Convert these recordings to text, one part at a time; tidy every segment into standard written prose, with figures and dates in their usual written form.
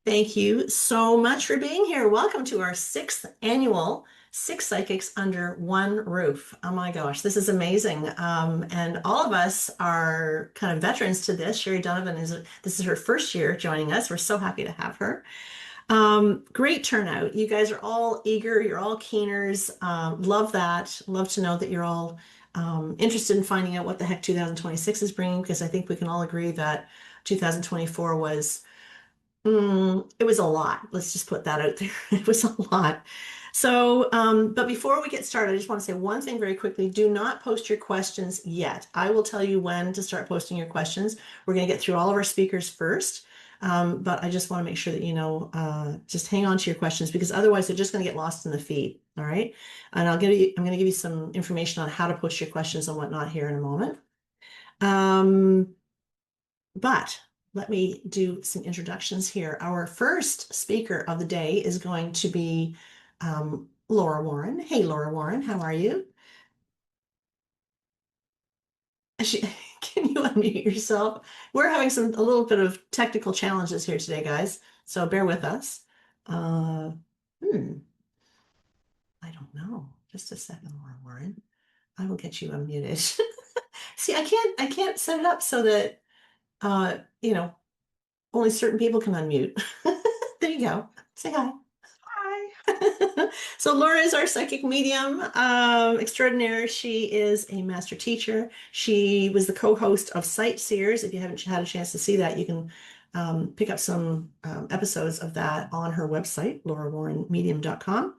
Thank you so much for being here. Welcome to our sixth annual Six Psychics Under One Roof. Oh my gosh, this is amazing. And all of us are kind of veterans to this. Sherry Donovan this is her first year joining us. We're so happy to have her. Great turnout. You guys are all eager. You're all keeners. Love that. Love to know that you're all interested in finding out what the heck 2026 is bringing, because I think we can all agree that 2024 was it was a lot. Let's just put that out there. It was a lot. So, but before we get started, I just want to say one thing very quickly. Do not post your questions yet. I will tell you when to start posting your questions. We're going to get through all of our speakers first. But I just want to make sure that just hang on to your questions, because otherwise they're just going to get lost in the feed. All right. And I'm going to give you some information on how to post your questions and whatnot here in a moment. But let me do some introductions here. Our first speaker of the day is going to be Laura Warren. Hey, Laura Warren, how are you? She, can you unmute yourself? We're having a little bit of technical challenges here today, guys, so bear with us. Uh, hmm, I don't know. Just a second, Laura Warren. I will get you unmuted. See, I can't set it up so that uh, you know, only certain people can unmute. There you go. Say hi. Hi. So Laura is our psychic medium extraordinaire. She is a master teacher. She was the co-host of Sightseers. If you haven't had a chance to see that, you can pick up some episodes of that on her website, laurawarrenmedium.com.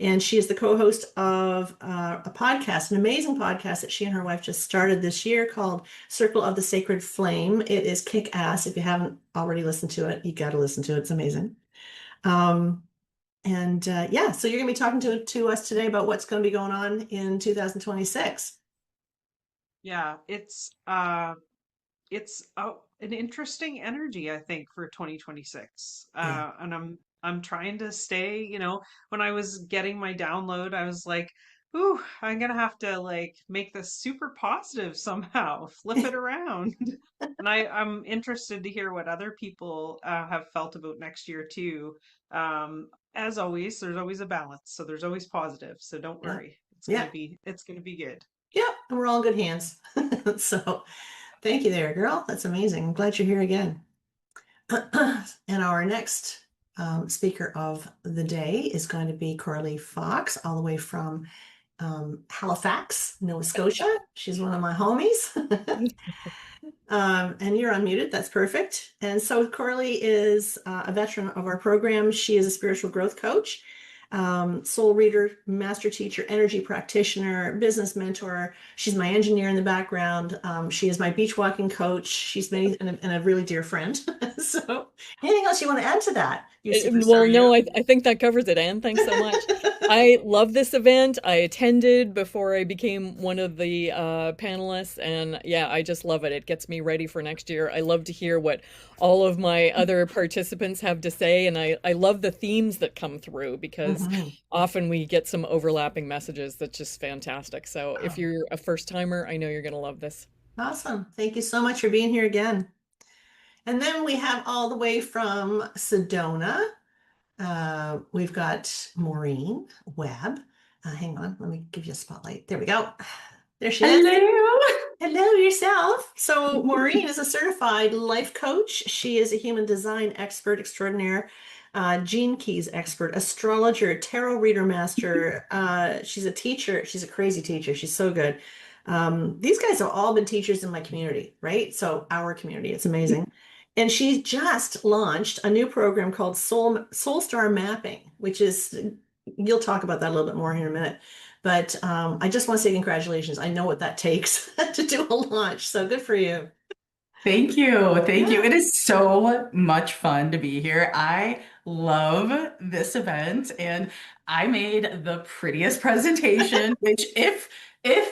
And she is the co-host of a podcast, an amazing podcast that she and her wife just started this year called Circle of the Sacred Flame. It is kick-ass. If you haven't already listened to it, you got to listen to it. It's amazing. Um, and yeah, so you're going to be talking to us today about what's going to be going on in 2026. Yeah, it's an interesting energy, I think, for 2026. Yeah. And I'm trying to stay, when I was getting my download, I was like, ooh, I'm gonna have to like make this super positive somehow, flip it around. And I'm interested to hear what other people have felt about next year too. As always, there's always a balance, so there's always positive. So don't Yeah. worry, Yeah. it's gonna be good. Yeah. And we're all in good hands. So thank you there, girl. That's amazing. I'm glad you're here again. And our next speaker of the day is going to be Coralie Fox, all the way from Halifax, Nova Scotia. She's one of my homies. And you're unmuted. That's perfect. And so Coralie is a veteran of our program. She is a spiritual growth coach, soul reader, master teacher, energy practitioner, business mentor. She's my engineer in the background. She is my beach walking coach. She's made and a really dear friend. So anything else you want to add to that, you Well, superstar, no, you? I think that covers it, Anne. Thanks so much. I love this event. I attended before I became one of the panelists, and yeah, I just love it. It gets me ready for next year. I love to hear what all of my other participants have to say, and I love the themes that come through because Mhm. often we get some overlapping messages that's just fantastic. So if Oh, you're a first timer, I know you're going to love this. awesome. Thank you so much for being here again. And then we have all the way from Sedona. We've got Maureen Webb. Hang on, let me give you a spotlight. There we go. There she is. Hello. Hello, yourself. So, Maureen is a certified life coach. She is a human design expert extraordinaire, gene keys expert, astrologer, tarot reader master. She's a teacher. She's a crazy teacher. She's so good. These guys have all been teachers in my community, right? So, our community. It's amazing. And she just launched a new program called Soul Star Mapping, which is, you'll talk about that a little bit more here in a minute. But I just want to say congratulations. I know what that takes to do a launch. So good for you. Thank you. Thank you. Yeah. It is so much fun to be here. I love this event and I made the prettiest presentation, which if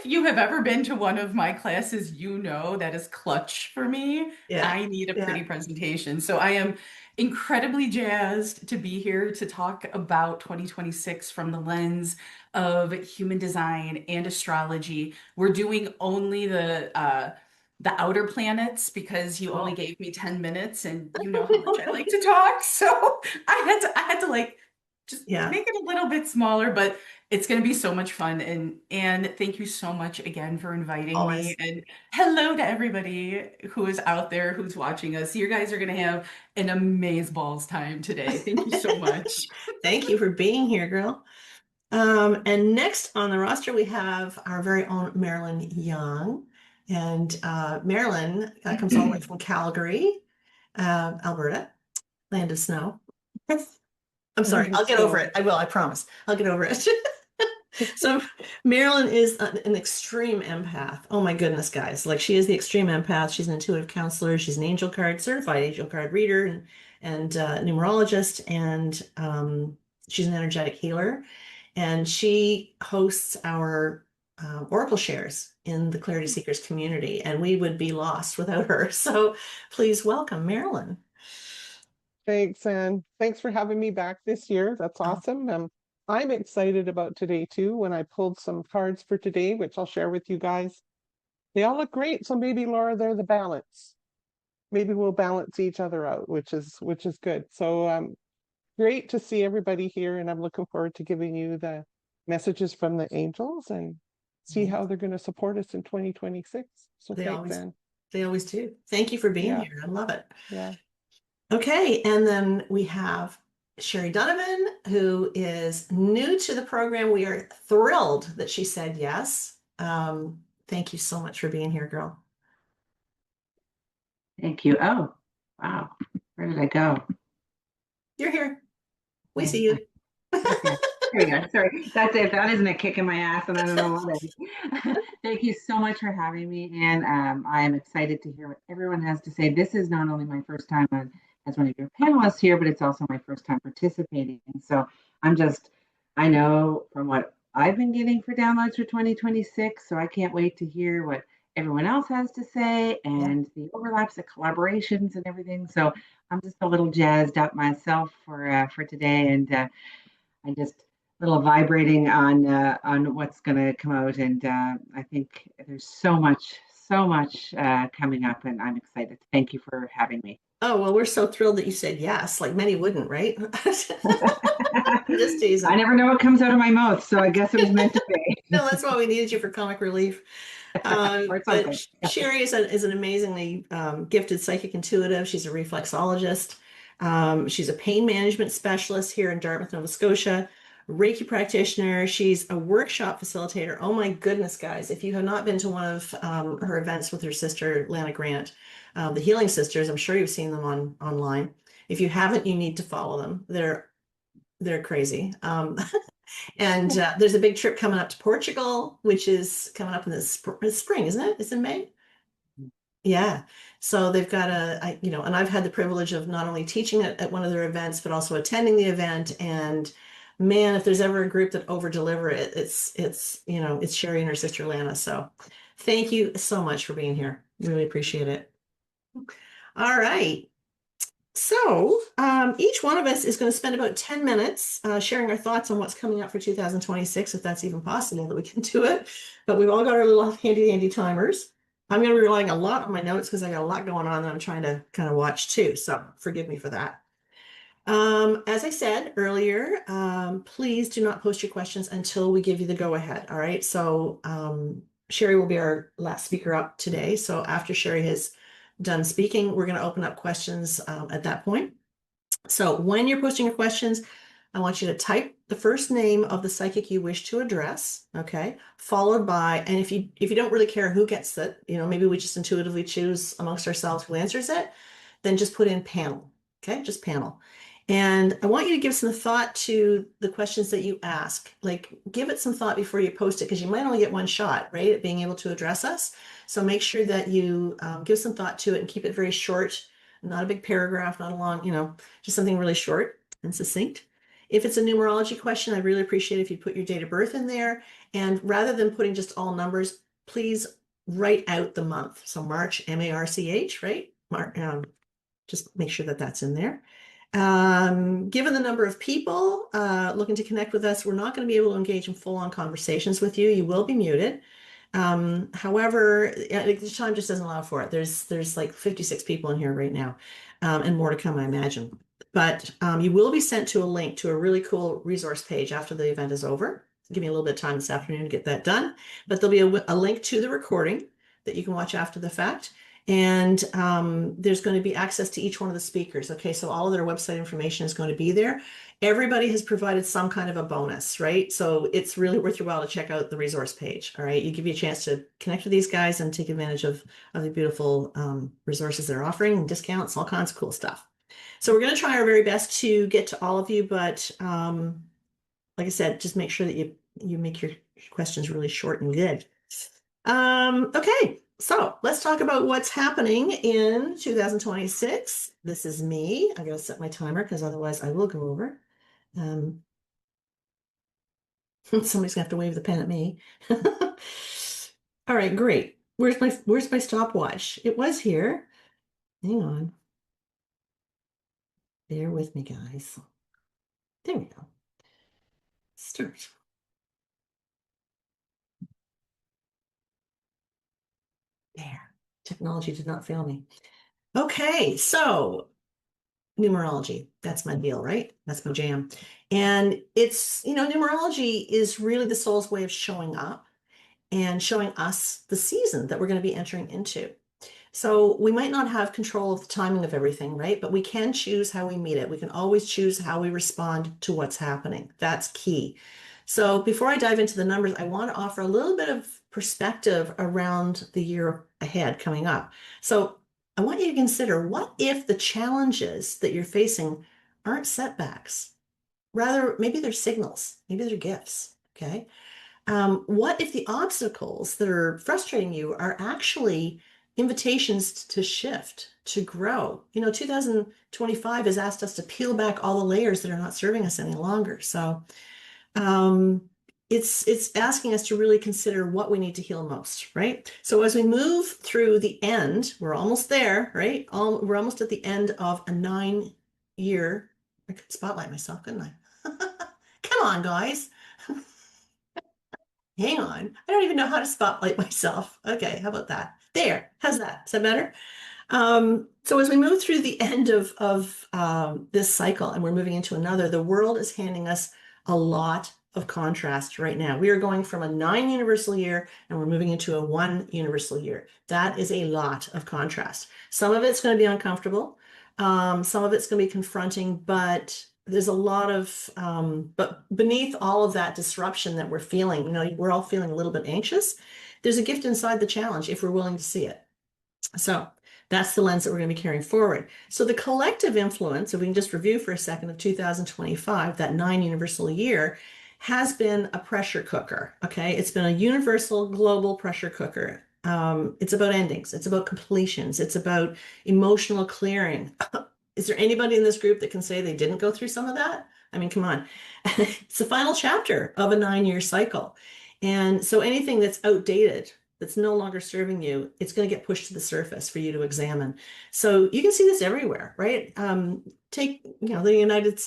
you have ever been to one of my classes, you know that is clutch for me. Yeah. I need a Yeah. pretty presentation. So I am incredibly jazzed to be here to talk about 2026 from the lens of human design and astrology. We're doing only the outer planets because you only gave me 10 minutes and you know how much I like to talk. So I had to like just Yeah, make it a little bit smaller, but it's going to be so much fun. And thank you so much again for inviting me. always. And hello to everybody who is out there who's watching us. You guys are going to have an amazeballs time today. Thank you so much. Thank you for being here, girl. And next on the roster, we have our very own Marilyn Young. And Marilyn comes all the way from Calgary, Alberta, land of snow. I'm sorry, I'll get over So, it. I will, I promise. I'll get over it. So Marilyn is an extreme empath. Oh my goodness, guys. Like she is the extreme empath. She's an intuitive counselor. She's an angel card, certified angel card reader and numerologist. And she's an energetic healer. And she hosts our Oracle shares in the Clarity Seekers community. And we would be lost without her. So please welcome Marilyn. thanks, and thanks for having me back this year. That's Oh, awesome. I'm excited about today too. When I pulled some cards for today, which I'll share with you guys, they all look great. So maybe Laura, they're the balance. Maybe we'll balance each other out, which is good. So great to see everybody here, and I'm looking forward to giving you the messages from the angels and see yeah, how they're going to support us in 2026. So they thanks, always Anne. they always do. Thank you for being Yeah, here. I love it. yeah. Okay, and then we have Sherry Donovan, who is new to the program. We are thrilled that she said yes. Thank you so much for being here, girl. Thank you. Oh, wow. Where did I go? You're here. We Okay. see you. Okay. There we go. Sorry. That's it. That isn't a kick in my ass, and I don't know what is. Thank you so much for having me. And I am excited to hear what everyone has to say. This is not only my first time as one of your panelists here, but it's also my first time participating. So I'm just, I know from what I've been getting for downloads for 2026. So I can't wait to hear what everyone else has to say Yeah. and the overlaps, the collaborations, and everything. So I'm just a little jazzed up myself for today, and I just a little vibrating on what's going to come out. And I think there's so much coming up, and I'm excited. Thank you for having me. Oh, well, we're so thrilled that you said yes. Like many wouldn't, right? Just I teasing. never know what comes out of my mouth, so I guess it was meant to be, No, that's why we needed you for comic relief. or But something. Sherry is an amazingly gifted psychic intuitive. She's a reflexologist. She's a pain management specialist here in Dartmouth, Nova Scotia, Reiki practitioner. She's a workshop facilitator. Oh my goodness, guys. If you have not been to one of her events with her sister, Lana Grant, the Healing Sisters, I'm sure you've seen them online. If you haven't, you need to follow them. They're crazy. And there's a big trip coming up to Portugal, which is coming up in the spring, isn't it? It's in May. Yeah. So they've got and I've had the privilege of not only teaching at one of their events, but also attending the event. And man, if there's ever a group that over deliver it, it's Sherry and her sister Lana. So thank you so much for being here. Really appreciate it. All right. So, each one of us is going to spend about 10 minutes sharing our thoughts on what's coming up for 2026, if that's even possible that we can do it. But we've all got our little handy timers. I'm going to be relying a lot on my notes because I got a lot going on that I'm trying to kind of watch too. So, forgive me for that. As I said earlier, please do not post your questions until we give you the go ahead. All right. So, Sherry will be our last speaker up today. So, after Sherry has done speaking, we're going to open up questions at that point. So when you're posting your questions, I want you to type the first name of the psychic you wish to address, okay? Followed by, and if you don't really care who gets it, maybe we just intuitively choose amongst ourselves who answers it, then just put in panel, okay? Just panel. And I want you to give some thought to the questions that you ask. Like, give it some thought before you post it, because you might only get one shot, right, at being able to address us. So make sure that you give some thought to it and keep it very short, not a big paragraph, not a long, just something really short and succinct. If it's a numerology question, I'd really appreciate if you put your date of birth in there. And rather than putting just all numbers, please write out the month. So March, M-A-R-C-H, right? Just make sure that that's in there. Given the number of people looking to connect with us, we're not going to be able to engage in full-on conversations with you. You will be muted. However, the time just doesn't allow for it. There's like 56 people in here right now, and more to come, I imagine. But you will be sent to a link to a really cool resource page after the event is over. Give me a little bit of time this afternoon to get that done. But there'll be a link to the recording that you can watch after the fact. And there's going to be access to each one of the speakers. Okay, so all of their website information is going to be there. Everybody has provided some kind of a bonus, right? So it's really worth your while to check out the resource page. All right, you give you a chance to connect with these guys and take advantage of the beautiful resources they're offering, discounts, all kinds of cool stuff. So we're going to try our very best to get to all of you, but like I said, just make sure that you make your questions really short and good. Okay, so let's talk about what's happening in 2026. This is me. I'm going to set my timer because otherwise I will go over. Somebody's gonna have to wave the pen at me. All right, great. Where's my stopwatch? It was here. Hang on. Bear with me, guys. There we go. Start. There. Technology did not fail me. Okay, so numerology. That's my deal, right? That's my jam. And it's, numerology is really the soul's way of showing up and showing us the season that we're going to be entering into. So we might not have control of the timing of everything, right? But we can choose how we meet it. We can always choose how we respond to what's happening. That's key. So before I dive into the numbers, I want to offer a little bit of perspective around the year ahead coming up. So I want you to consider, what if the challenges that you're facing aren't setbacks? Rather, maybe they're signals, maybe they're gifts, okay? What if the obstacles that are frustrating you are actually invitations to shift, to grow? 2025 has asked us to peel back all the layers that are not serving us any longer. So it's asking us to really consider what we need to heal most, right? So as we move through the end, we're almost there, right? We're almost at the end of a 9-year. I could spotlight myself, couldn't I? Come on, guys. Hang on. I don't even know how to spotlight myself. Okay, how about that? There. How's that? Is that better? So as we move through the end of this cycle and we're moving into another, the world is handing us a lot of contrast right now. We are going from a 9 universal year and we're moving into a 1 universal year. That is a lot of contrast. Some of it's going to be uncomfortable. Some of it's going to be confronting, but there's a lot of, but beneath all of that disruption that we're feeling, we're all feeling a little bit anxious. There's a gift inside the challenge if we're willing to see it. So that's the lens that we're going to be carrying forward. So the collective influence, if we can just review for a second, of 2025, that 9 universal year, has been a pressure cooker. Okay, it's been a universal global pressure cooker. It's about endings. It's about completions. It's about emotional clearing. Is there anybody in this group that can say they didn't go through some of that? I mean, come on. It's the final chapter of a 9-year cycle. And so anything that's outdated, that's no longer serving you, it's going to get pushed to the surface for you to examine. So you can see this everywhere, right? Take, the United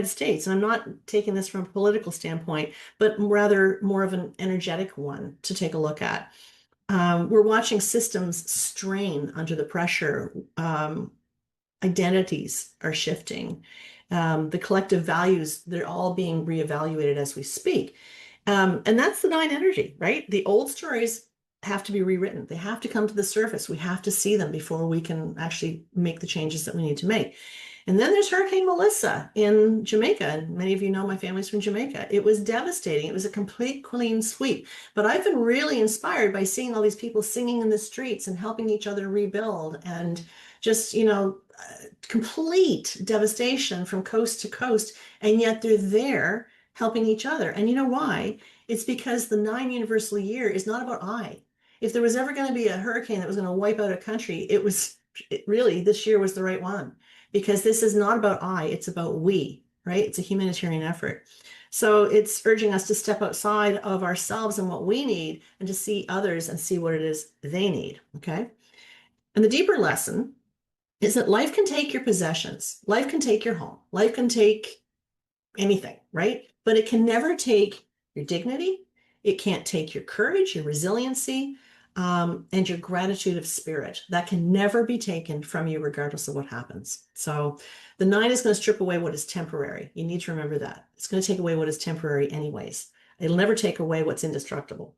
States, and I'm not taking this from a political standpoint, but rather more of an energetic one to take a look at. We're watching systems strain under the pressure. Identities are shifting. The collective values, they're all being reevaluated as we speak. And that's the 9 energy, right? The old stories have to be rewritten. They have to come to the surface. We have to see them before we can actually make the changes that we need to make. And then there's Hurricane Melissa in Jamaica. And many of you know my family's from Jamaica. It was devastating. It was a complete clean sweep. But I've been really inspired by seeing all these people singing in the streets and helping each other rebuild, and just, complete devastation from coast to coast. And yet they're there helping each other. And you know why? It's because the 9 universal year is not about I. If there was ever going to be a hurricane that was going to wipe out a country, really, this year was the right one, because this is not about I, it's about we, right? It's a humanitarian effort. So it's urging us to step outside of ourselves and what we need, and to see others and see what it is they need, okay? And the deeper lesson is that life can take your possessions, life can take your home, life can take anything, right? But it can never take your dignity, It can't take your courage, your resiliency, and your gratitude of spirit. That can never be taken from you, regardless of what happens. So the 9 is going to strip away what is temporary. You need to remember that. It's going to take away what is temporary anyways. It'll never take away what's indestructible.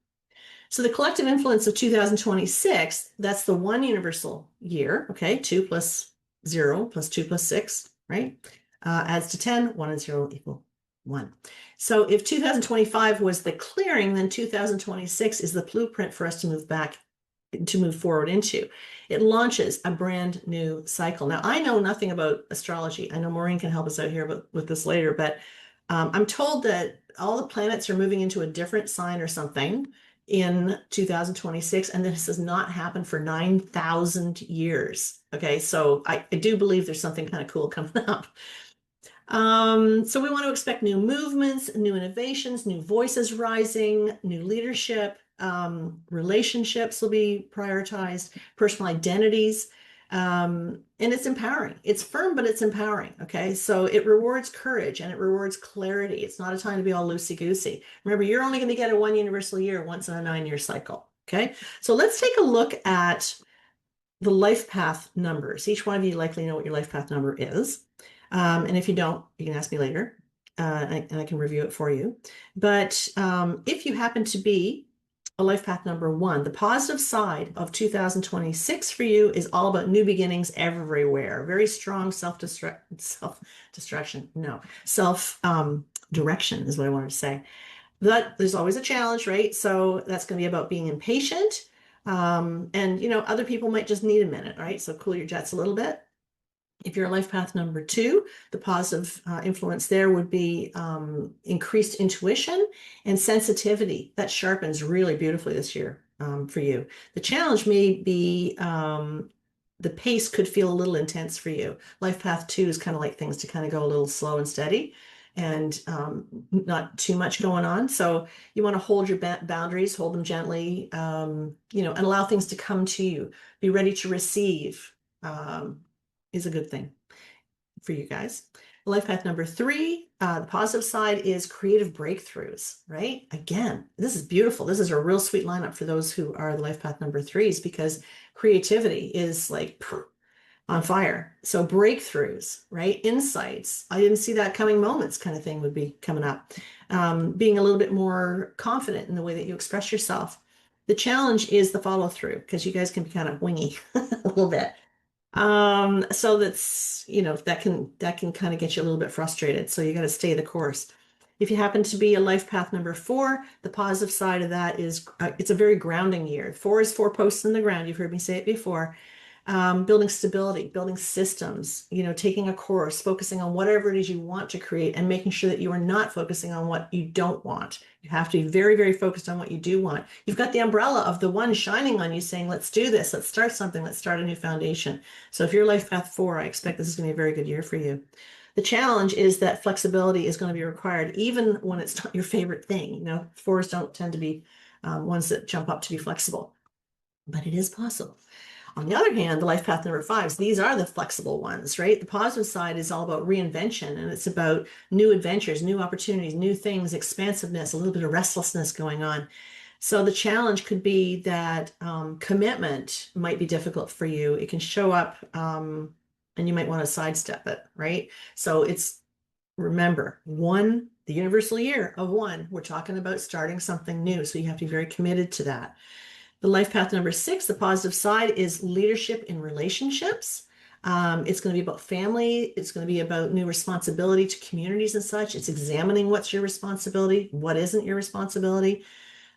So the collective influence of 2026, that's the 1 universal year, okay? 2 plus 0 plus 2 plus 6, right? Adds to 10, 1 and 0 equal 1. So if 2025 was the clearing, then 2026 is the blueprint for us to move forward into. It launches a brand new cycle. Now, I know nothing about astrology. I know Maureen can help us out here with this later, but I'm told that all the planets are moving into a different sign or something in 2026, and this has not happened for 9,000 years. Okay, so I do believe there's something kind of cool coming up. So we want to expect new movements, new innovations, new voices rising, new leadership, relationships will be prioritized, personal identities, and it's empowering. It's firm, but it's empowering. Okay, so it rewards courage and it rewards clarity. It's not a time to be all loosey-goosey. Remember, you're only going to get a 1 universal year once in a 9-year cycle. Okay, so let's take a look at the life path numbers. Each one of you likely know what your life path number is. And if you don't, you can ask me later, and I can review it for you. But if you happen to be a life path number 1, the positive side of 2026 for you is all about new beginnings everywhere. Very strong self-direction is what I wanted to say. But there's always a challenge, right? So that's going to be about being impatient. And, other people might just need a minute, right? So cool your jets a little bit. If you're life path number 2, the positive influence there would be increased intuition and sensitivity. That sharpens really beautifully this year for you. The challenge may be the pace could feel a little intense for you. Life path 2 is kind of like things to kind of go a little slow and steady and not too much going on. So you want to hold your boundaries, hold them gently, and allow things to come to you. Be ready to receive. Is a good thing for you guys. Life path number 3, the positive side is creative breakthroughs, right? Again, this is beautiful. This is a real sweet lineup for those who are the life path number 3s because creativity is like on fire. So breakthroughs, right? Insights. I didn't see that coming moments kind of thing would be coming up. Being a little bit more confident in the way that you express yourself. The challenge is the follow through because you guys can be kind of wingy a little bit. So that's, that can kind of get you a little bit frustrated. So you got to stay the course. If you happen to be a life path number 4, the positive side of that is it's a very grounding year. 4 is 4 posts in the ground. You've heard me say it before. Building stability, building systems, taking a course, focusing on whatever it is you want to create and making sure that you are not focusing on what you don't want. You have to be very, very focused on what you do want. You've got the umbrella of the one shining on you saying, let's do this. Let's start something. Let's start a new foundation. So if you're life path 4, I expect this is going to be a very good year for you. The challenge is that flexibility is going to be required even when it's not your favorite thing. 4s don't tend to be ones that jump up to be flexible, but it is possible. On the other hand, the life path number 5s, these are the flexible ones, right? The positive side is all about reinvention, and it's about new adventures, new opportunities, new things, expansiveness, a little bit of restlessness going on. So the challenge could be that commitment might be difficult for you. It can show up and you might want to sidestep it, right? So remember, 1, the universal year of 1, we're talking about starting something new. So you have to be very committed to that. The life path number 6, the positive side is leadership in relationships. It's going to be about family. It's going to be about new responsibility to communities and such. It's examining what's your responsibility, what isn't your responsibility.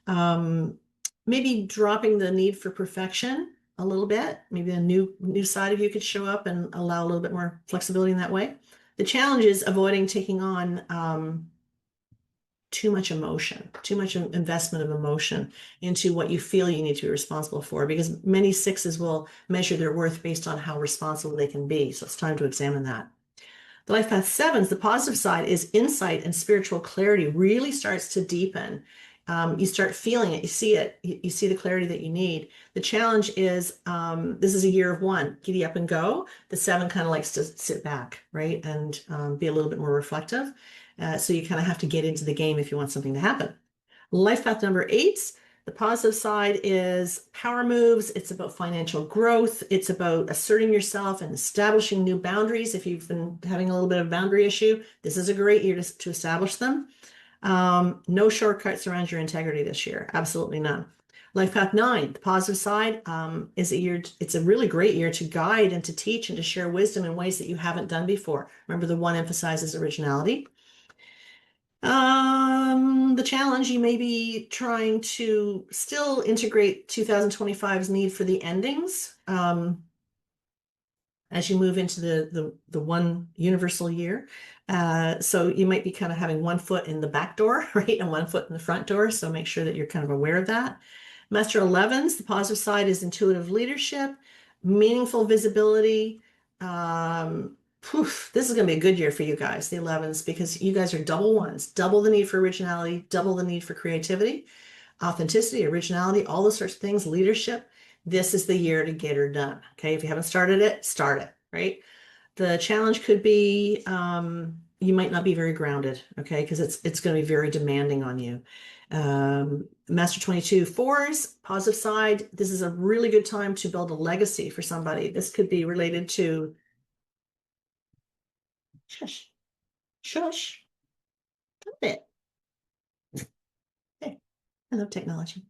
Maybe dropping the need for perfection a little bit. Maybe a new side of you could show up and allow a little bit more flexibility in that way. The challenge is avoiding taking on too much emotion, too much investment of emotion into what you feel you need to be responsible for, because many 6s will measure their worth based on how responsible they can be. So it's time to examine that. The life path 7s, the positive side is insight and spiritual clarity really starts to deepen. You start feeling it, you see it, you see the clarity that you need. The challenge is this is a year of 1, giddy up and go. The 7 kind of likes to sit back, right, and be a little bit more reflective. So you kind of have to get into the game if you want something to happen. Life path number 8, the positive side is power moves. It's about financial growth. It's about asserting yourself and establishing new boundaries. If you've been having a little bit of boundary issue, this is a great year to establish them. No shortcuts around your integrity this year. Absolutely none. Life path 9, the positive side, is a year, it's a really great year to guide and to teach and to share wisdom in ways that you haven't done before. Remember, the 1 emphasizes originality. The challenge, you may be trying to still integrate 2025's need for the endings. As you move into the one universal year. So you might be kind of having one foot in the back door, right? And one foot in the front door. So make sure that you're kind of aware of that. Master 11s, the positive side is intuitive leadership, meaningful visibility. This is going to be a good year for you guys, the 11s, because you guys are double ones, double the need for originality, double the need for creativity, authenticity, originality, all those sorts of things, leadership. This is the year to get her done. Okay. If you haven't started it, start it, right? The challenge could be you might not be very grounded, okay, because it's going to be very demanding on you. Master 22 4s, positive side, this is a really good time to build a legacy for somebody. This could be related to shush, shush, stop it. Hey, I love technology.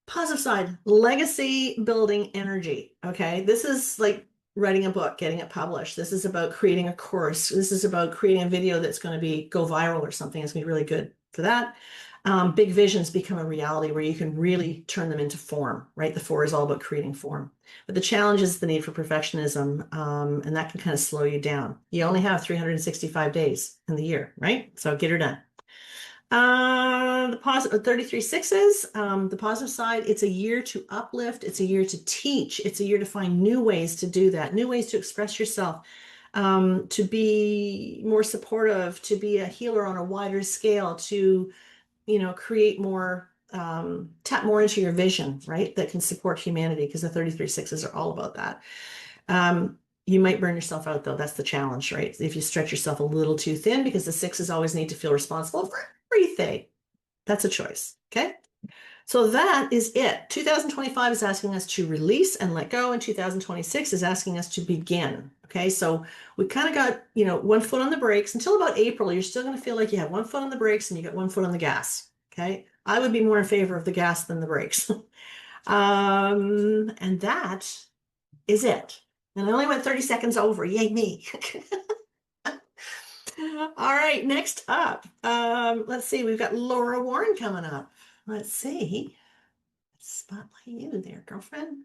Positive side, legacy building energy. Okay. This is like writing a book, getting it published. This is about creating a course. This is about creating a video that's going to go viral or something. It's going to be really good for that. Big visions become a reality where you can really turn them into form, right? The 4 is all about creating form. But the challenge is the need for perfectionism, and that can kind of slow you down. You only have 365 days in the year, right? So get her done. The positive 33 6s, the positive side, it's a year to uplift, it's a year to teach, it's a year to find new ways to do that, new ways to express yourself, to be more supportive, to be a healer on a wider scale, to, create more, tap more into your vision, right? That can support humanity, because the 33 6s are all about that. You might burn yourself out, though. That's the challenge, right? If you stretch yourself a little too thin, because the 6s always need to feel responsible for everything. That's a choice. Okay. So that is it. 2025 is asking us to release and let go, and 2026 is asking us to begin. Okay. So we kind of got, one foot on the brakes until about April. You're still going to feel like you have one foot on the brakes and you got one foot on the gas. Okay. I would be more in favor of the gas than the brakes. And that is it. And I only went 30 seconds over. Yay, me. All right, next up. Let's see, we've got Laura Warren coming up. Let's see. Spotlight you there, girlfriend.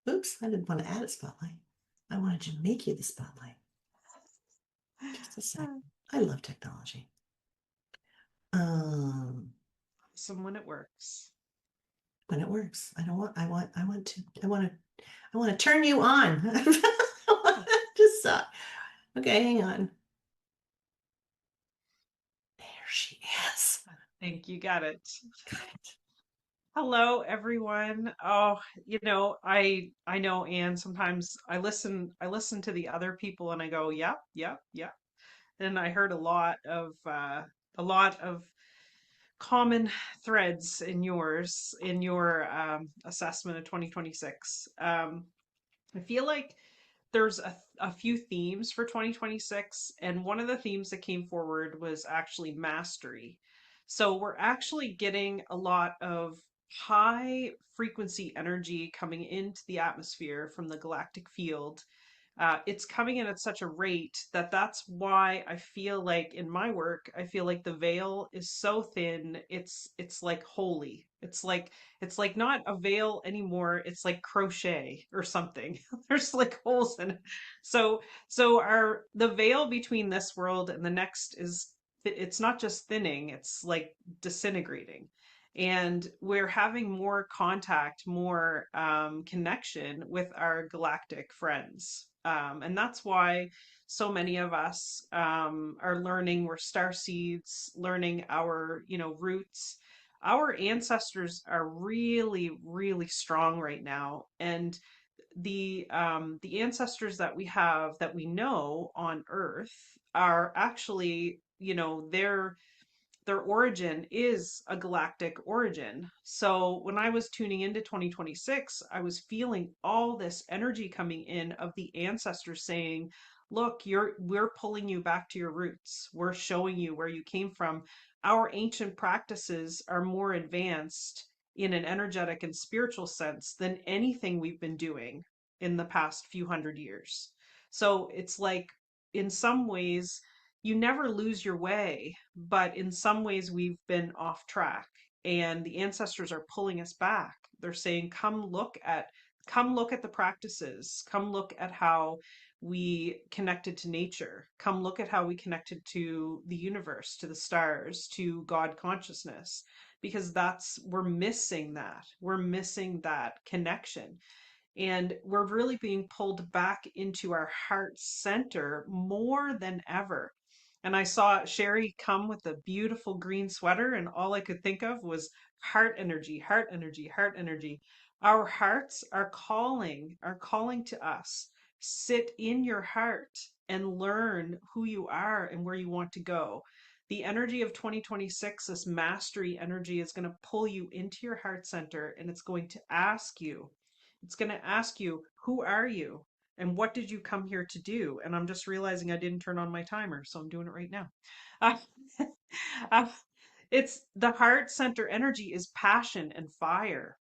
Oops, I didn't want to add a spotlight. I wanted to make you the spotlight. Just a sec. I love technology. Awesome when it works. When it works. I want to turn you on. Just okay, hang on. There she is. I think you got it. Hello, everyone. Oh, I know, Anne, sometimes I listen to the other people and I go, yep, yep, yep. And I heard a lot of common threads in your assessment of 2026. I feel like there's a few themes for 2026, and one of the themes that came forward was actually mastery. So we're actually getting a lot of high frequency energy coming into the atmosphere from the galactic field. It's coming in at such a rate that that's why I feel like in my work, I feel like the veil is so thin. It's like holy. It's like not a veil anymore. It's like crochet or something. There's like holes in it. So the veil between this world and the next it's not just thinning, it's like disintegrating. And we're having more contact, more connection with our galactic friends. And that's why so many of us are learning we're star seeds, learning our, roots. Our ancestors are really, really strong right now, and the ancestors that we have that we know on Earth are actually, their origin is a galactic origin. So when I was tuning into 2026, I was feeling all this energy coming in of the ancestors saying, look, we're pulling you back to your roots. We're showing you where you came from. Our ancient practices are more advanced in an energetic and spiritual sense than anything we've been doing in the past few hundred years. So it's like, in some ways, you never lose your way, but in some ways we've been off track and the ancestors are pulling us back. They're saying, come look at the practices, come look at how we connected to nature, come look at how we connected to the universe, to the stars, to God consciousness, because we're missing that. We're missing that connection. And we're really being pulled back into our heart center more than ever. And I saw Sherry come with a beautiful green sweater, and all I could think of was heart energy, heart energy, heart energy. Our hearts are calling to us. Sit in your heart and learn who you are and where you want to go. The energy of 2026, this mastery energy, is going to pull you into your heart center, and it's going to ask you, who are you? And what did you come here to do? And I'm just realizing I didn't turn on my timer, so I'm doing it right now. Uh, uh, it's the heart center energy is passion and fire.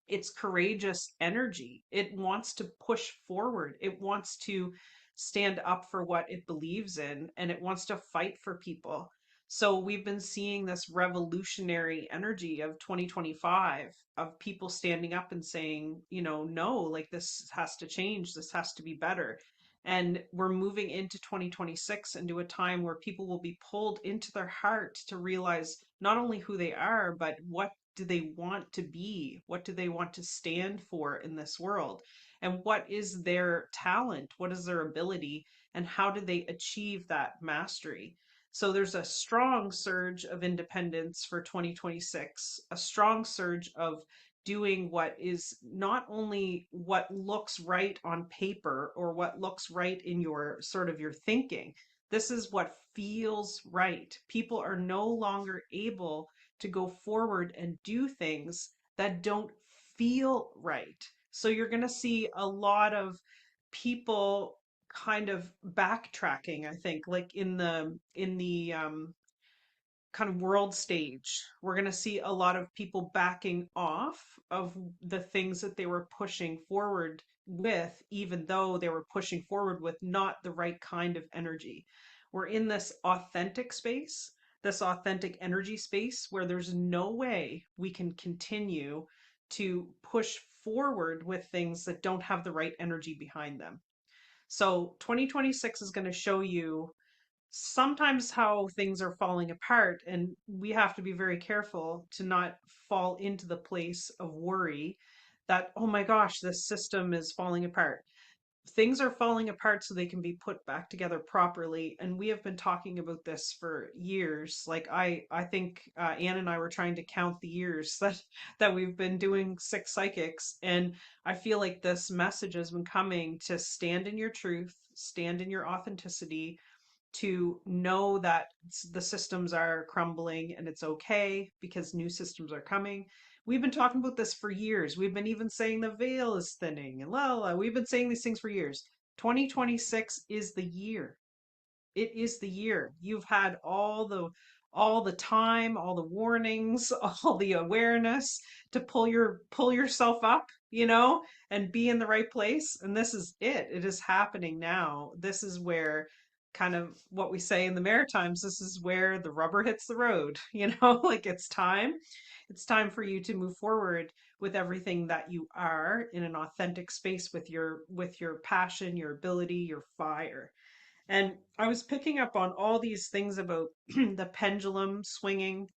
It's courageous energy. It wants to push forward. It wants to stand up for what it believes in, and it wants to fight for people. So we've been seeing this revolutionary energy of 2025 of people standing up and saying, no, like this has to change. This has to be better. And we're moving into 2026 into a time where people will be pulled into their heart to realize not only who they are, but what do they want to be? What do they want to stand for in this world? And what is their talent? What is their ability? And how do they achieve that mastery? So there's a strong surge of independence for 2026, a strong surge of doing what is not only what looks right on paper or what looks right in your sort of your thinking. This is what feels right. People are no longer able to go forward and do things that don't feel right. So you're going to see a lot of people kind of backtracking, I think, like in the kind of world stage. We're going to see a lot of people backing off of the things that they were pushing forward with, even though they were pushing forward with not the right kind of energy. We're in this authentic space, this authentic energy space where there's no way we can continue to push forward with things that don't have the right energy behind them. So 2026 is going to show you sometimes how things are falling apart, and we have to be very careful to not fall into the place of worry that, oh my gosh, this system is falling apart. Things are falling apart so they can be put back together properly, and we have been talking about this for years. Like I think Anne and I were trying to count the years that we've been doing Six Psychics, and I feel like this message has been coming to stand in your truth, stand in your authenticity, to know that the systems are crumbling and it's okay because new systems are coming. We've been talking about this for years. We've been even saying the veil is thinning and la la. We've been saying these things for years. 2026 is the year. It is the year. You've had all the time, all the warnings, all the awareness to pull yourself up, and be in the right place. And this is it. It is happening now. This is where kind of what we say in the Maritimes, this is where the rubber hits the road, like it's time. It's time for you to move forward with everything that you are in an authentic space with your passion, your ability, your fire. And I was picking up on all these things about the pendulum swinging.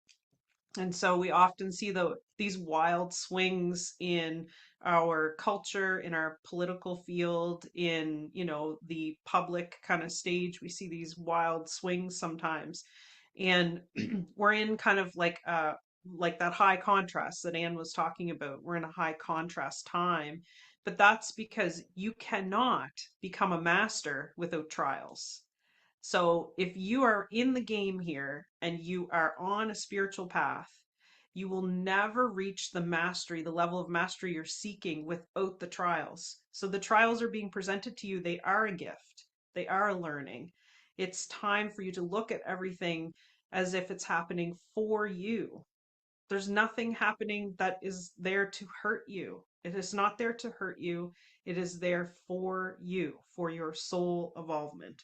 And so we often see these wild swings in our culture, in our political field, in, the public kind of stage. We see these wild swings sometimes. And we're in kind of like that high contrast that Anne was talking about. We're in a high contrast time, but that's because you cannot become a master without trials. So if you are in the game here and you are on a spiritual path, you will never reach the mastery, the level of mastery you're seeking without the trials. So the trials are being presented to you. They are a gift. They are a learning. It's time for you to look at everything as if it's happening for you. There's nothing happening that is there to hurt you. It is not there to hurt you. It is there for you, for your soul evolvement.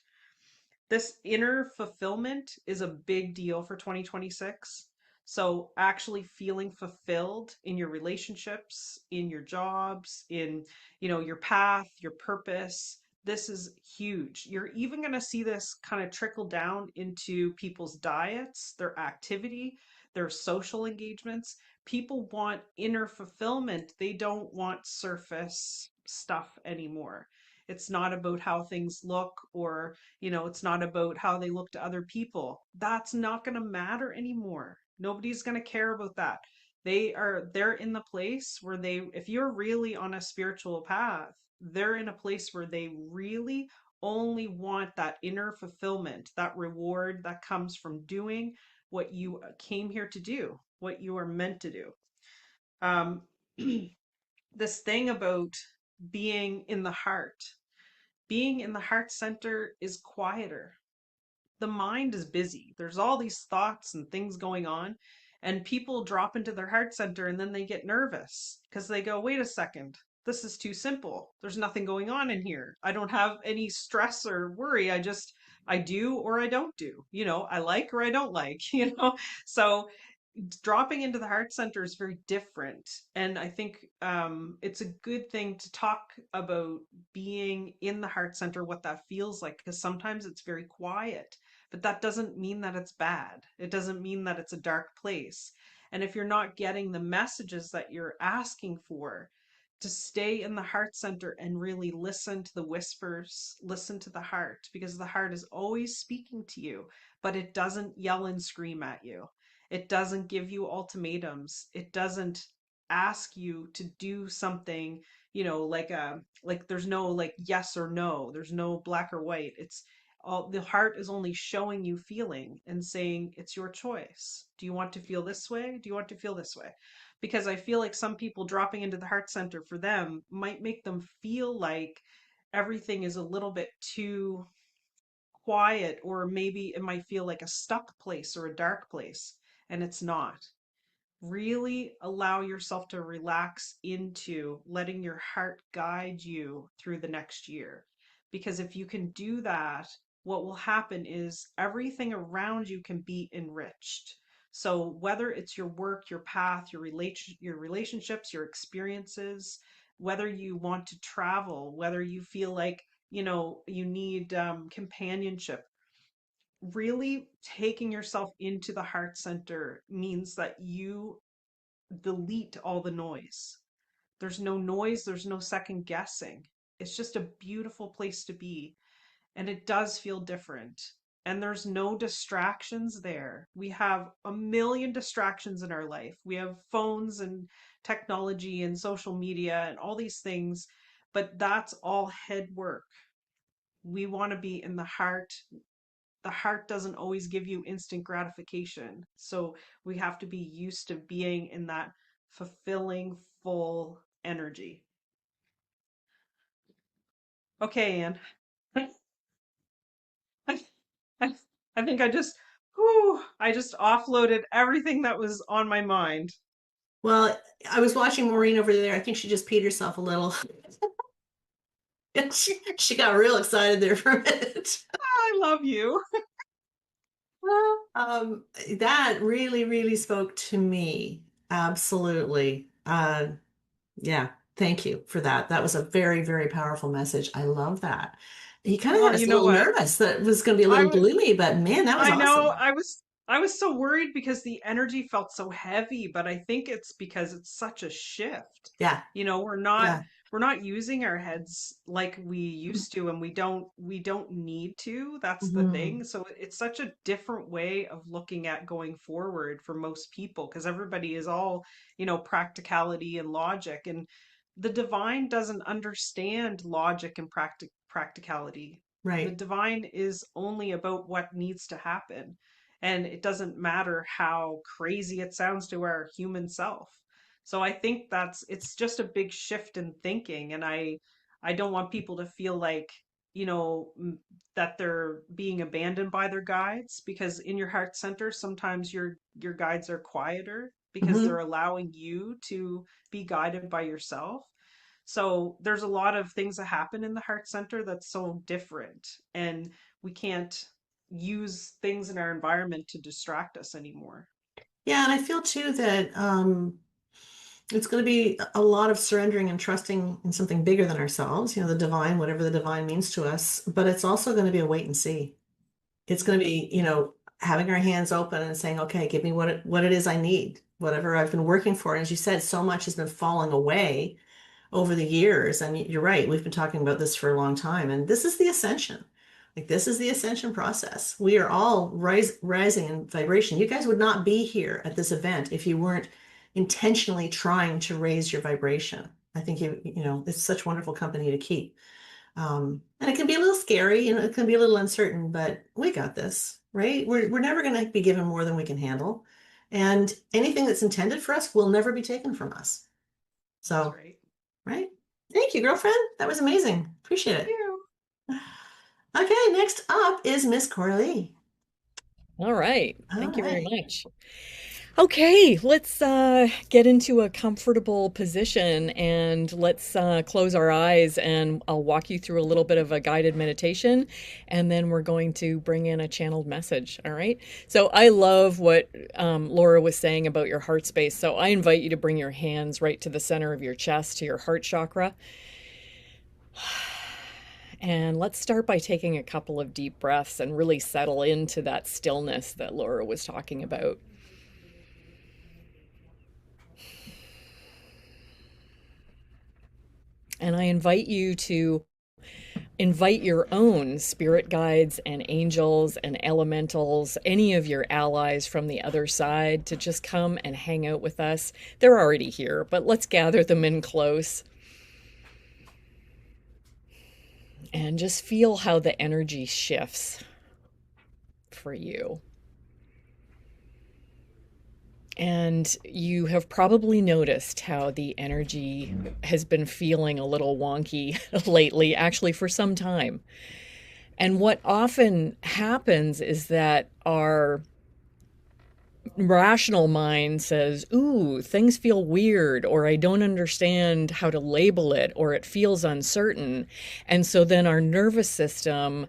This inner fulfillment is a big deal for 2026. So actually feeling fulfilled in your relationships, in your jobs, in, your path, your purpose. This is huge. You're even going to see this kind of trickle down into people's diets, their activity, their social engagements. People want inner fulfillment. They don't want surface stuff anymore. It's not about how things look, or it's not about how they look to other people. That's not going to matter anymore. Nobody's going to care about that. They're in the place where if you're really on a spiritual path, they're in a place where they really only want that inner fulfillment, that reward that comes from doing what you came here to do, what you are meant to do. Um, this thing about being in the heart. Being in the heart center is quieter. The mind is busy. There's all these thoughts and things going on, and people drop into their heart center and then they get nervous because they go, wait a second, this is too simple. There's nothing going on in here. I don't have any stress or worry. I do or I don't do. I like or I don't like, So dropping into the heart center is very different. And I think it's a good thing to talk about being in the heart center, what that feels like, because sometimes it's very quiet, but that doesn't mean that it's bad. It doesn't mean that it's a dark place. And if you're not getting the messages that you're asking for, to stay in the heart center and really listen to the whispers, listen to the heart, because the heart is always speaking to you, but it doesn't yell and scream at you. It doesn't give you ultimatums. It doesn't ask you to do something, like there's no like yes or no. There's no black or white. It's all the heart is only showing you feeling and saying it's your choice. Do you want to feel this way? Do you want to feel this way? Because I feel like some people dropping into the heart center for them might make them feel like everything is a little bit too quiet, or maybe it might feel like a stuck place or a dark place, and it's not. Really allow yourself to relax into letting your heart guide you through the next year. Because if you can do that, what will happen is everything around you can be enriched. So whether it's your work, your path, your relationships, your experiences, whether you want to travel, whether you feel like, you need companionship, really taking yourself into the heart center means that you delete all the noise. There's no noise, there's no second guessing. It's just a beautiful place to be. And it does feel different. And there's no distractions there. We have a million distractions in our life. We have phones and technology and social media and all these things, but that's all head work. We want to be in the heart. The heart doesn't always give you instant gratification. So we have to be used to being in that fulfilling, full energy. Okay, Anne. I, I, I think I just offloaded everything that was on my mind. Well, I was watching Maureen over there. I think she just peed herself a little. She got real excited there for a minute. I love you. Well, that really, really spoke to me. Absolutely. Yeah, thank you for that. That was a very, very powerful message. I love that. You kind of Well, had us you a know little what? nervous that it was going to be a I little was gloomy, but man, that was I know awesome. I was so worried because the energy felt so heavy, but I think it's because it's such a shift. Yeah, yeah. We're not using our heads like we used to, and we don't need to. That's the Mhm. thing. So it's such a different way of looking at going forward for most people, because everybody is all, practicality and logic, and the divine doesn't understand logic and practicality. The Right. divine is only about what needs to happen. And it doesn't matter how crazy it sounds to our human self. So I think it's just a big shift in thinking. And I don't want people to feel like, that they're being abandoned by their guides, because in your heart center, sometimes your guides are quieter because they're Hmm. allowing you to be guided by yourself. So there's a lot of things that happen in the heart center that's so different, and we can't use things in our environment to distract us anymore. Yeah, and I feel too that it's going to be a lot of surrendering and trusting in something bigger than ourselves, the divine, whatever the divine means to us. But it's also going to be a wait and see. It's going to Mm, be, having our hands open and saying, okay, give me what it is I need, whatever I've been working for. And as you said, so much has been falling away over the years. And you're right, we've been talking about this for a long time. And this is the ascension. Like this is the ascension process. We are all rising in vibration. You guys would not be here at this event if you weren't intentionally trying to raise your vibration. I think it's such wonderful company to keep. And it can be a little scary, it can be a little uncertain, but we got this, right? We're never going to be given more than we can handle. And anything that's intended for us will never be taken from us. that's So, right. right? Thank you, girlfriend. That was amazing. Appreciate Thank it. you. Okay, next up is Miss Coralie. All right. All Thank you very right. much. Okay, let's get into a comfortable position and let's close our eyes, and I'll walk you through a little bit of a guided meditation, and then we're going to bring in a channeled message. All right. So I love what Laura was saying about your heart space. So I invite you to bring your hands right to the center of your chest, to your heart chakra. And let's start by taking a couple of deep breaths and really settle into that stillness that Laura was talking about. And I invite you to invite your own spirit guides and angels and elementals, any of your allies from the other side, to just come and hang out with us. They're already here, but let's gather them in close and just feel how the energy shifts for you. And you have probably noticed how the energy has been feeling a little wonky lately, actually, for some time. And what often happens is that our rational mind says, ooh, things feel weird, or I don't understand how to label it, or it feels uncertain. And so then our nervous system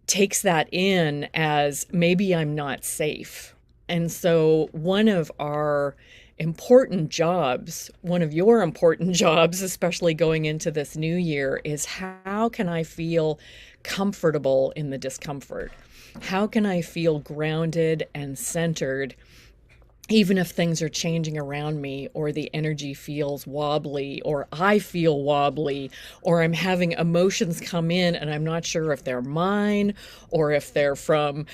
takes that in as maybe I'm not safe. And so one of our important jobs, one of your important jobs, especially going into this new year, is how can I feel comfortable in the discomfort? How can I feel grounded and centered even if things are changing around me, or the energy feels wobbly, or I feel wobbly, or I'm having emotions come in and I'm not sure if they're mine, or if they're from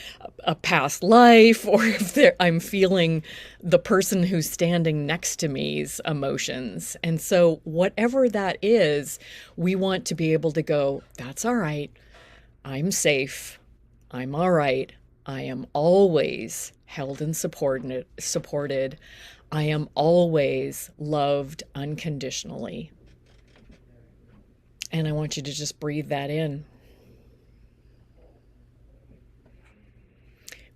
a past life, or if I'm feeling the person who's standing next to me's emotions. And so whatever that is, we want to be able to go, that's all right. I'm safe. I'm all right. I am always held and supported. I am always loved unconditionally. And I want you to just breathe that in.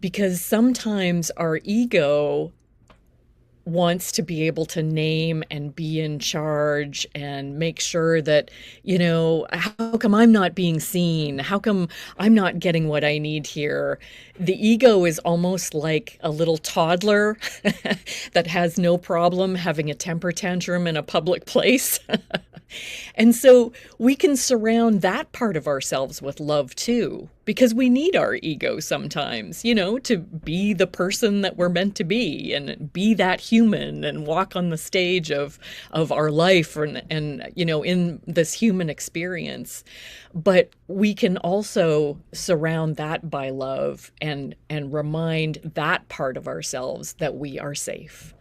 Because sometimes our ego wants to be able to name and be in charge and make sure that, how come I'm not being seen? How come I'm not getting what I need here? The ego is almost like a little toddler that has no problem having a temper tantrum in a public place. And so we can surround that part of ourselves with love too, because we need our ego sometimes, to be the person that we're meant to be and be that human and walk on the stage of our life and in this human experience. But we can also surround that by love and remind that part of ourselves that we are safe.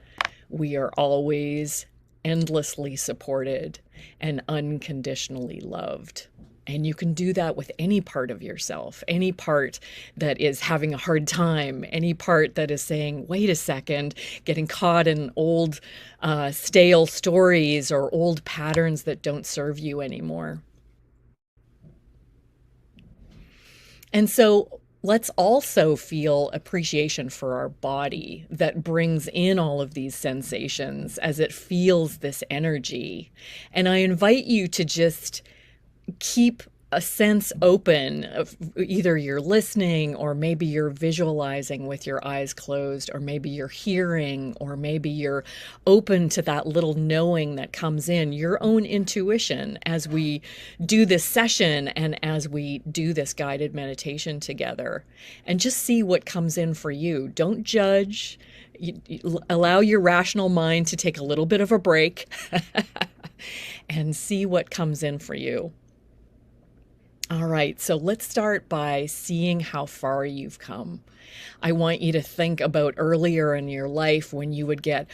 We are always endlessly supported and unconditionally loved. And you can do that with any part of yourself, any part that is having a hard time, any part that is saying, wait a second, getting caught in old, stale stories or old patterns that don't serve you anymore. And so let's also feel appreciation for our body that brings in all of these sensations as it feels this energy. And I invite you to just keep a sense open of either you're listening or maybe you're visualizing with your eyes closed, or maybe you're hearing, or maybe you're open to that little knowing that comes in, your own intuition as we do this session and as we do this guided meditation together. And just see what comes in for you. Don't judge. Allow your rational mind to take a little bit of a break and see what comes in for you. All right, so let's start by seeing how far you've come. I want you to think about earlier in your life when you would get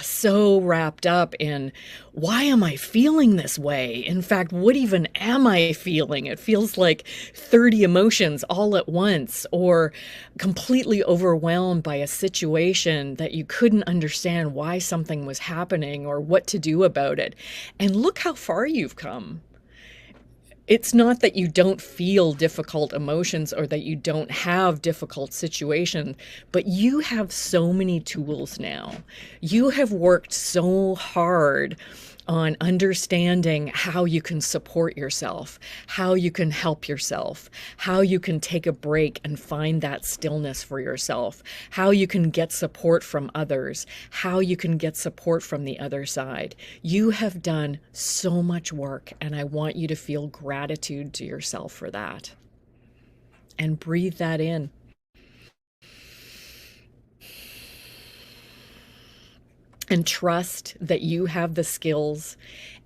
so wrapped up in, why am I feeling this way? In fact, what even am I feeling? It feels like 30 emotions all at once, or completely overwhelmed by a situation that you couldn't understand why something was happening or what to do about it. And look how far you've come. It's not that you don't feel difficult emotions or that you don't have difficult situations, but you have so many tools now. You have worked so hard on understanding how you can support yourself, how you can help yourself, how you can take a break and find that stillness for yourself, how you can get support from others, how you can get support from the other side. You have done so much work, and I want you to feel gratitude to yourself for that. And breathe that in. And trust that you have the skills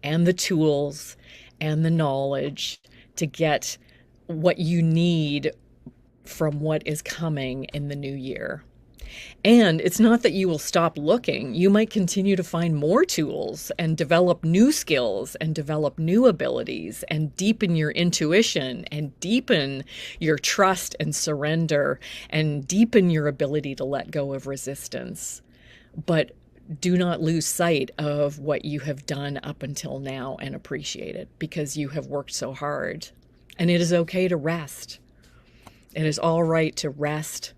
and the tools and the knowledge to get what you need from what is coming in the new year. And it's not that you will stop looking. You might continue to find more tools and develop new skills and develop new abilities and deepen your intuition and deepen your trust and surrender and deepen your ability to let go of resistance. But do not lose sight of what you have done up until now and appreciate it, because you have worked so hard. And it is okay to rest. It is all right to rest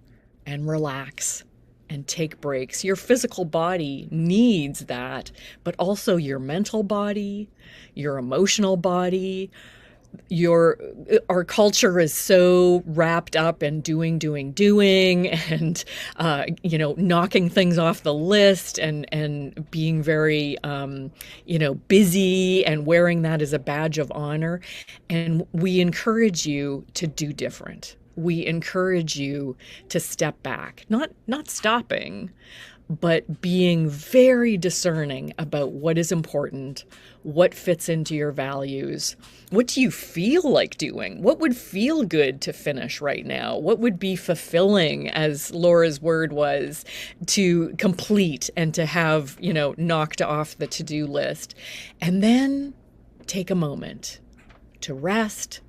and relax and take breaks. Your physical body needs that, but also your mental body, your emotional body. Our culture is so wrapped up in doing and knocking things off the list and being very busy and wearing that as a badge of honor. And we encourage you to do different. We encourage you to step back, not stopping, but being very discerning about what is important, what fits into your values. What do you feel like doing? What would feel good to finish right now? What would be fulfilling, as Laura's word was, to complete and to have, knocked off the to-do list? And then take a moment to rest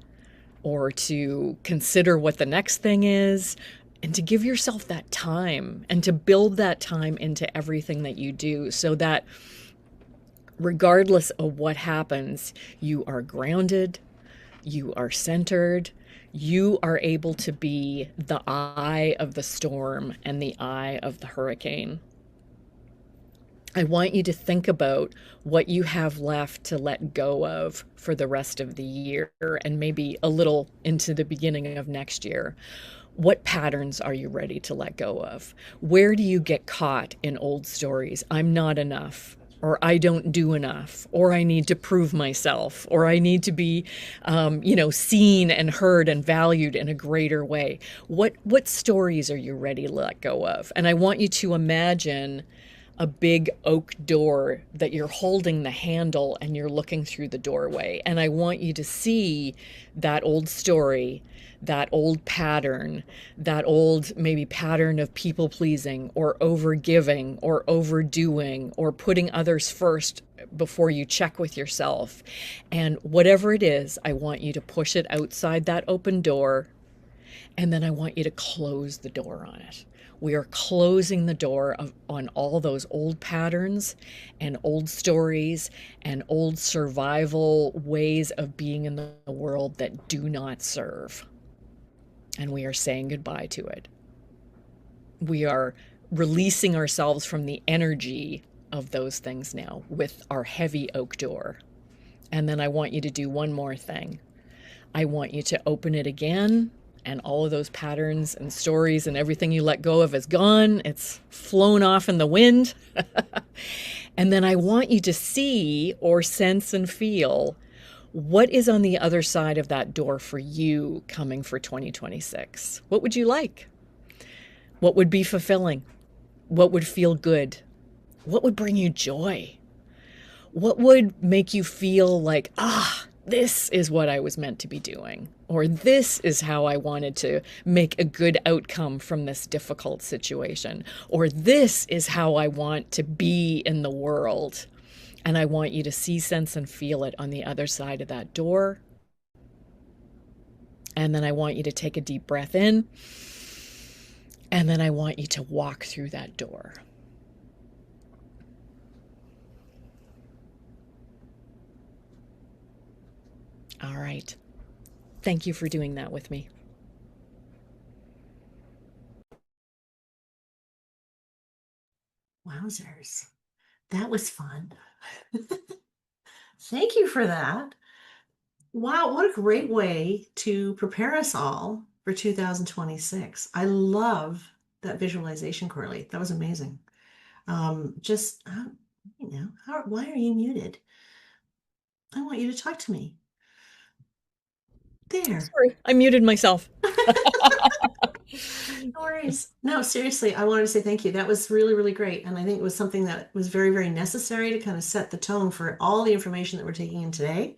or to consider what the next thing is, and to give yourself that time and to build that time into everything that you do, so that regardless of what happens, you are grounded, you are centered, you are able to be the eye of the storm and the eye of the hurricane. I want you to think about what you have left to let go of for the rest of the year and maybe a little into the beginning of next year. What patterns are you ready to let go of? Where do you get caught in old stories? I'm not enough, or I don't do enough, or I need to prove myself, or I need to be, seen and heard and valued in a greater way. What stories are you ready to let go of? And I want you to imagine a big oak door that you're holding the handle and you're looking through the doorway. And I want you to see that old story that old pattern, that old maybe pattern of people pleasing or over giving or overdoing or putting others first before you check with yourself. And whatever it is, I want you to push it outside that open door, and then I want you to close the door on it. We are closing the door on all those old patterns and old stories and old survival ways of being in the world that do not serve. And we are saying goodbye to it. We are releasing ourselves from the energy of those things now with our heavy oak door. And then I want you to do one more thing. I want you to open it again, and all of those patterns and stories and everything you let go of is gone. It's flown off in the wind. And then I want you to see or sense and feel what is on the other side of that door for you coming for 2026. What would you like? What would be fulfilling? What would feel good? What would bring you joy? What would make you feel like, this is what I was meant to be doing, or this is how I wanted to make a good outcome from this difficult situation, or this is how I want to be in the world. And I want you to see, sense, and feel it on the other side of that door. And then I want you to take a deep breath in, and then I want you to walk through that door. All right. Thank you for doing that with me. Wowzers. That was fun. Thank you for that. Wow, what a great way to prepare us all for 2026. I love that visualization, Corley. That was amazing. Why are you muted? I want you to talk to me. There. Sorry, I muted myself. No worries. No, seriously, I wanted to say thank you. That was really, really great. And I think it was something that was very, very necessary to kind of set the tone for all the information that we're taking in today,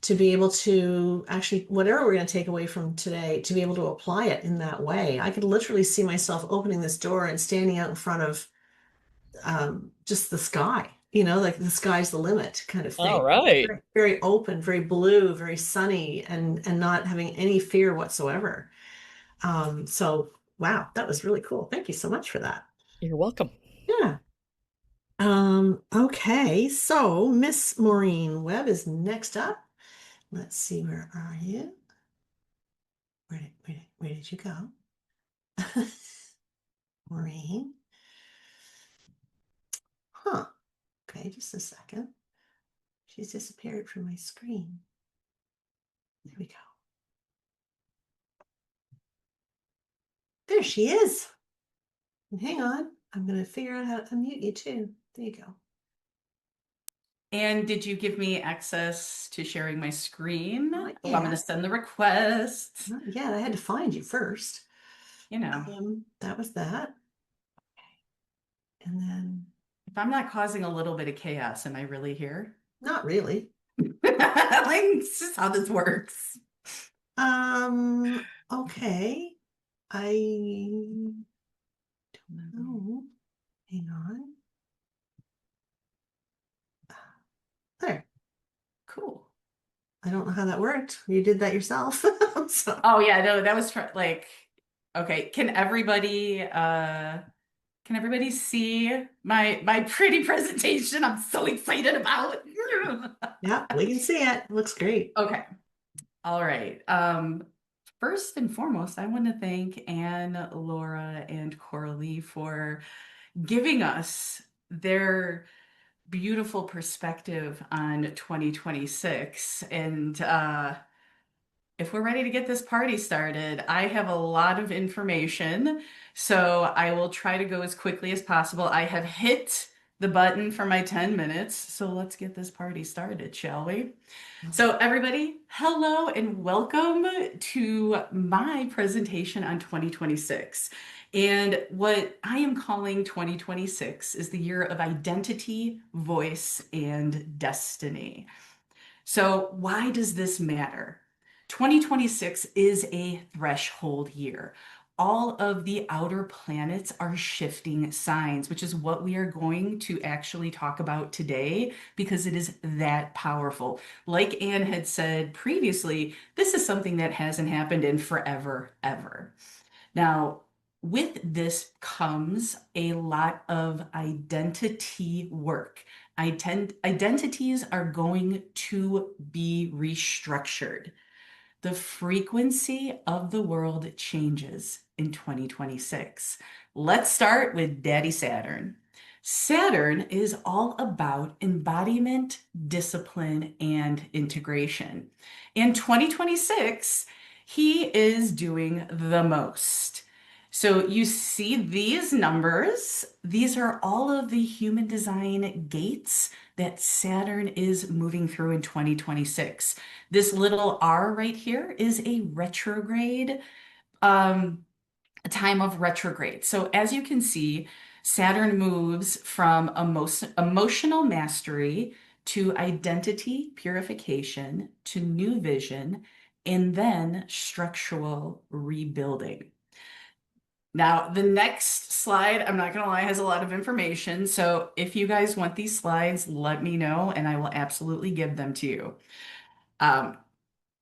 to be able to actually, whatever we're going to take away from today, to be able to apply it in that way. I could literally see myself opening this door and standing out in front of just the sky, like the sky's the limit kind of thing. All right. Very, very open, very blue, very sunny, and not having any fear whatsoever. So wow, that was really cool. Thank you so much for that. You're welcome. Yeah. Okay, so Miss Maureen Webb is next up. Let's see, where are you? Where did you go? Maureen. Huh. Okay, just a second. She's disappeared from my screen. There we go. There she is. Hang on. I'm going to figure out how to unmute you too. There you go. And did you give me access to sharing my screen? Not Oh, I'm going to yet. send the request. Not yet. I had to find you first. That was that. Okay. And then, If I'm not causing a little bit of chaos, am I really here? not really. Like, it's just how this works. Okay. I don't know. Hang on. There. Cool. I don't know how that worked. You did that yourself. So. Oh yeah, no, that was like, okay. Can everybody see my pretty presentation I'm so excited about? Yeah, we can see it. Looks great. Okay. All right. First and foremost, I want to thank Anne, Laura, and Coralie for giving us their beautiful perspective on 2026. And if we're ready to get this party started, I have a lot of information, so I will try to go as quickly as possible. I have hit the button for my 10 minutes, so let's get this party started, shall we? So everybody, hello and welcome to my presentation on 2026. And what I am calling 2026 is the year of identity, voice, and destiny. So why does this matter? 2026 is a threshold year. All of the outer planets are shifting signs, which is what we are going to actually talk about today because it is that powerful. Like Anne had said previously, this is something that hasn't happened in forever, ever. Now, with this comes a lot of identity work. Identities are going to be restructured. The frequency of the world changes in 2026. Let's start with Daddy Saturn. Saturn is all about embodiment, discipline, and integration. In 2026, he is doing the most. So you see these numbers, these are all of the human design gates that Saturn is moving through in 2026. This little R right here is a retrograde, a time of retrograde. So as you can see, Saturn moves from emotional mastery to identity purification to new vision and then structural rebuilding. Now, the next slide, I'm not going to lie, has a lot of information. So if you guys want these slides, let me know and I will absolutely give them to you. Um,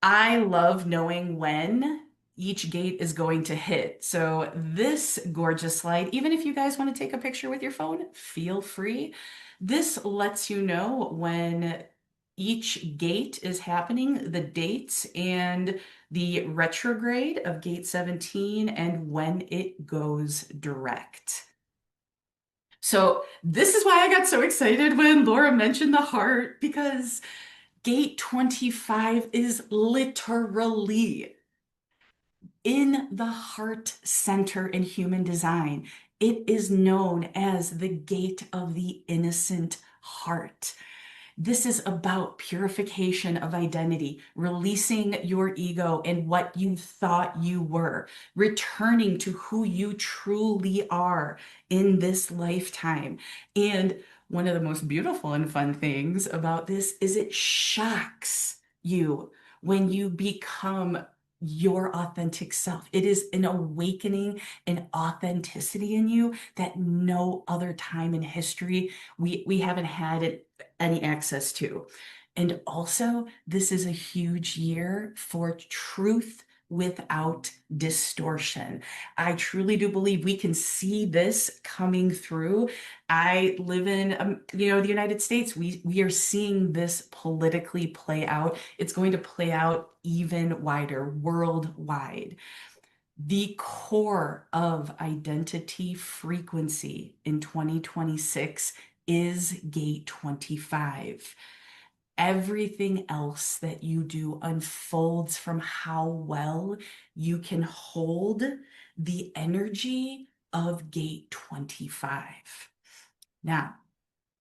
I love knowing when each gate is going to hit. So this gorgeous slide, even if you guys want to take a picture with your phone, feel free. This lets you know when each gate is happening, the dates and the retrograde of gate 17 and when it goes direct. So this is why I got so excited when Laura mentioned the heart, because gate 25 is literally in the heart center in human design. It is known as the gate of the innocent heart. This is about purification of identity, releasing your ego and what you thought you were, returning to who you truly are in this lifetime. And one of the most beautiful and fun things about this is it shocks you when you become your authentic self. It is an awakening and authenticity in you that no other time in history we haven't had it any access to. And also, this is a huge year for truth without distortion. I truly do believe we can see this coming through. I live in, the United States. We are seeing this politically play out. It's going to play out even wider, worldwide. The core of identity frequency in 2026 is gate 25. Everything else that you do unfolds from how well you can hold the energy of gate 25. Now,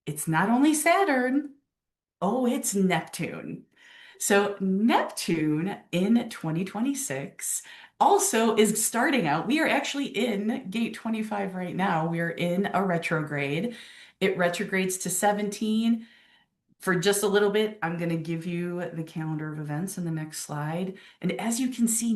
it's not only Saturn, oh, it's Neptune. So Neptune in 2026 also is starting out. We are actually in gate 25 right now. We are in a retrograde. It retrogrades to 17 for just a little bit. I'm going to give you the calendar of events in the next slide. And as you can see,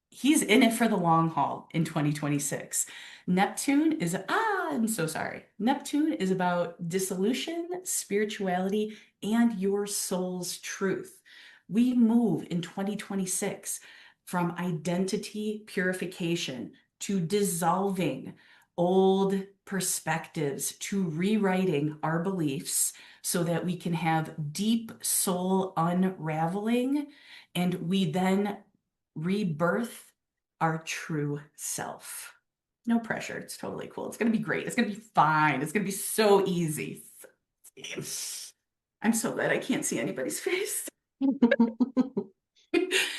he's in it for the long haul in 2026. I'm so sorry. Neptune is about dissolution, spirituality, and your soul's truth. We move in 2026 from identity purification to dissolving old perspectives to rewriting our beliefs so that we can have deep soul unraveling and we then rebirth our true self. No pressure. It's totally cool. It's going to be great. It's going to be fine. It's going to be so easy. I'm so glad I can't see anybody's face.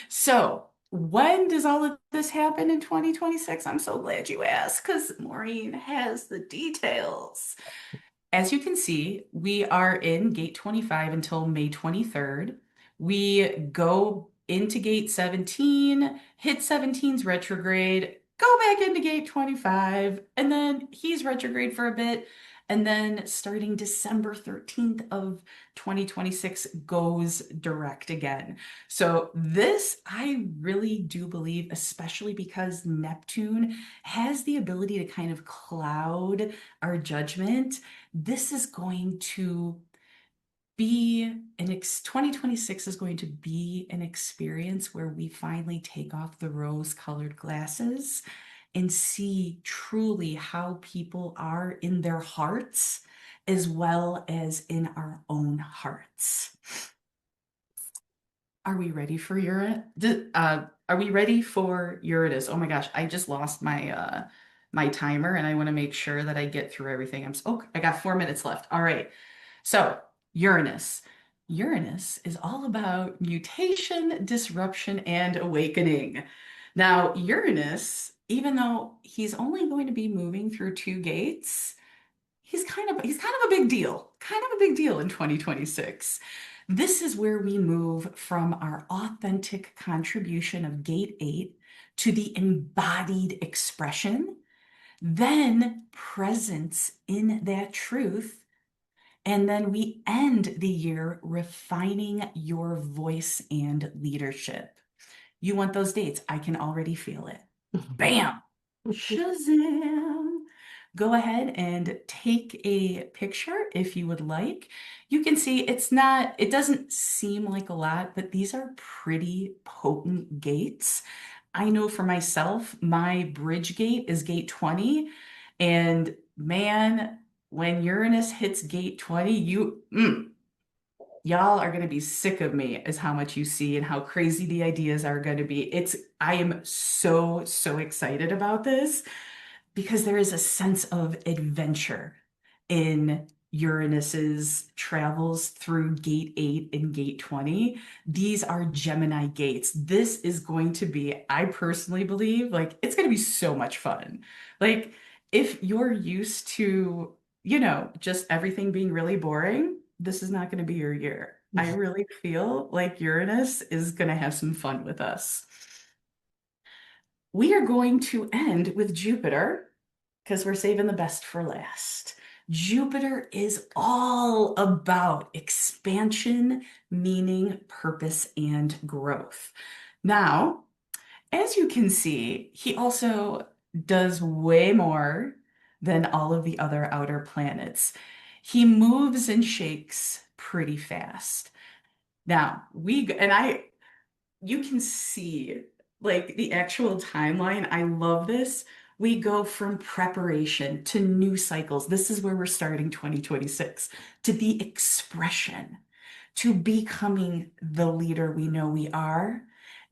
So, when does all of this happen in 2026? I'm so glad you asked because Maureen has the details. As you can see, we are in gate 25 until May 23rd. We go into gate 17, hit 17's retrograde, go back into gate 25, and then he's retrograde for a bit. And then starting December 13th of 2026 goes direct again. So this, I really do believe, especially because Neptune has the ability to kind of cloud our judgment, this is going to be 2026 is going to be an experience where we finally take off the rose-colored glasses and see truly how people are in their hearts as well as in our own hearts. Are we ready for Uranus? Are we ready for Uranus? Oh my gosh, I just lost my timer and I want to make sure that I get through everything. I got 4 minutes left. All right. So, Uranus. Uranus is all about mutation, disruption, and awakening. Now, Uranus, even though he's only going to be moving through 2 gates, he's kind of a big deal. Kind of a big deal in 2026. This is where we move from our authentic contribution of gate 8 to the embodied expression, then presence in that truth, and then we end the year refining your voice and leadership. You want those dates? I can already feel it. Bam! Shazam! Go ahead and take a picture if you would like. You can see it doesn't seem like a lot, but these are pretty potent gates. I know for myself, my bridge gate is gate 20. And man, when Uranus hits gate 20, y'all are going to be sick of me as how much you see and how crazy the ideas are going to be. I am so, so excited about this because there is a sense of adventure in Uranus's travels through gate 8 and gate 20. These are Gemini gates. This is going to be, I personally believe, like, it's going to be so much fun. Like, if you're used to, just everything being really boring, this is not going to be your year. I really feel like Uranus is going to have some fun with us. We are going to end with Jupiter because we're saving the best for last. Jupiter is all about expansion, meaning, purpose, and growth. Now, as you can see, he also does way more than all of the other outer planets. He moves and shakes pretty fast. Now, you can see like the actual timeline. I love this. We go from preparation to new cycles. This is where we're starting 2026, to the expression, to becoming the leader we know we are.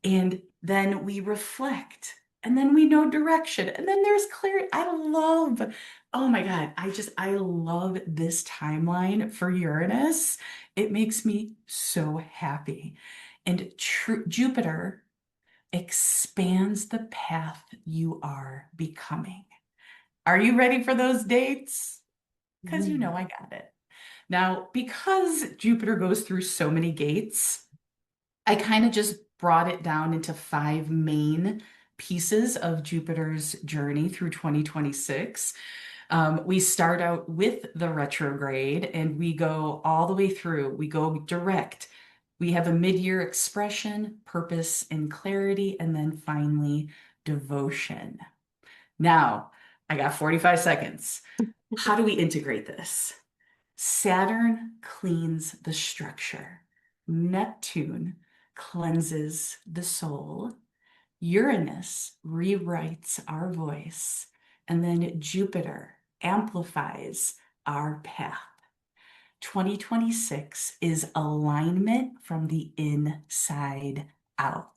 And then we reflect, and then we know direction, and then there's clarity. Oh my God, I love this timeline for Uranus. It makes me so happy. And Jupiter expands the path you are becoming. Are you ready for those dates? Because you know I got it. Now, because Jupiter goes through so many gates, I kind of just brought it down into 5 main pieces of Jupiter's journey through 2026. We start out with the retrograde and we go all the way through. We go direct. We have a mid-year expression, purpose, and clarity, and then finally devotion. Now, I got 45 seconds. How do we integrate this? Saturn cleans the structure. Neptune cleanses the soul. Uranus rewrites our voice. And then Jupiter amplifies our path. 2026 is alignment from the inside out.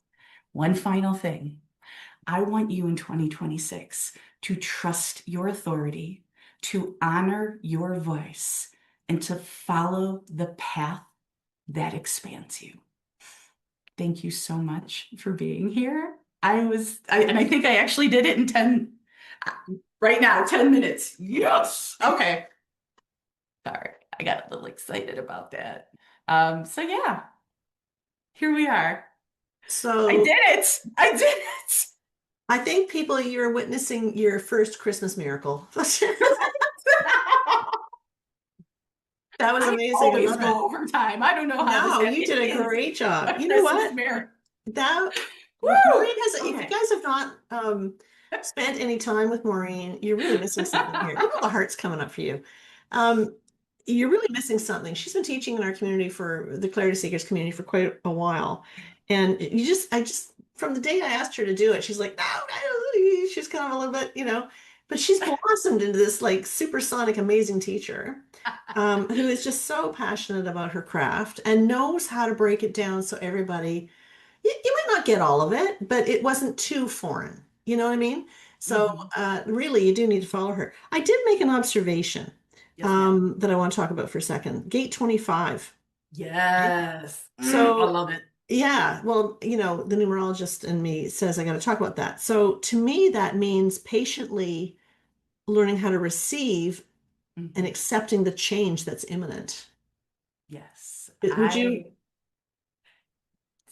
One final thing. I want you in 2026 to trust your authority, to honor your voice, and to follow the path that expands you. Thank you so much for being here. I think I actually did it in 10, right now, 10 minutes. Yes. Okay. Sorry, I got a little excited about that. So yeah, here we are. So I did it. I did it. I think people, you're witnessing your first Christmas miracle. That was I amazing. I always love it. go over time. I don't know how this No, you did a is great job. a You know Christmas what? miracle. That Woo! Maureen has, if you Okay. guys have not spent any time with Maureen, you're really missing something here. Look, all the hearts coming up for you. Um, you're really missing something. She's been teaching in our community for the Clarity Seekers community for quite a while. And I just, from the day I asked her to do it, she's like, no, she's kind of a little bit, but she's blossomed into this like supersonic, amazing teacher who is just so passionate about her craft and knows how to break it down so everybody you might not get all of it, but it wasn't too foreign. You know what I mean? So Mhm. really, you do need to follow her. I did make an observation Yes, ma'am. that I want to talk about for a second. Gate 25. Okay. Yes. I So love it. yeah, well, the numerologist in me says I got to talk about that. So to me, that means patiently learning how to receive and Mhm. accepting the change that's imminent. Yes. Would you,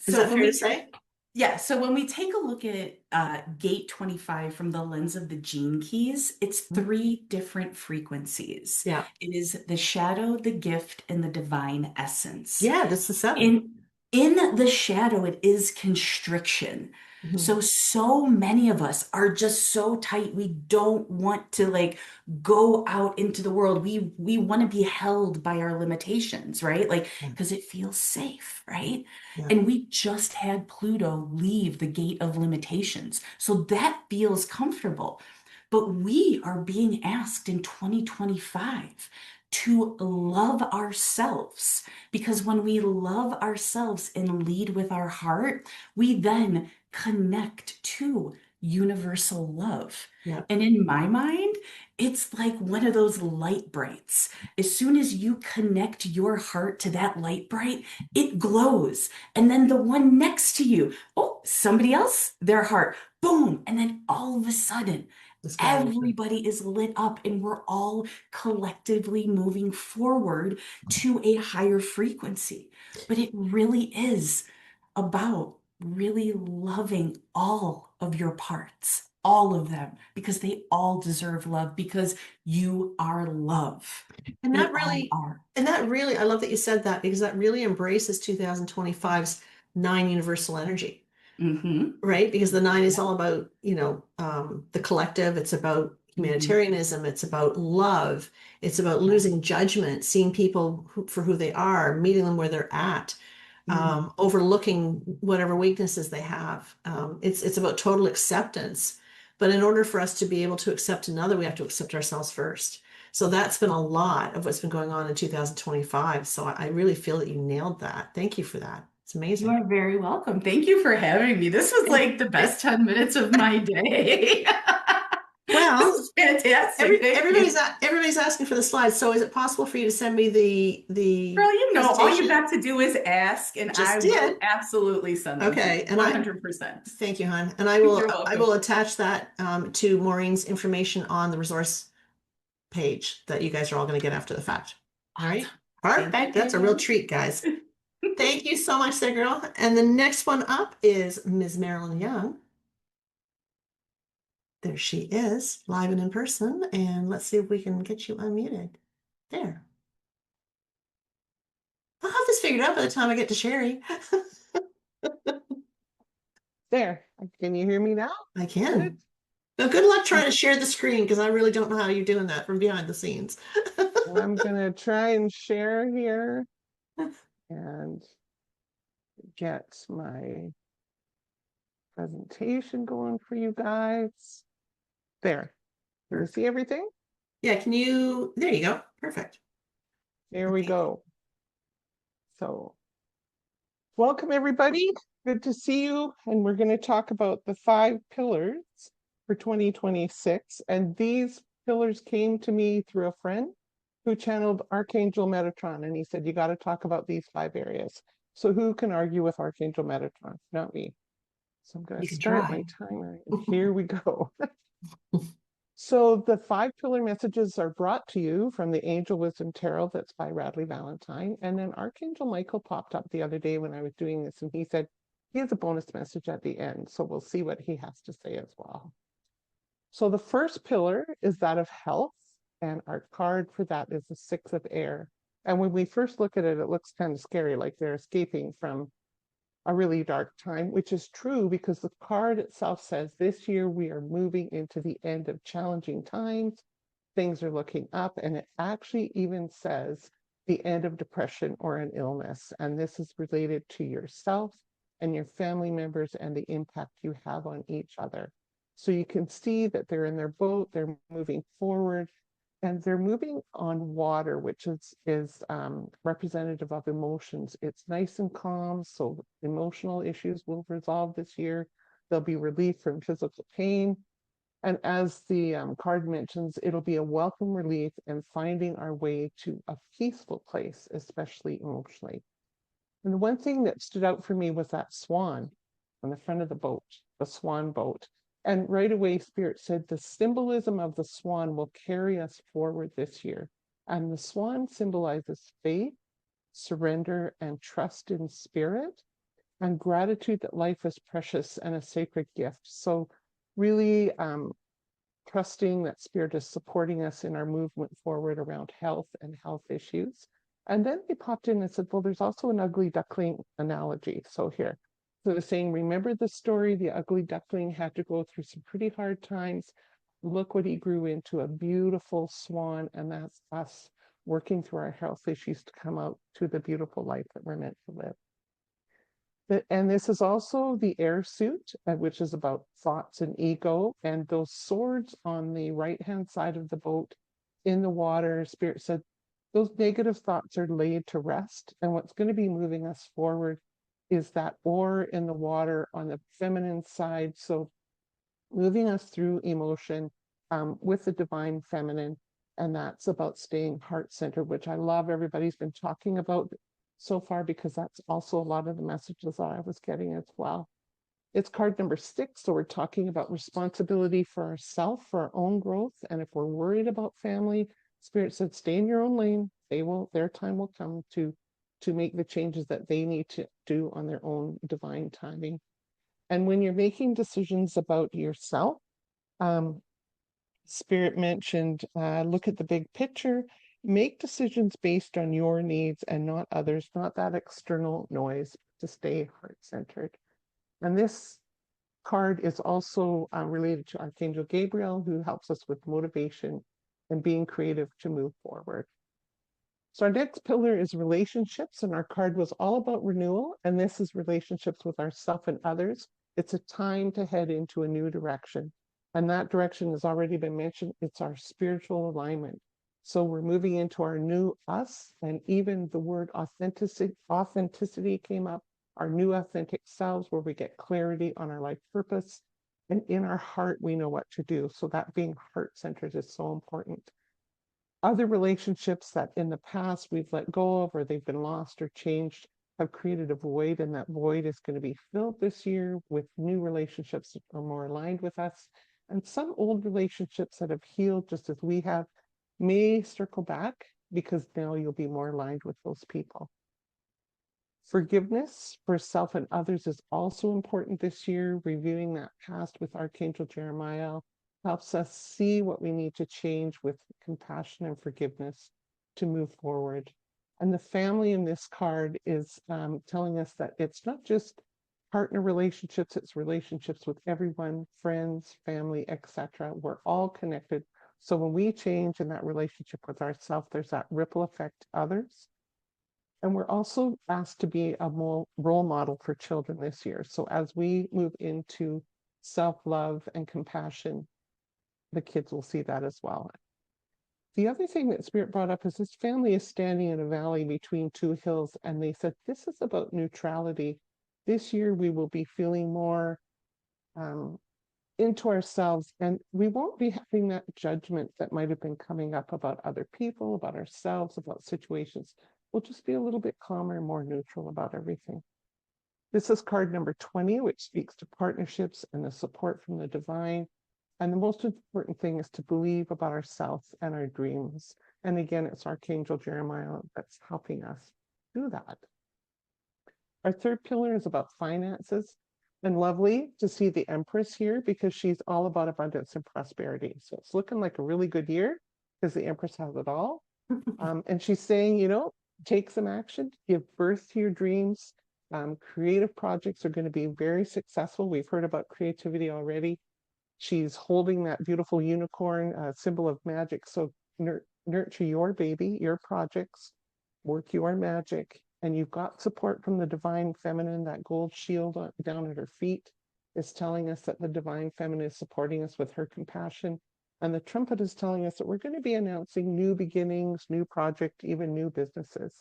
is So that when fair to we say? Yeah, so when we take a look at gate 25 from the lens of the gene keys, it's Mhm. three different frequencies. Yeah. It is the shadow, the gift, and the divine essence. Yeah, that's the seven. In the shadow, it is constriction. Mhm. So many of us are just so tight. We don't want to like go out into the world. We want to be held by our limitations, right? Like Yeah. because it feels safe, right? Yeah. And we just had Pluto leave the gate of limitations. So that feels comfortable. But we are being asked in 2025 to love ourselves. Because when we love ourselves and lead with our heart, we then connect to universal love. Yeah. And in my mind, it's like one of those light brights. As soon as you connect your heart to that light bright, it glows. And then the one next to you, oh, somebody else, their heart, boom. And then all of a sudden, This guy. everybody is lit up and we're all collectively moving forward to a higher frequency. But it really is about really loving all of your parts, all of them, because they all deserve love, because you are love. And They that all really, are. I love that you said that because that really embraces 2025's nine universal energy, Mm-hmm. right? Because the nine is Yeah. all about, the collective. It's about Mm-hmm. humanitarianism. It's about love. It's about Yeah. losing judgment, seeing people for who they are, meeting them where they're at, Mm-hmm. overlooking whatever weaknesses they have. It's about total acceptance. But in order for us to be able to accept another, we have to accept ourselves first. So that's been a lot of what's been going on in 2025. So I really feel that you nailed that. Thank you for that. It's You amazing. are very welcome. Thank you for having me. This was like the best 10 minutes of my day. This Well, is fantastic. Thank you. everybody's asking for the slides. So is it possible for you to send me the Girl, you know, all you presentation? got to do is ask, and I Just will did. absolutely send them to you. Okay, and 100%. thank you, hon. And You're I will welcome. attach that to Maureen's information on the resource page that you guys are all going to get after the fact. All right. Awesome. Thank you, Perfect. That's a real Pam. treat, guys. Thank you so much there, girl. And the next one up is Ms. Marilyn Young. There she is, live and in person. And let's see if we can get you unmuted. There. I'll have this figured out by the time I get to Sherry. There. Can you hear me now? I Good. can. Well, good luck trying to share the screen because I really don't know how you're doing that from behind the scenes. I'm gonna try and share here and get my presentation going for you guys. There. Can you see everything? Yeah, there you go. Perfect. There we go. So, welcome everybody. Good to see you. And we're going to talk about the 5 pillars for 2026. And these pillars came to me through a friend who channeled Archangel Metatron. And he said, you got to talk about these 5 areas. So who can argue with Archangel Metatron? Not me. So I'm going You to can start try. my timer. And here we go. So the 5 pillar messages are brought to you from the Angel Wisdom Tarot that's by Radley Valentine. And then Archangel Michael popped up the other day when I was doing this and he said he has a bonus message at the end. So we'll see what he has to say as well. So the first pillar is that of health. And our card for that is the 6 of air. And when we first look at it, it looks kind of scary, like they're escaping from a really dark time, which is true because the card itself says this year we are moving into the end of challenging times. Things are looking up, and it actually even says the end of depression or an illness. And this is related to yourself and your family members and the impact you have on each other. So you can see that they're in their boat, they're moving forward, and they're moving on water, which is representative of emotions. It's nice and calm, so emotional issues will resolve this year. There'll be relief from physical pain. And as the card mentions, it'll be a welcome relief in finding our way to a peaceful place, especially emotionally. And the one thing that stood out for me was that swan on the front of the boat, the swan boat. And right away, Spirit said the symbolism of the swan will carry us forward this year. And the swan symbolizes faith, surrender, and trust in spirit, and gratitude that life is precious and a sacred gift. So really trusting that Spirit is supporting us in our movement forward around health and health issues. And then they popped in and said, well, there's also an ugly duckling analogy. So here, so they're saying, remember the story, the ugly duckling had to go through some pretty hard times. Look what he grew into, a beautiful swan. And that's us working through our health issues to come out to the beautiful life that we're meant to live. And this is also the air suit, which is about thoughts and ego. And those swords on the right-hand side of the boat in the water, Spirit said, those negative thoughts are laid to rest. And what's going to be moving us forward is that oar in the water on the feminine side. So moving us through emotion with the divine feminine. And that's about staying heart-centered, which I love everybody's been talking about so far, because that's also a lot of the messages that I was getting as well. It's card number 6, so we're talking about responsibility for ourselves, for our own growth. And if we're worried about family, Spirit said, stay in your own lane. Their time will come to make the changes that they need to do on their own divine timing. And when you're making decisions about yourself, Spirit mentioned, look at the big picture, make decisions based on your needs and not others, not that external noise, to stay heart-centered. And this card is also related to Archangel Gabriel, who helps us with motivation and being creative to move forward. So our next pillar is relationships, and our card was all about renewal, and this is relationships with ourselves and others. It's a time to head into a new direction. And that direction has already been mentioned. It's our spiritual alignment. So we're moving into our new us, and even the word authenticity came up, our new authentic selves, where we get clarity on our life purpose. And in our heart, we know what to do. So that being heart-centered is so important. Other relationships that in the past we've let go of, or they've been lost or changed, have created a void, and that void is going to be filled this year with new relationships that are more aligned with us. And some old relationships that have healed just as we have may circle back, because now you'll be more aligned with those people. Forgiveness for self and others is also important this year. Reviewing that past with Archangel Jeremiah helps us see what we need to change with compassion and forgiveness to move forward. And the family in this card is telling us that it's not just partner relationships, it's relationships with everyone, friends, family, etc. We're all connected. So when we change in that relationship with ourselves, there's that ripple effect to others. And we're also asked to be a role model for children this year. So as we move into self-love and compassion, the kids will see that as well. The other thing that Spirit brought up is this family is standing in a valley between two hills, and they said, this is about neutrality. This year we will be feeling more into ourselves, and we won't be having that judgment that might have been coming up about other people, about ourselves, about situations. We'll just be a little bit calmer and more neutral about everything. This is card number 20, which speaks to partnerships and the support from the divine. And the most important thing is to believe about ourselves and our dreams. And again, it's Archangel Jeremiah that's helping us do that. Our third pillar is about finances. And lovely to see the Empress here, because she's all about abundance and prosperity. So it's looking like a really good year because the Empress has it all. And she's saying, take some action, give birth to your dreams. Creative projects are going to be very successful. We've heard about creativity already. She's holding that beautiful unicorn, symbol of magic. So nurture your baby, your projects, work your magic. And you've got support from the divine feminine. That gold shield down at her feet is telling us that the divine feminine is supporting us with her compassion. And the trumpet is telling us that we're going to be announcing new beginnings, new project, even new businesses.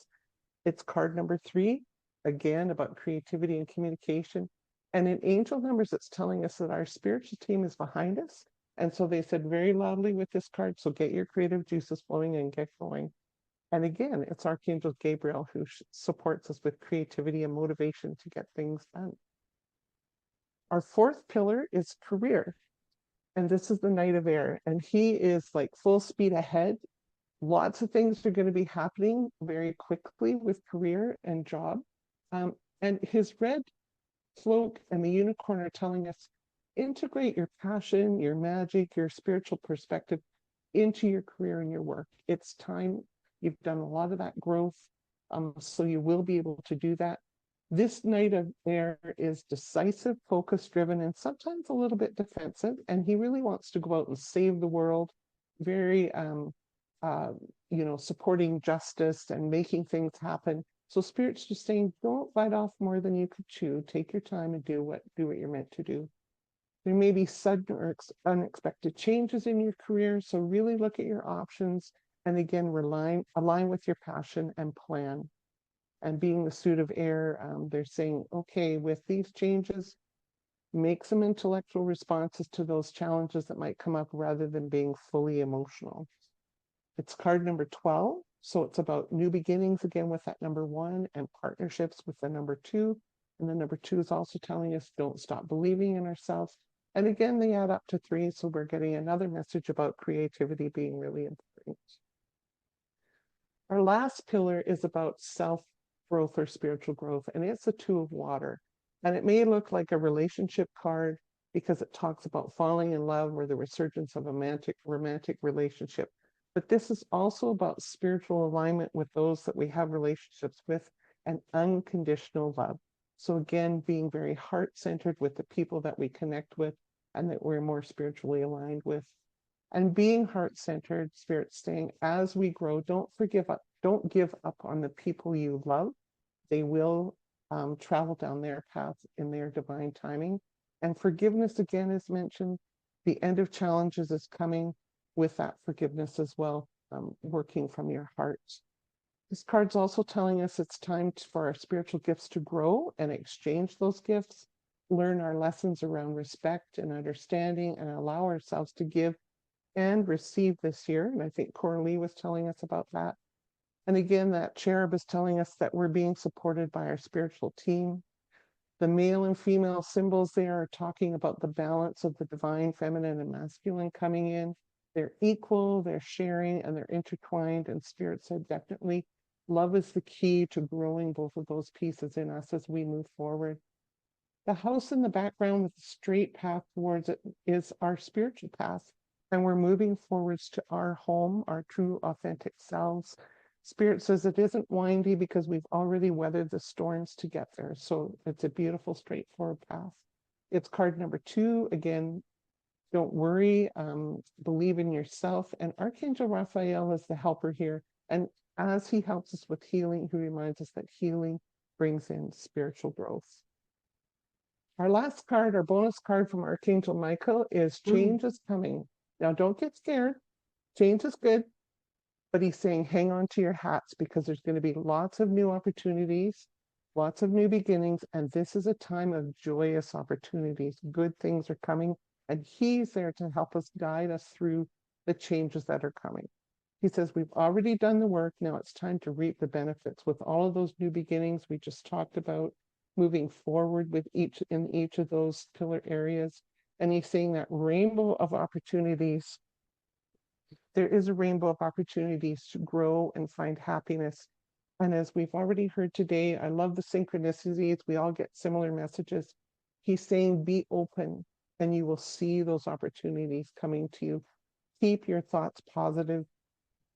It's card number 3, again, about creativity and communication. And in angel numbers, it's telling us that our spiritual team is behind us. And so they said very loudly with this card, so get your creative juices flowing and get going. And again, it's Archangel Gabriel who supports us with creativity and motivation to get things done. Our 4th pillar is career. And this is the Knight of Air. And he is like full speed ahead. Lots of things are going to be happening very quickly with career and job. And his red cloak and the unicorn are telling us integrate your passion, your magic, your spiritual perspective into your career and your work. It's time. You've done a lot of that growth. So you will be able to do that. This Knight of Air is decisive, focus driven, and sometimes a little bit defensive. And he really wants to go out and save the world. Very, supporting justice and making things happen. So Spirit's just saying, don't bite off more than you could chew. Take your time and do what you're meant to do. There may be sudden or unexpected changes in your career. So really look at your options. And again, align with your passion and plan. And being the suit of air, they're saying, okay, with these changes, make some intellectual responses to those challenges that might come up rather than being fully emotional. It's card number 12. So it's about new beginnings again with that number 1 and partnerships with the number 2. And the number 2 is also telling us don't stop believing in ourselves. And again, they add up to 3. So we're getting another message about creativity being really important. Our last pillar is about self-growth or spiritual growth, and it's a 2 of water. And it may look like a relationship card because it talks about falling in love or the resurgence of a romantic relationship. But this is also about spiritual alignment with those that we have relationships with and unconditional love. So again, being very heart-centered with the people that we connect with and that we're more spiritually aligned with. And being heart-centered, Spirit saying, as we grow, don't give up on the people you love. They will travel down their path in their divine timing. And forgiveness, again, is mentioned. The end of challenges is coming with that forgiveness as well, working from your heart. This card's also telling us it's time for our spiritual gifts to grow and exchange those gifts, learn our lessons around respect and understanding, and allow ourselves to give and receive this year. And I think Coralie was telling us about that. And again, that cherub is telling us that we're being supported by our spiritual team. The male and female symbols there are talking about the balance of the divine feminine and masculine coming in. They're equal, they're sharing, and they're intertwined. And Spirit said, definitely, love is the key to growing both of those pieces in us as we move forward. The house in the background with the straight path towards it is our spiritual path. And we're moving forwards to our home, our true, authentic selves. Spirit says it isn't windy because we've already weathered the storms to get there. So it's a beautiful, straightforward path. It's card number 2. Again, don't worry, believe in yourself. And Archangel Raphael is the helper here. And as he helps us with healing, he reminds us that healing brings in spiritual growth. Our last card, our bonus card from Archangel Michael is change is coming. Now, don't get scared. Change is good. But he's saying, hang on to your hats because there's going to be lots of new opportunities, lots of new beginnings. And this is a time of joyous opportunities. Good things are coming. And he's there to help us guide us through the changes that are coming. He says, we've already done the work. Now it's time to reap the benefits with all of those new beginnings we just talked about, moving forward with each of those pillar areas. And he's saying that rainbow of opportunities, there is a rainbow of opportunities to grow and find happiness. And as we've already heard today, I love the synchronicities. We all get similar messages. He's saying, be open and you will see those opportunities coming to you. Keep your thoughts positive.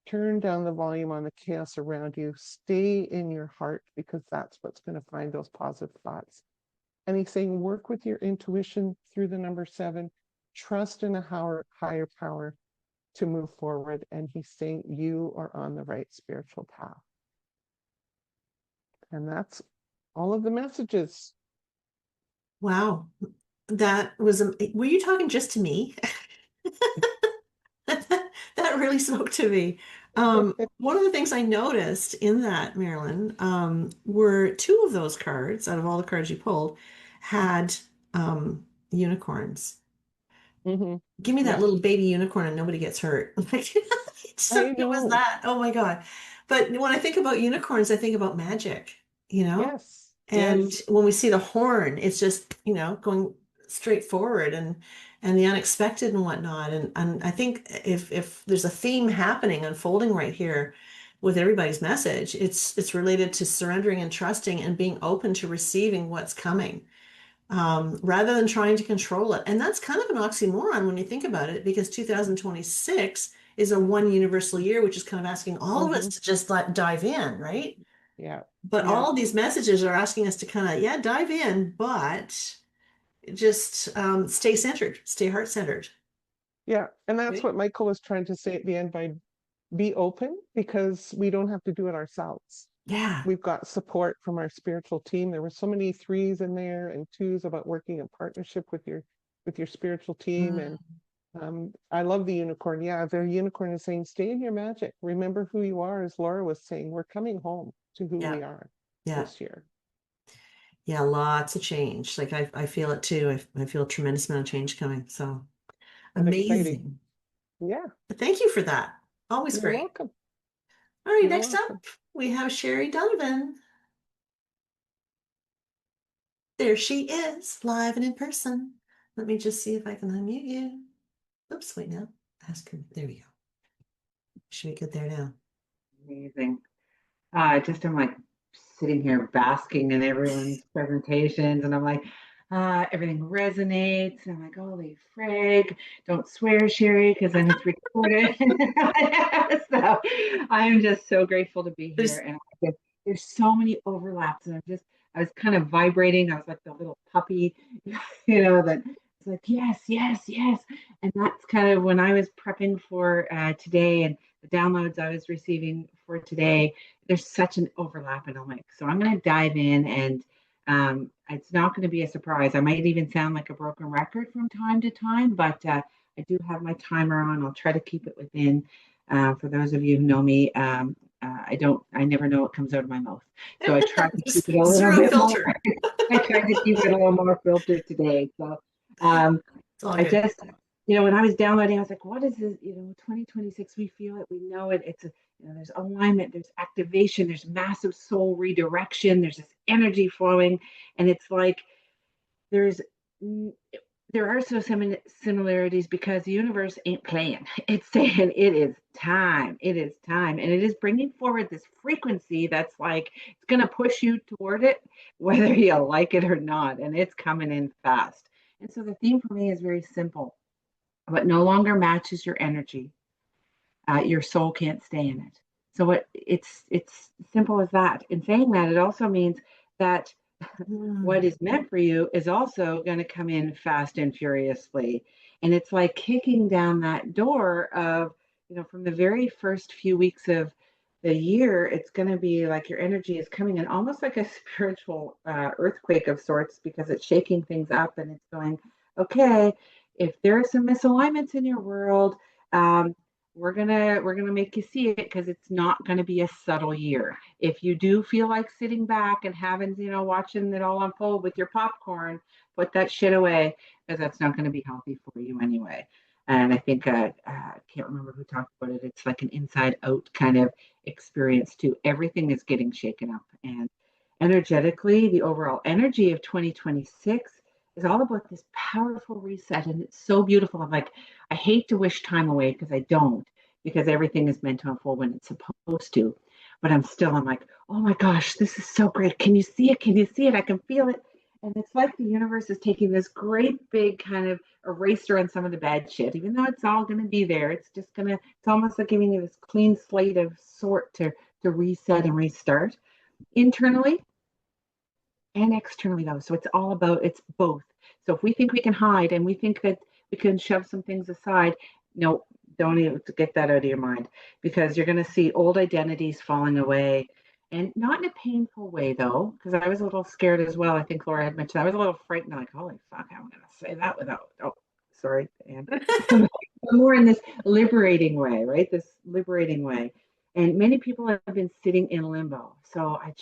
Turn down the volume on the chaos around you. Stay in your heart, because that's what's going to find those positive thoughts. And he's saying, work with your intuition through the number 7. Trust in a higher power to move forward. And he's saying you are on the right spiritual path. And that's all of the messages. Wow. That was, were you talking just to me? That really spoke to me. One of the things I noticed in that, Marilyn, were 2 of those cards, out of all the cards you pulled, had unicorns. Mm-hmm. Give me that Yeah, little baby unicorn and nobody gets hurt. Like, so I it was know. that. Oh my God. But when I think about unicorns, I think about magic, you know? Yes, And yes. when we see the horn, it's just, going straight forward and the unexpected and whatnot. And I think if there's a theme happening, unfolding right here with everybody's message, it's related to surrendering and trusting and being open to receiving what's coming, rather than trying to control it. And that's kind of an oxymoron when you think about it, because 2026 is a one universal year, which is kind of asking all of us Mm-hmm. to just dive in, right? Yeah, But yeah, all of these messages are asking us to kind of, yeah, dive in, but just stay centered, stay heart centered. yeah. And that's Right? what Michael was trying to say at the end, by be open, because we don't have to do it ourselves. Yeah. We've got support from our spiritual team. There were so many 3s in there and 2s about working in partnership with your spiritual team. Mm, And I love the unicorn. Yeah, the unicorn is saying, stay in your magic. Remember who you are, as Laura was saying. We're coming home to who yeah. we are Yeah. this year. Yeah. Lots of change. Like I feel it too. I feel a tremendous amount of change coming. So And exciting. amazing. Yeah, But thank you for that. Always you're great. welcome. All right. You're Next up, welcome. we have Sherry Donovan. There she is, live and in person. Let me just see if I can unmute you. Oops, wait now. Ask her. There we go. Should be good there now. Amazing. Just I'm like sitting here basking in everyone's presentations, and I'm like, everything resonates. And I'm like, holy frig, don't swear, Sherry, because then it's recorded. So I'm just so grateful to be here. There's And there's so many overlaps, and I was kind of vibrating. I was like the little puppy, that it's like, yes, yes, yes. And that's kind of when I was prepping for today and the downloads I was receiving for today. There's such an overlap, and I'm like, so I'm going to dive in, and it's not going to be a surprise. I might even sound like a broken record from time to time, but I do have my timer on. I'll try to keep it within. For those of you who know me, I never know what comes out of my mouth, so I try to keep it a little zero bit more. filter. I tried to keep it a little more filtered today. So It's all I good. just, when I was downloading, I was like, what is this? 2026, we feel it, we know it. There's alignment, there's activation, there's massive soul redirection, there's this energy flowing. And it's like, there's, there are so similarities because the universe ain't playing. It's saying it is time. It is time. And it is bringing forward this frequency that's like, it's going to push you toward it, whether you like it or not. And it's coming in fast. And so the theme for me is very simple. What no longer matches your energy, your soul can't stay in it. So it's simple as that. In saying that, it also means that what is meant for you is also going to come in fast and furiously. And it's like kicking down that door of, from the very first few weeks of the year, it's going to be like your energy is coming in almost like a spiritual earthquake of sorts, because it's shaking things up and it's going, okay, if there are some misalignments in your world, we're gonna make you see it, because it's not gonna be a subtle year. If you do feel like sitting back and having, watching it all unfold with your popcorn, put that shit away, because that's not gonna be healthy for you anyway. And I think I can't remember who talked about it. It's like an inside out kind of experience too. Everything is getting shaken up, and energetically, the overall energy of 2026 is all about this powerful reset, and it's so beautiful. I'm like, I hate to wish time away, because I don't, because everything is meant to unfold when it's supposed to. But I'm like, oh my gosh, this is so great. Can you see it? Can you see it? I can feel it. And it's like the universe is taking this great big kind of eraser on some of the bad shit, even though it's all going to be there. It's just going to, it's almost like giving you this clean slate of sort to reset and restart internally and externally, though. So it's all about, it's both. So if we think we can hide and we think that we can shove some things aside, no, don't even get that out of your mind, because you're going to see old identities falling away. And not in a painful way, though, because I was a little scared as well. I think Laura had mentioned I was a little frightened, like, holy fuck, how am I going to say that without, oh, sorry, Anne. More in this liberating way, right? This liberating way. And many people have been sitting in limbo. So I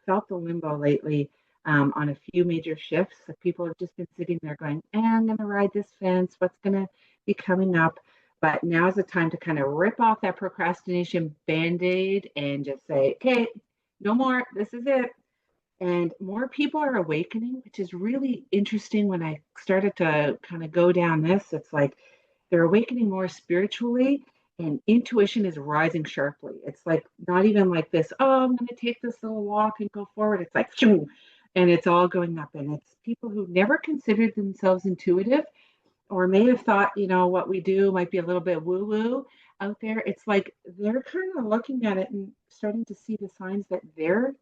felt the limbo lately on a few major shifts. That people have just been sitting there going, I'm going to ride this fence. What's going to be coming up? But now is the time to kind of rip off that procrastination band-aid and just say, okay, no more. This is it. And more people are awakening, which is really interesting. When I started to kind of go down this, it's like they're awakening more spiritually, and intuition is rising sharply. It's like not even like this, oh, I'm going to take this little walk and go forward. It's like, shoo, and it's all going up. And it's people who never considered themselves intuitive, or may have thought, what we do might be a little bit woo woo out there. It's like they're kind of looking at it and starting to see the signs that they're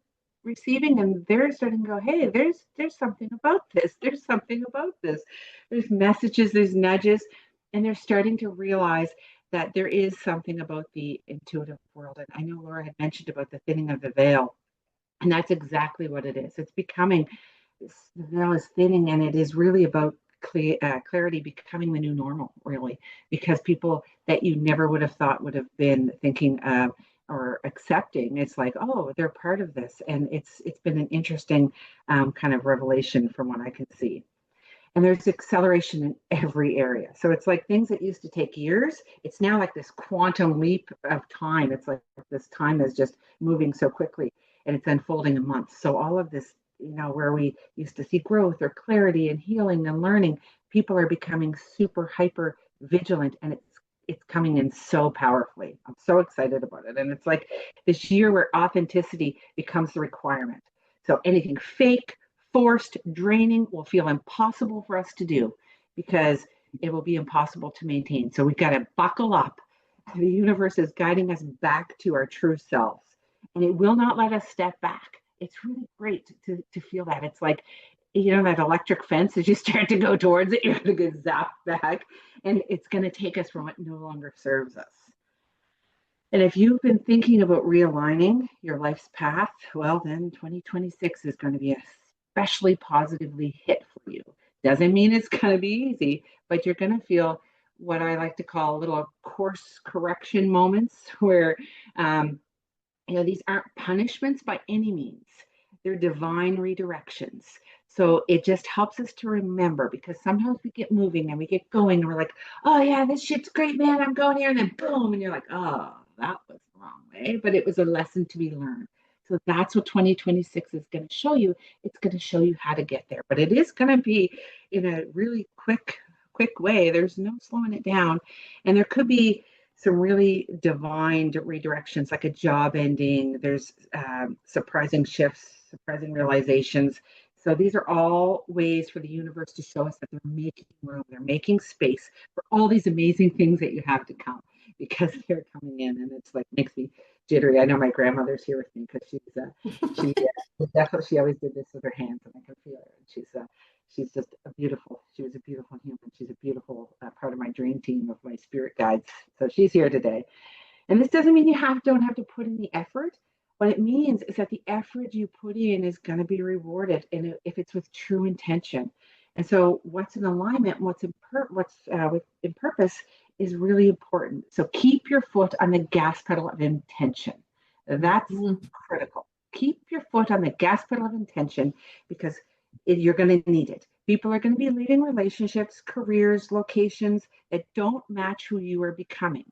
receiving, and they're starting to go, hey, there's something about this. There's something about this. There's messages, there's nudges, and they're starting to realize that there is something about the intuitive world. And I know Laura had mentioned about the thinning of the veil, and that's exactly what it is. It's becoming, the veil is thinning, and it is really about clarity becoming the new normal, really, because people that you never would have thought would have been thinking of or accepting, it's like, oh, they're part of this. And it's been an interesting kind of revelation from what I can see. And there's acceleration in every area. So it's like things that used to take years, it's now like this quantum leap of time. It's like this time is just moving so quickly, and it's unfolding in months. So all of this, where we used to see growth or clarity and healing and learning, people are becoming super hyper vigilant, and it's coming in so powerfully. I'm so excited about it. And it's like this year where authenticity becomes the requirement. So anything fake, forced, draining will feel impossible for us to do, because it will be impossible to maintain. So we've got to buckle up. The universe is guiding us back to our true selves, and it will not let us step back. It's really great to feel that. It's like, that electric fence, as you start to go towards it, you're going to get zapped back, and it's going to take us from what no longer serves us. And if you've been thinking about realigning your life's path, well, then 2026 is going to be especially positively hit for you. Doesn't mean it's going to be easy, but you're going to feel what I like to call little course correction moments where, these aren't punishments by any means. They're divine redirections. So it just helps us to remember, because sometimes we get moving and we get going and we're like, oh yeah, this shit's great, man, I'm going here. And then boom, and you're like, oh, that was the wrong way, but it was a lesson to be learned. So that's what 2026 is going to show you. It's going to show you how to get there, but it is going to be in a really quick way. There's no slowing it down. And there could be some really divine redirections, like a job ending. There's surprising shifts, surprising realizations. So these are all ways for the universe to show us that they're making room, they're making space for all these amazing things that you have to come, because they're coming in, and it's like makes me jittery. I know my grandmother's here with me, because she always did this with her hands, and I can feel her. She's just she was a beautiful human. She's a beautiful part of my dream team of my spirit guides. So she's here today. And this doesn't mean you don't have to put in the effort. What it means is that the effort you put in is going to be rewarded, and if it's with true intention. And so what's in alignment, what's in purpose is really important. So keep your foot on the gas pedal of intention. That's critical. Keep your foot on the gas pedal of intention, because you're going to need it. People are going to be leaving relationships, careers, locations that don't match who you are becoming.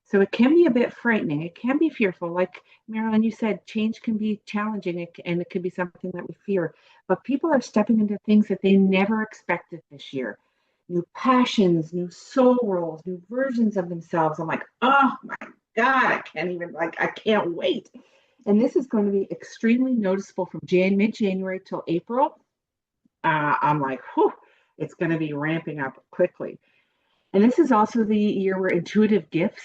So it can be a bit frightening. It can be fearful. Like Marilyn, you said, change can be challenging, and it can be something that we fear. But people are stepping into things that they never expected this year. New passions, new soul roles, new versions of themselves. I'm like, oh my God, I can't wait. And this is going to be extremely noticeable from mid-January till April. I'm like, whew, it's going to be ramping up quickly. And this is also the year where intuitive gifts,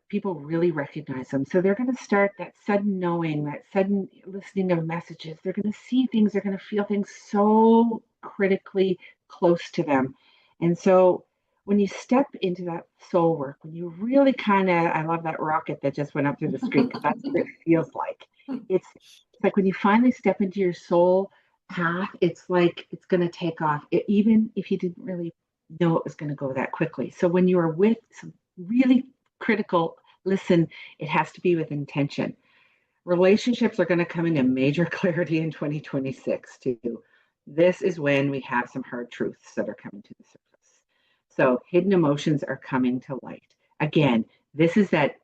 people really recognize them. So they're going to start that sudden knowing, that sudden listening of messages. They're going to see things, they're going to feel things so critically close to them. And so when you step into that soul work, when you really kind of, I love that rocket that just went up through the screen because that's what it feels like. It's like when you finally step into your soul path, it's like it's going to take off, even if you didn't really know it was going to go that quickly. So when you are with some really critical, listen, it has to be with intention. Relationships are going to come into major clarity in 2026 too. This is when we have some hard truths that are coming to the surface. So hidden emotions are coming to light. Again, this is that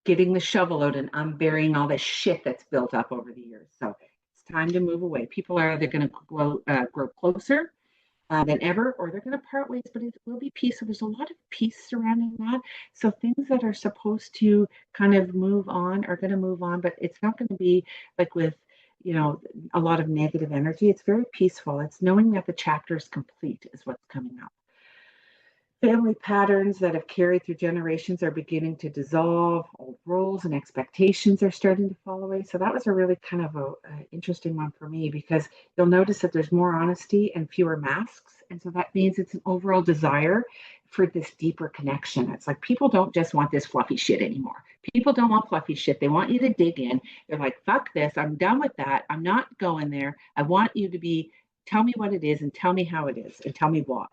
getting the shovel out and unburying all the shit that's built up over the years. So it's time to move away. People are either going to grow closer than ever, or they're going to part ways, but it will be peaceful. There's a lot of peace surrounding that. So things that are supposed to kind of move on are going to move on, but it's not going to be like with, a lot of negative energy. It's very peaceful. It's knowing that the chapter is complete is what's coming up. Family patterns that have carried through generations are beginning to dissolve. Old roles and expectations are starting to fall away. So that was a really kind of a interesting one for me because you'll notice that there's more honesty and fewer masks. And so that means it's an overall desire for this deeper connection. It's like people don't just want this fluffy shit anymore. People don't want fluffy shit. They want you to dig in. They're like, fuck this. I'm done with that. I'm not going there. I want you to tell me what it is and tell me how it is and tell me why.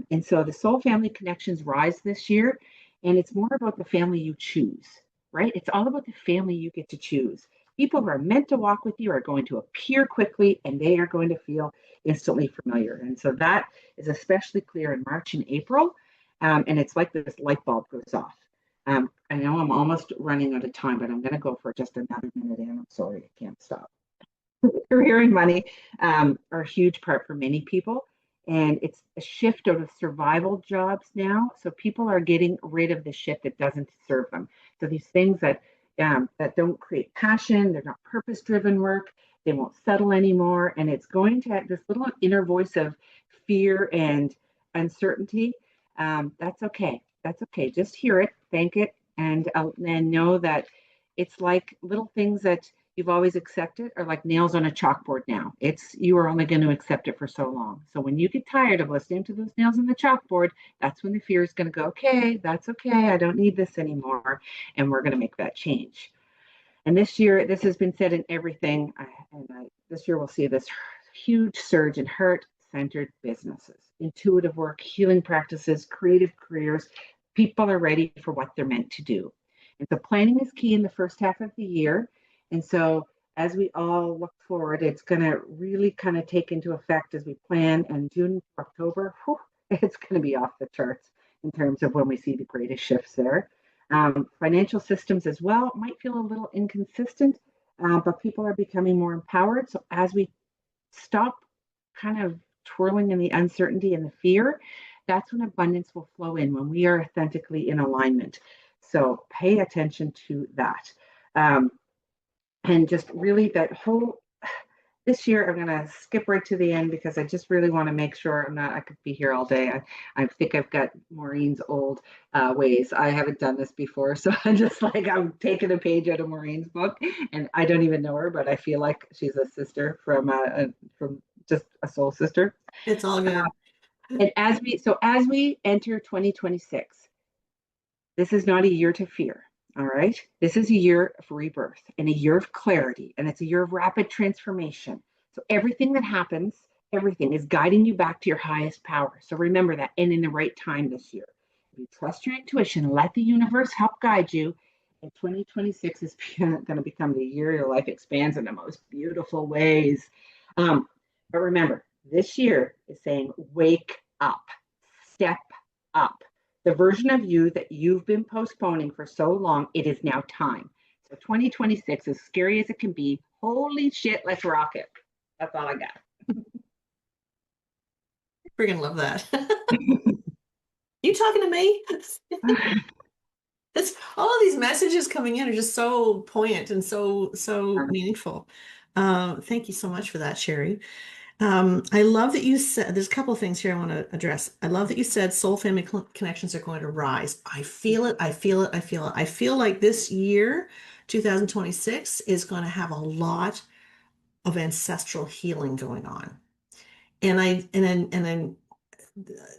And so the soul family connections rise this year, and it's more about the family you choose, right? It's all about the family you get to choose. People who are meant to walk with you are going to appear quickly, and they are going to feel instantly familiar. And so that is especially clear in March and April. And it's like this light bulb goes off. I know I'm almost running out of time, but I'm going to go for just another minute, and I'm sorry, I can't stop. Career and money are a huge part for many people. And it's a shift out of survival jobs now. So people are getting rid of the shit that doesn't serve them. So these things that don't create passion, they're not purpose-driven work, they won't settle anymore. And it's going to have this little inner voice of fear and uncertainty. That's okay. That's okay. Just hear it, thank it, and know that it's like little things that you've always accepted are like nails on a chalkboard now. You are only going to accept it for so long. So when you get tired of listening to those nails on the chalkboard, that's when the fear is going to go, okay, that's okay. I don't need this anymore. And we're going to make that change. And this year, this has been said in everything. This year we'll see this huge surge in heart-centered businesses, intuitive work, healing practices, creative careers. People are ready for what they're meant to do. And so planning is key in the first half of the year. And so as we all look forward, it's going to really kind of take into effect as we plan. And June, October, it's going to be off the charts in terms of when we see the greatest shifts there. Financial systems as well might feel a little inconsistent, but people are becoming more empowered. So as we stop kind of twirling in the uncertainty and the fear, that's when abundance will flow in, when we are authentically in alignment. So pay attention to that. And just really this year, I'm going to skip right to the end because I just really want to make sure I could be here all day. I think I've got Maureen's old ways. I haven't done this before. So I'm taking a page out of Maureen's book and I don't even know her, but I feel like she's a sister from just a soul sister. It's all good. And as we enter 2026, this is not a year to fear. All right. This is a year of rebirth and a year of clarity, and it's a year of rapid transformation. So everything that happens, everything is guiding you back to your highest power. So remember that, and in the right time this year. If you trust your intuition, let the universe help guide you. And 2026 is going to become the year your life expands in the most beautiful ways. But remember, this year is saying, wake up, step up. The version of you that you've been postponing for so long, it is now time. So 2026, as scary as it can be, holy shit, let's rock it. That's all I got. Freaking love that. You talking to me? It's all of these messages coming in are just so poignant and so meaningful. Thank you so much for that, Sherry. I love that you said, there's a couple of things here I want to address. I love that you said soul family connections are going to rise. I feel it. I feel it. I feel it. I feel like this year, 2026, is going to have a lot of ancestral healing going on. And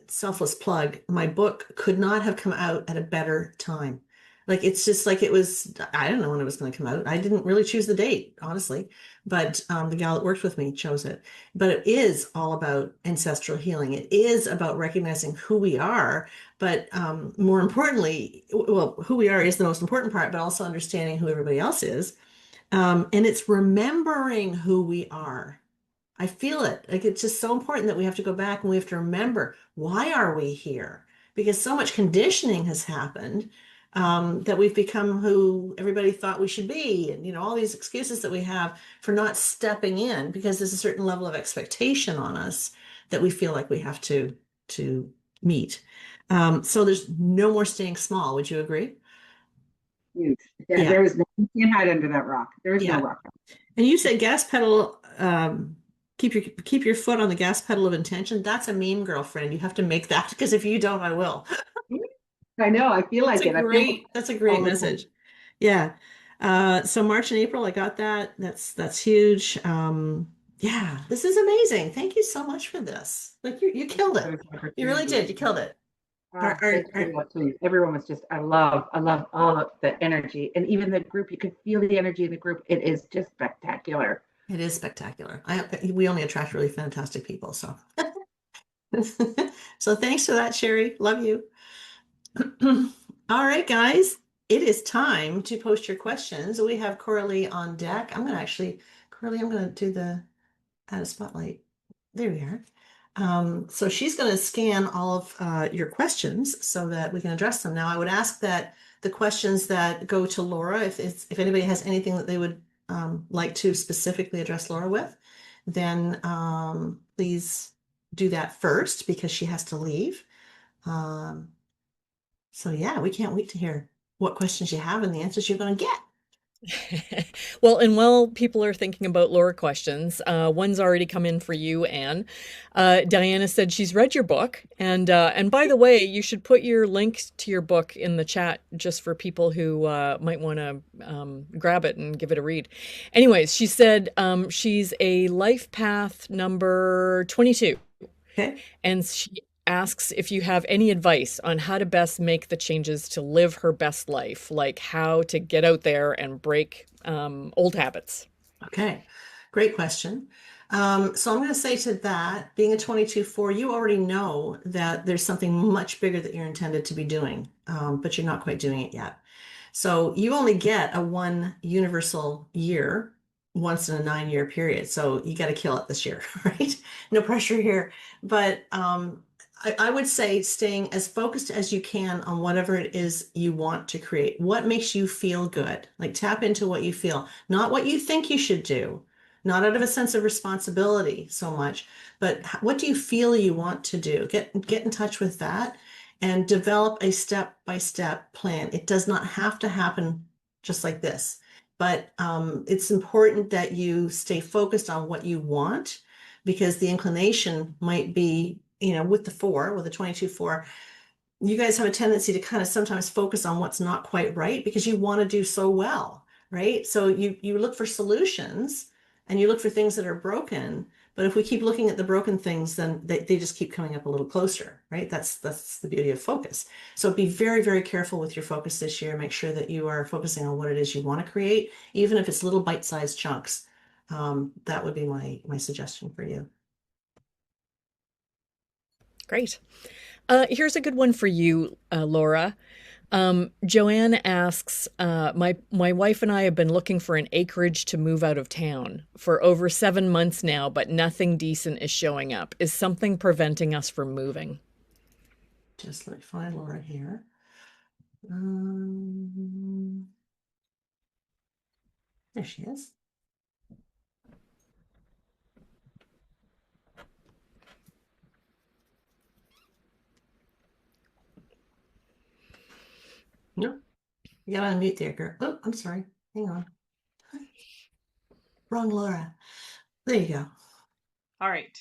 selfless plug, my book could not have come out at a better time. Like it's just like it was, I don't know when it was going to come out. I didn't really choose the date, honestly, but the gal that worked with me chose it. But it is all about ancestral healing. It is about recognizing who we are, but more importantly, well, who we are is the most important part, but also understanding who everybody else is. And it's remembering who we are. I feel it. Like it's just so important that we have to go back and we have to remember why are we here? Because so much conditioning has happened that we've become who everybody thought we should be, and all these excuses that we have for not stepping in because there's a certain level of expectation on us that we feel like we have to meet. So there's no more staying small. Would you agree? Huge. Yeah, Yeah, there is no, you can't hide under that rock. There is no yeah. rock. And you said gas pedal, keep your foot on the gas pedal of intention. That's a meme, girlfriend. You have to make that because if you don't, I will. I know. I feel That's like a it. I feel like great, that's a all great the time. message. Yeah. So March and April, I got that. That's huge. Yeah, this is amazing. Thank you so much for this. Like you killed For it. this You really opportunity. did. You killed it. Thanks for that too. Everyone was just, I love all of the energy. And even the group, you could feel the energy in the group. It is just spectacular. It is spectacular. We only attract really fantastic people. So, so thanks for that, Sherry. Love you. All right, guys, it is time to post your questions. We have Coralie on deck. Coralie, I'm going to do the add a spotlight. There we are. So she's going to scan all of your questions so that we can address them. Now, I would ask that the questions that go to Laura, if anybody has anything that they would like to specifically address Laura with, then please do that first because she has to leave. Um, so yeah, we can't wait to hear what questions you have and the answers you're going to get. Well, and while people are thinking about Laura questions, one's already come in for you, Anne. Diana said she's read your book, and by the way, you should put your link to your book in the chat just for people who might want to grab it and give it a read. Anyways, she said she's a life path number 22. Okay. And she asks if you have any advice on how to best make the changes to live her best life, like how to get out there and break old habits. Okay, great question. So I'm going to say to that, being a 22-4, you already know that there's something much bigger that you're intended to be doing, but you're not quite doing it yet. So you only get a one universal year once in a 9-year period. So you got to kill it this year, right? No pressure here. But I would say staying as focused as you can on whatever it is you want to create. What makes you feel good? Like tap into what you feel, not what you think you should do, not out of a sense of responsibility so much, but what do you feel you want to do? Get in touch with that and develop a step-by-step plan. It does not have to happen just like this, but it's important that you stay focused on what you want because the inclination might be, with the 22-4, you guys have a tendency to kind of sometimes focus on what's not quite right because you want to do so well, right? So you look for solutions and you look for things that are broken. But if we keep looking at the broken things, then they just keep coming up a little closer, right? That's the beauty of focus. So be very, very careful with your focus this year. Make sure that you are focusing on what it is you want to create, even if it's little bite-sized chunks. That would be my suggestion for you. Great. Here's a good one for you, Laura. Joanne asks, my wife and I have been looking for an acreage to move out of town for over 7 months now, but nothing decent is showing up. Is something preventing us from moving? Just let me find Laura here. There she is. No, you gotta unmute there, girl. Oh, I'm sorry. Hang on. Wrong Laura. There you go. All right.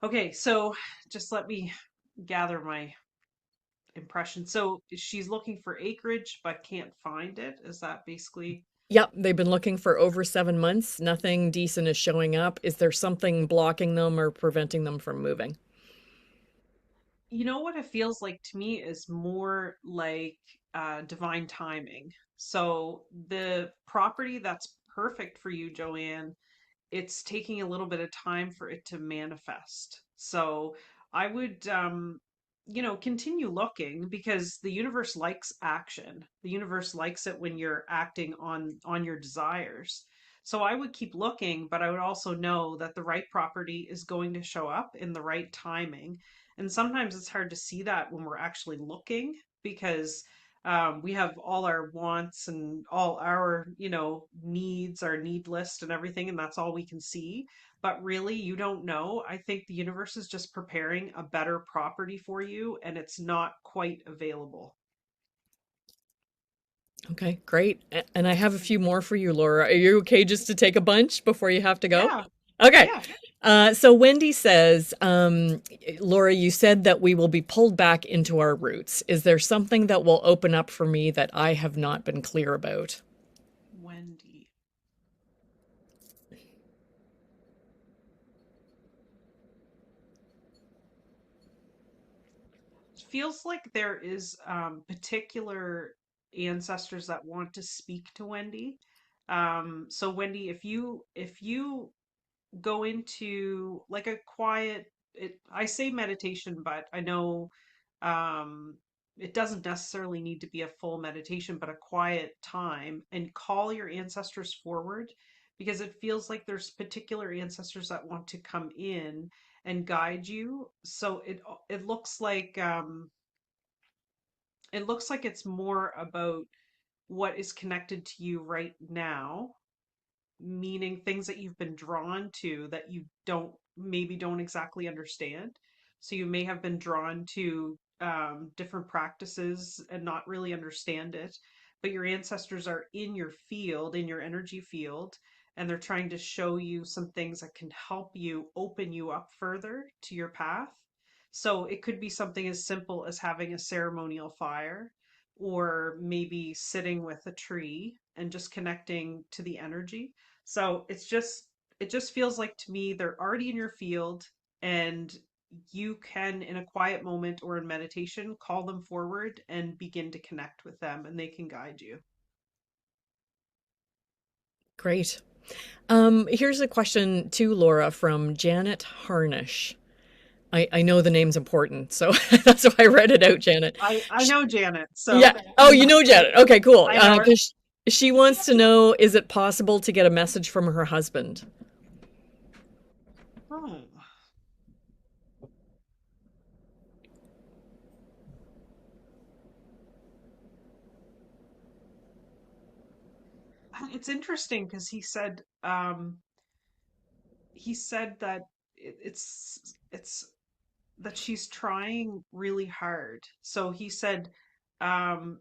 Okay, so just let me gather my impression. So she's looking for acreage but can't find it. Is that basically? Yep, they've been looking for over 7 months. Nothing decent is showing up. Is there something blocking them or preventing them from moving? You know what it feels like to me is more like divine timing. So the property that's perfect for you, Joanne, it's taking a little bit of time for it to manifest. So I would, continue looking because the universe likes action. The universe likes it when you're acting on your desires. So I would keep looking, but I would also know that the right property is going to show up in the right timing. And sometimes it's hard to see that when we're actually looking because we have all our wants and all our, needs, our need list and everything, and that's all we can see. But really, you don't know. I think the universe is just preparing a better property for you, and it's not quite available. Okay, great. And I have a few more for you, Laura. Are you okay just to take a bunch before you have to go? Yeah, Okay. yeah. So Wendy says, Laura, you said that we will be pulled back into our roots. Is there something that will open up for me that I have not been clear about? Wendy. Feels like there is particular ancestors that want to speak to Wendy. So Wendy, if you go into like a quiet, I say meditation, but I know um it doesn't necessarily need to be a full meditation, but a quiet time, and call your ancestors forward, because it feels like there's particular ancestors that want to come in and guide you. So it looks like it's more about what is connected to you right now, meaning things that you've been drawn to that you don't exactly understand. So you may have been drawn to different practices and not really understand it, but your ancestors are in your field, in your energy field, and they're trying to show you some things that can help you open you up further to your path. So it could be something as simple as having a ceremonial fire, or maybe sitting with a tree and just connecting to the energy. So it just feels like to me they're already in your field, and you can, in a quiet moment or in meditation, call them forward and begin to connect with them, and they can guide you. Great. Here's a question to Laura from Janet Harnish. I know the name's important, so that's why I read it out, Janet. I know Janet, so Yeah. Oh, you know Janet. Okay, cool. I know her. 'Cause she wants to know, is it possible to get a message from her husband? Oh, it's interesting because he said that it's that she's trying really hard. So he said, um,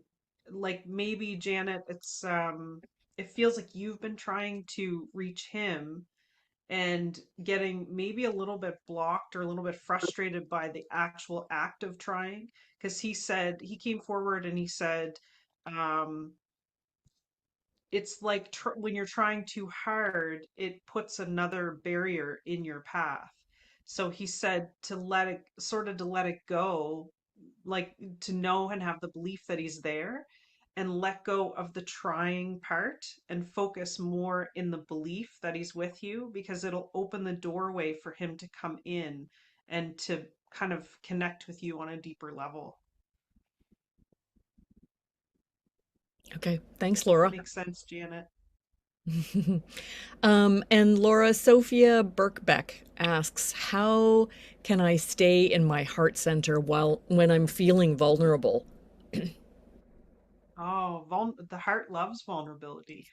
like maybe Janet, it feels like you've been trying to reach him and getting maybe a little bit blocked or a little bit frustrated by the actual act of trying. Because he came forward and he said, um, it's like when you're trying too hard, it puts another barrier in your path. So he said to let it go, like to know and have the belief that he's there, and let go of the trying part and focus more in the belief that he's with you, because it'll open the doorway for him to come in and to kind of connect with you on a deeper level. Okay, thanks, Laura. Makes sense, Janet. And Laura Sophia Birkbeck asks, how can I stay in my heart center when I'm feeling vulnerable? Oh, the heart loves vulnerability.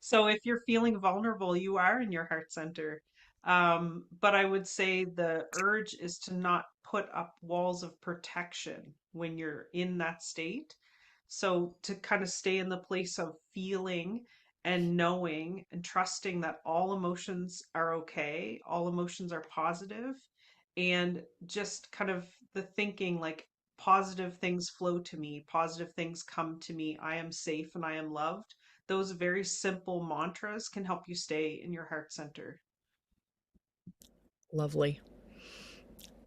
So if you're feeling vulnerable, you are in your heart center. But I would say the urge is to not put up walls of protection when you're in that state. So to kind of stay in the place of feeling and knowing and trusting that all emotions are okay, all emotions are positive, and just kind of the thinking like positive things flow to me, positive things come to me, I am safe and I am loved. Those very simple mantras can help you stay in your heart center. Lovely.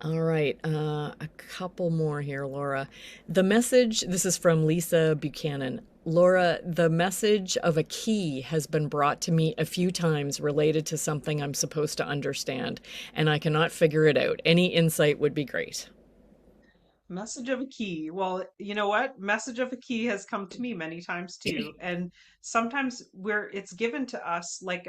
All right, a couple more here, Laura. The message, this is from Lisa Buchanan. Laura, the message of a key has been brought to me a few times related to something I'm supposed to understand, and I cannot figure it out. Any insight would be great. Message of a key. Well, you know what? Message of a key has come to me many times too. And sometimes where it's given to us, like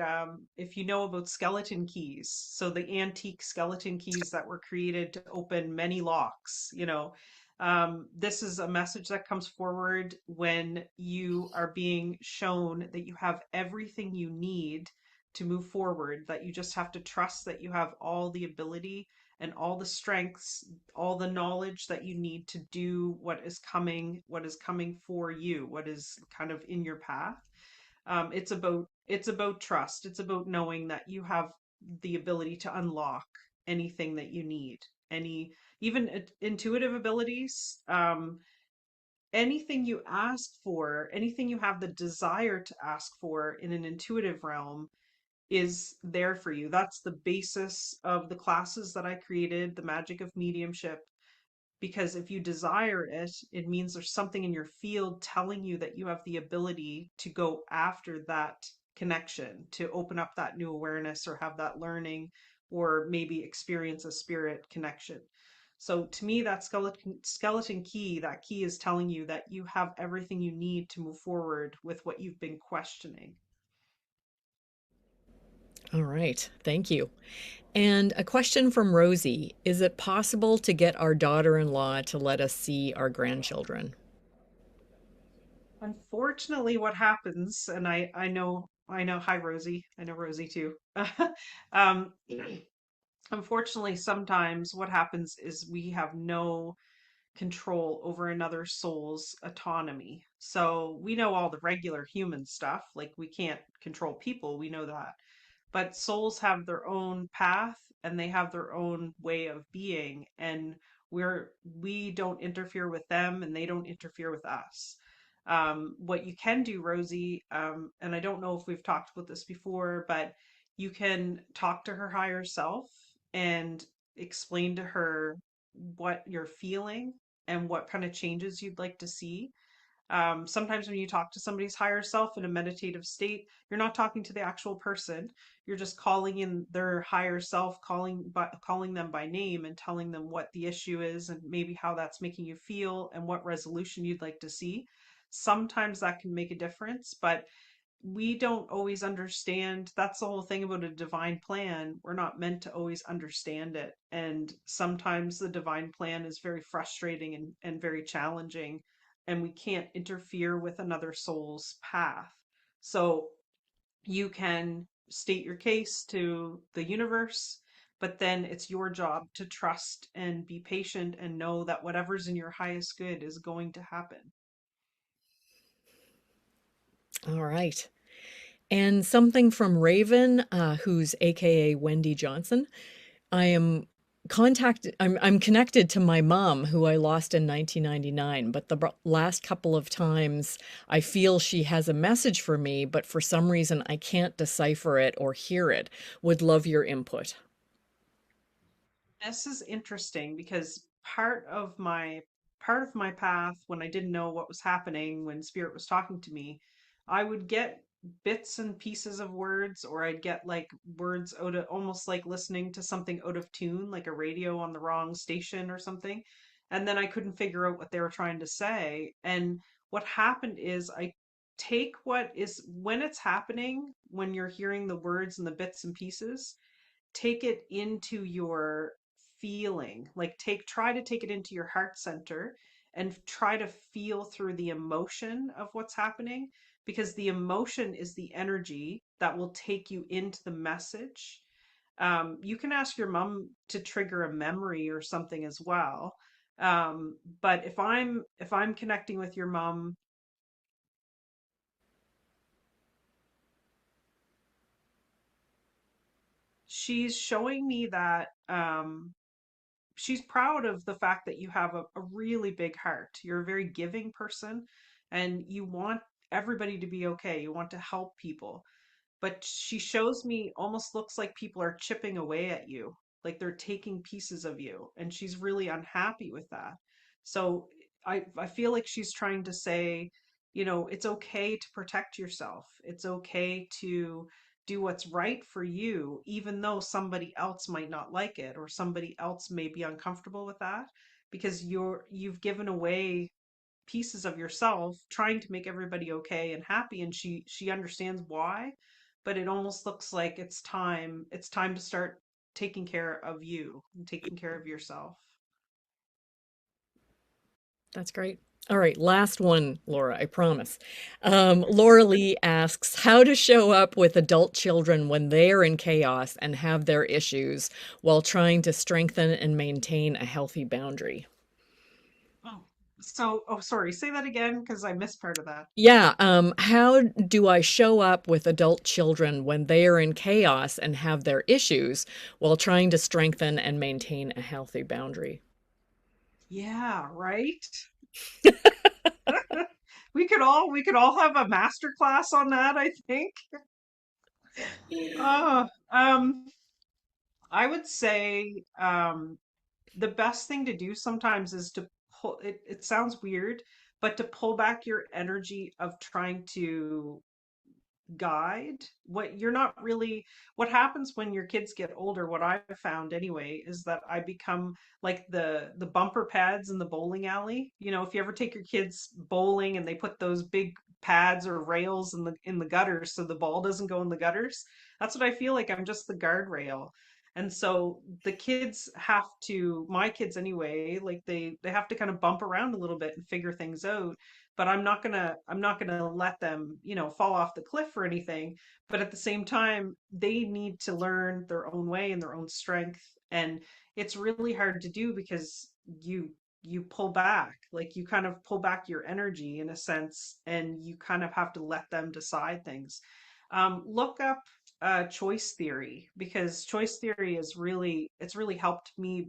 if you know about skeleton keys, so the antique skeleton keys that were created to open many locks, this is a message that comes forward when you are being shown that you have everything you need to move forward, that you just have to trust that you have all the ability and all the strengths, all the knowledge that you need to do what is coming for you, what is kind of in your path. It's about trust. It's about knowing that you have the ability to unlock anything that you need, any even intuitive abilities. Anything you ask for, anything you have the desire to ask for in an intuitive realm is there for you. That's the basis of the classes that I created, the magic of mediumship. Because if you desire it, it means there's something in your field telling you that you have the ability to go after that connection, to open up that new awareness or have that learning or maybe experience a spirit connection. So to me, that skeleton key, that key is telling you that you have everything you need to move forward with what you've been questioning. All right, thank you. And a question from Rosie. Is it possible to get our daughter-in-law to let us see our grandchildren? Unfortunately, what happens, and I know, hi Rosie, I know Rosie too. Um, Unfortunately, sometimes what happens is we have no control over another soul's autonomy. So we know all the regular human stuff, like we can't control people, we know that. But souls have their own path and they have their own way of being, and we don't interfere with them and they don't interfere with us. What you can do, Rosie, and I don't know if we've talked about this before, but you can talk to her higher self and explain to her what you're feeling and what kind of changes you'd like to see. Sometimes when you talk to somebody's higher self in a meditative state, you're not talking to the actual person. You're just calling in their higher self, calling them by name and telling them what the issue is and maybe how that's making you feel and what resolution you'd like to see. Sometimes that can make a difference, but we don't always understand. That's the whole thing about a divine plan. We're not meant to always understand it. And sometimes the divine plan is very frustrating and very challenging, and we can't interfere with another soul's path. So you can state your case to the universe, but then it's your job to trust and be patient and know that whatever's in your highest good is going to happen. All right. And something from Raven, who's AKA Wendy Johnson. I am I'm connected to my mom, who I lost in 1999, but the last couple of times I feel she has a message for me, but for some reason I can't decipher it or hear it. Would love your input. This is interesting because part of my path when I didn't know what was happening when spirit was talking to me, I would get bits and pieces of words, or I'd get like words out of almost like listening to something out of tune, like a radio on the wrong station or something. And then I couldn't figure out what they were trying to say. And what happened is I take what is when it's happening, when you're hearing the words and the bits and pieces, take it into your feeling, like try to take it into your heart center and try to feel through the emotion of what's happening, because the emotion is the energy that will take you into the message. You can ask your mom to trigger a memory or something as well. But if I'm connecting with your mom, she's showing me that she's proud of the fact that you have a really big heart. You're a very giving person and you want everybody to be okay. You want to help people. But she shows me almost looks like people are chipping away at you, like they're taking pieces of you, and she's really unhappy with that. So I feel like she's trying to say, it's okay to protect yourself. It's okay to do what's right for you, even though somebody else might not like it or somebody else may be uncomfortable with that, because you've given away pieces of yourself trying to make everybody okay and happy, and she understands why, but it almost looks like it's time to start taking care of you and taking care of yourself. That's great. All right, last one, Laura, I promise. Laura Lee asks how to show up with adult children when they are in chaos and have their issues while trying to strengthen and maintain a healthy boundary. Sorry, say that again because I missed part of that. Yeah, how do I show up with adult children when they are in chaos and have their issues while trying to strengthen and maintain a healthy boundary? Yeah, right. We could all have a master class on that, I think. uh I would say the best thing to do sometimes is to pull it sounds weird, but to pull back your energy of trying to guide what you're not really. What happens when your kids get older, what I've found anyway, is that I become like the bumper pads in the bowling alley. If you ever take your kids bowling and they put those big pads or rails in the gutters so the ball doesn't go in the gutters, that's what I feel like. I'm just the guardrail. And so the kids have to, my kids anyway, like they have to kind of bump around a little bit and figure things out, but I'm not gonna let them, fall off the cliff or anything. But at the same time, they need to learn their own way and their own strength. And it's really hard to do because you pull back, like you kind of pull back your energy in a sense, and you kind of have to let them decide things. Look up choice theory, because choice theory it's really helped me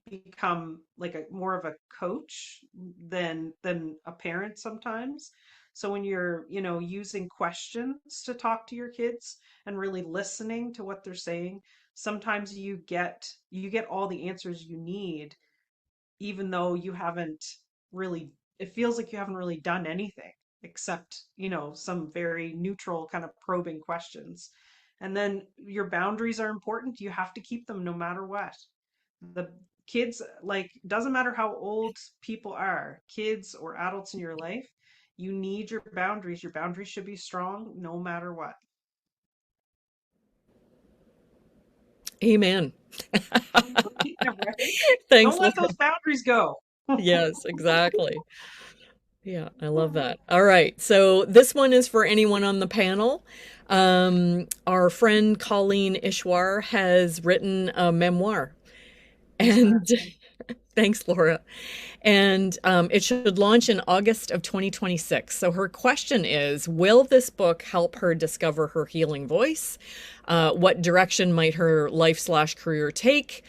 become like a more of a coach than a parent sometimes. So when you're, using questions to talk to your kids and really listening to what they're saying, sometimes you get all the answers you need, even though you haven't really, it feels like you haven't really done anything except, some very neutral kind of probing questions. And then your boundaries are important. You have to keep them no matter what. The kids, like, doesn't matter how old people are, kids or adults in your life, you need your boundaries. Your boundaries should be strong no matter what. Amen. Yeah, right? Thanks, Don't Laura. let those boundaries go. Yes, exactly. Yeah, I love that. All right. So this one is for anyone on the panel. Our friend Colleen Ishwar has written a memoir. And thanks, Laura. And it should launch in August of 2026. So her question is, will this book help her discover her healing voice? What direction might her life/career take?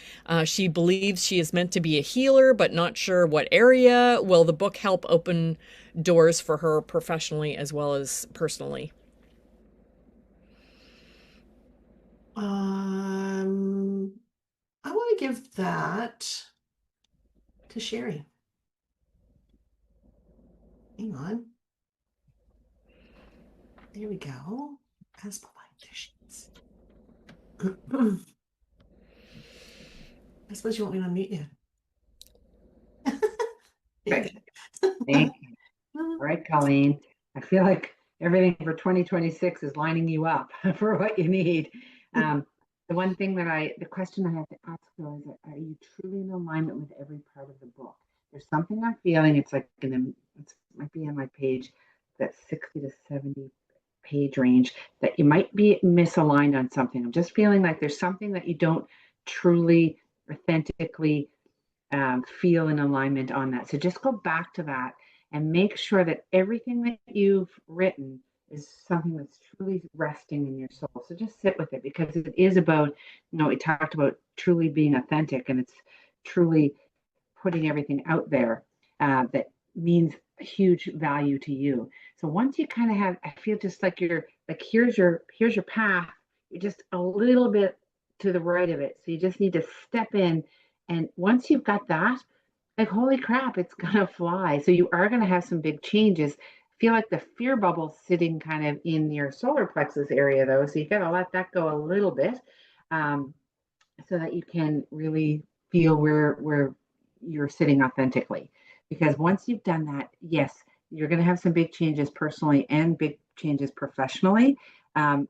She believes she is meant to be a healer, but not sure what area. Will the book help open doors for her professionally as well as personally? I want to give that to Sherry. Hang on. There we go. As my dishes. I suppose you want me to unmute you. Thank you. All right, Colleen. I feel like everything for 2026 is lining you up for what you need. The question I have to ask though is, are you truly in alignment with every part of the book? There's something I'm feeling. It's like it might be on my page, that 60 to 70 page range, that you might be misaligned on something. I'm just feeling like there's something that you don't truly, authentically feel in alignment on that. So just go back to that and make sure that everything that you've written is something that's truly resting in your soul. So just sit with it, because it is about, we talked about truly being authentic, and it's truly putting everything out there that means huge value to you. So once you kind of have, I feel just like you're like, here's your path. You're just a little bit to the right of it. So you just need to step in. And once you've got that, like, holy crap, it's gonna fly. So you are gonna have some big changes. I feel like the fear bubble sitting kind of in your solar plexus area though. So you gotta let that go a little bit. Um, so that you can really feel where you're sitting authentically. Because once you've done that, yes, you're going to have some big changes personally and big changes professionally. And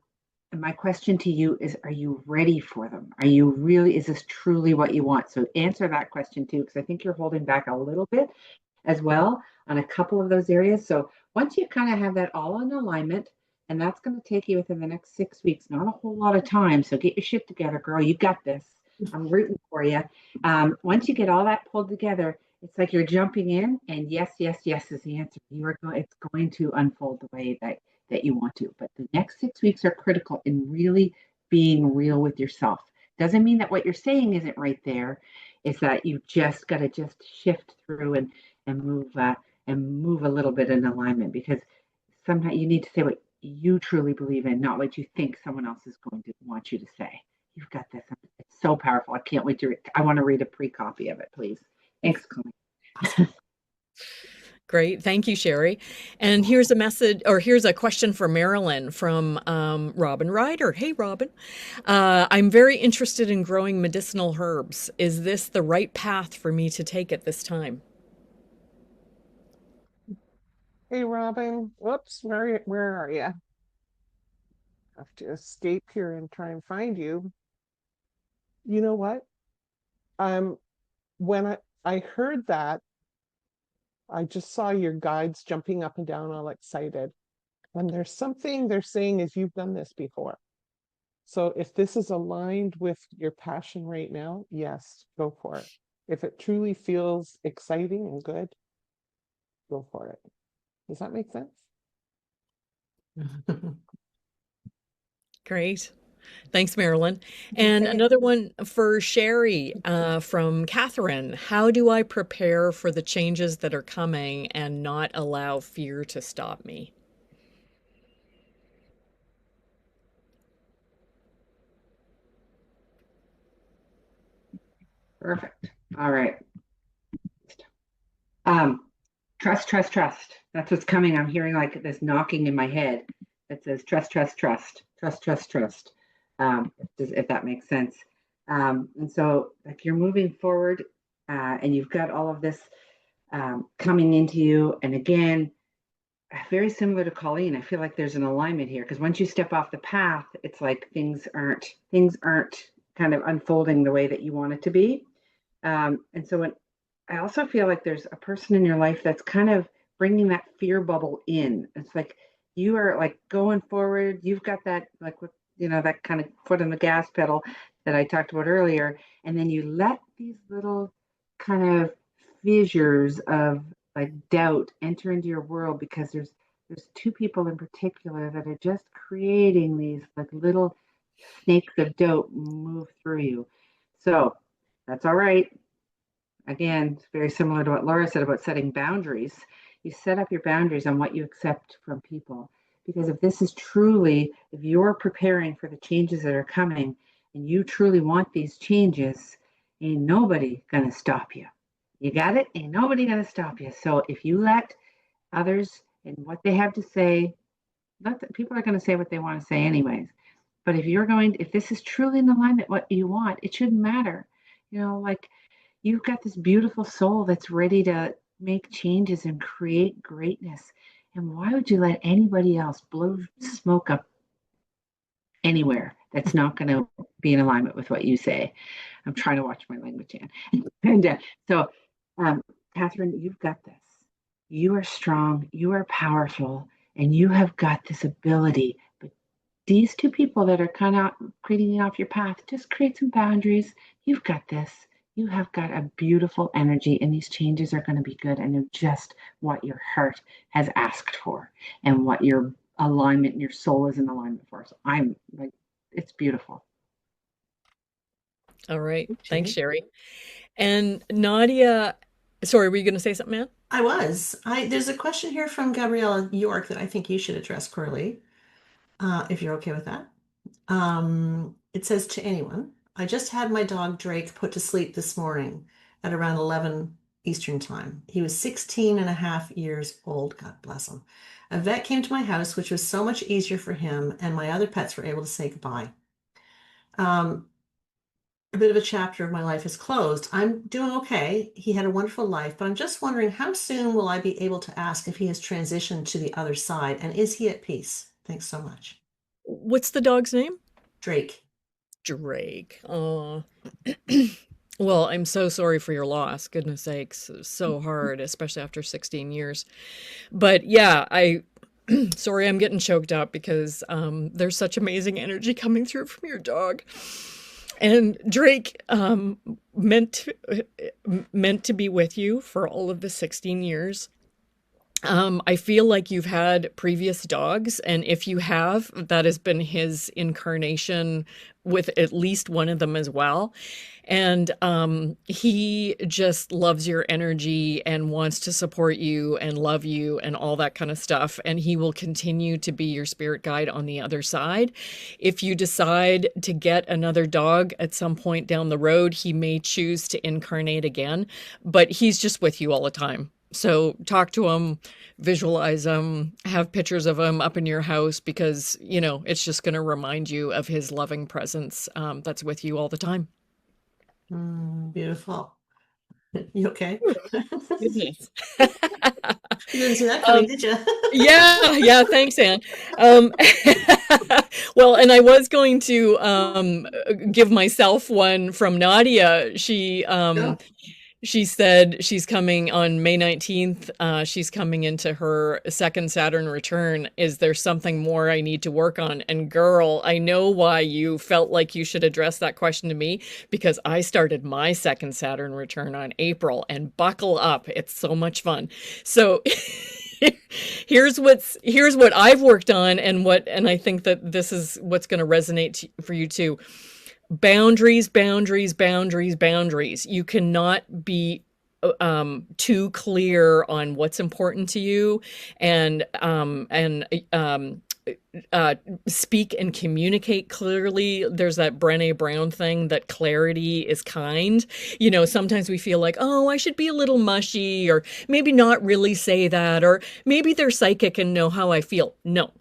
my question to you is, are you ready for them? Are you really, is this truly what you want? So answer that question too, because I think you're holding back a little bit as well on a couple of those areas. So once you kind of have that all in alignment, and that's going to take you within the next 6 weeks, not a whole lot of time. So get your shit together, girl. You got this. I'm rooting for you. Once you get all that pulled together, it's like you're jumping in, and yes, yes, yes is the answer. You are going. It's going to unfold the way that you want to. But the next 6 weeks are critical in really being real with yourself. Doesn't mean that what you're saying isn't right there. It's that you just got to just shift through and move a little bit in alignment, because sometimes you need to say what you truly believe in, not what you think someone else is going to want you to say. You've got this. It's so powerful. I can't wait to read. I want to read a pre-copy of it, please. Thanks, Colleen. Great. Thank you, Sherry. And here's a message, or here's a question for Marilyn from Robin Ryder. Hey, Robin. I'm very interested in growing medicinal herbs. Is this the right path for me to take at this time? Hey, Robin. Whoops, where are you? Have to escape here and try and find you. You know what? When I heard that, I just saw your guides jumping up and down, all excited. And there's something they're saying is, you've done this before. So if this is aligned with your passion right now, yes, go for it. If it truly feels exciting and good, go for it. Does that make sense? Great. Thanks, Marilyn. And another one for Sherry from Catherine. How do I prepare for the changes that are coming and not allow fear to stop me? Perfect. All right. Trust, trust, trust. That's what's coming. I'm hearing like this knocking in my head that says trust, trust, trust, trust, trust, trust. If that makes sense. And so, like, you're moving forward, and you've got all of this coming into you. And again, very similar to Colleen, I feel like there's an alignment here, because once you step off the path, it's like things aren't kind of unfolding the way that you want it to be. And so when I also feel like there's a person in your life that's kind of bringing that fear bubble in. It's like you are like going forward. You've got that, like, that kind of foot on the gas pedal that I talked about earlier. And then you let these little kind of fissures of like doubt enter into your world, because there's two people in particular that are just creating these like little snakes of doubt move through you. So that's all right. Again, it's very similar to what Laura said about setting boundaries. You set up your boundaries on what you accept from people. Because if you're preparing for the changes that are coming, and you truly want these changes, ain't nobody gonna stop you. You got it? Ain't nobody gonna stop you. So if you let others and what they have to say, people are gonna say what they want to say anyways. But if this is truly in alignment what you want, it shouldn't matter. Like, you've got this beautiful soul that's ready to make changes and create greatness. And why would you let anybody else blow smoke up anywhere that's not going to be in alignment with what you say? I'm trying to watch my language, Anne. And so, Catherine, you've got this. You are strong, you are powerful, and you have got this ability. But these two people that are kind of creating off your path, just create some boundaries. You've got this. You have got a beautiful energy, and these changes are going to be good, and they're just what your heart has asked for and what your alignment and your soul is in alignment for. So I'm like, it's beautiful. All right. Thanks, Sherry. Sherry. And Nadia, sorry, were you going to say something, man? I was. There's a question here from Gabriella York that I think you should address, Corley, if you're okay with that. It says to anyone, I just had my dog Drake put to sleep this morning at around 11 Eastern time. He was 16 and a half years old. God bless him. A vet came to my house, which was so much easier for him, and my other pets were able to say goodbye. Um, a bit of a chapter of my life is closed. I'm doing okay. He had a wonderful life, but I'm just wondering how soon will I be able to ask if he has transitioned to the other side, and is he at peace? Thanks so much. What's the dog's name? Drake. Drake. Oh. Well, I'm so sorry for your loss. Goodness sakes. It was so hard, especially after 16 years. But yeah, sorry, I'm getting choked up because there's such amazing energy coming through from your dog. And Drake meant to be with you for all of the 16 years. I feel like you've had previous dogs, and if you have, that has been his incarnation with at least one of them as well. And he just loves your energy and wants to support you and love you and all that kind of stuff. And he will continue to be your spirit guide on the other side. If you decide to get another dog at some point down the road, he may choose to incarnate again, but he's just with you all the time. So talk to him, visualize him, have pictures of him up in your house because, it's just going to remind you of his loving presence that's with you all the time. Beautiful. You okay? Goodness. You didn't see that coming, did you? Yeah, thanks, Anne. Well, and I was going to give myself one from Nadia. No. She said she's coming on May 19th. She's coming into her second Saturn return. Is there something more I need to work on? And girl, I know why you felt like you should address that question to me because I started my second Saturn return on April, and buckle up. It's so much fun. So here's what I've worked on and I think that this is what's going to resonate for you too. Boundaries, boundaries, boundaries, boundaries. You cannot be too clear on what's important to you and speak and communicate clearly. There's that Brené Brown thing that clarity is kind. Sometimes we feel like, oh, I should be a little mushy or maybe not really say that, or maybe they're psychic and know how I feel. No,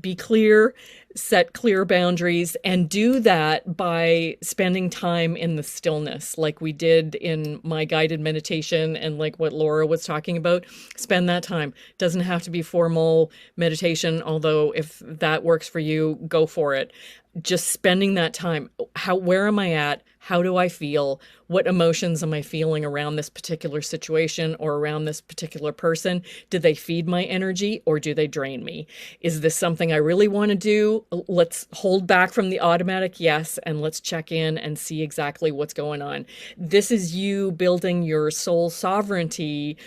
be clear, set clear boundaries, and do that by spending time in the stillness like we did in my guided meditation and like what Laura was talking about. Spend that time. Doesn't have to be formal meditation, although if that works for you, go for it. Just spending that time. Where am I at? How do I feel? What emotions am I feeling around this particular situation or around this particular person? Do they feed my energy or do they drain me? Is this something I really want to do? Let's hold back from the automatic yes, and let's check in and see exactly what's going on. This is you building your soul sovereignty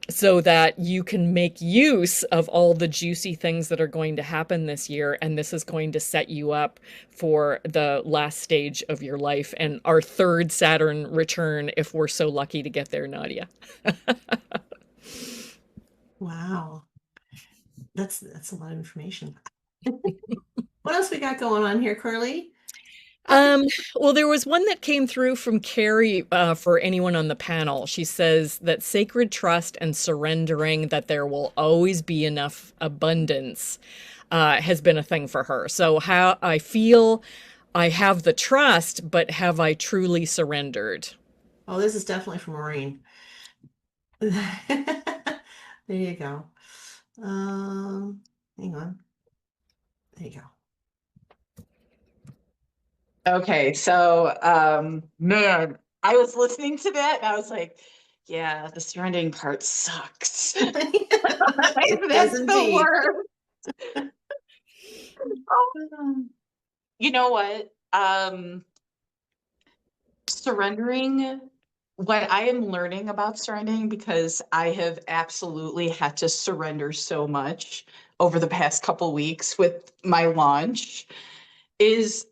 so that you can make use of all the juicy things that are going to happen this year. And this is going to set you up for the last stage of your life and our third Saturn return, if we're so lucky to get there, Nadia. Wow. That's a lot of information. What else we got going on here, Curly? Well, there was one that came through from Carrie for anyone on the panel. She says that sacred trust and surrendering that there will always be enough abundance has been a thing for her. So how I feel I have the trust, but have I truly surrendered? Oh, this is definitely from Maureen. There you go. Hang on. There you go. Okay, so man, I was listening to that and I was like, yeah, the surrendering part sucks. It That's does the indeed. word. You know what? Surrendering what I am learning about surrendering, because I have absolutely had to surrender so much over the past couple weeks with my launch, is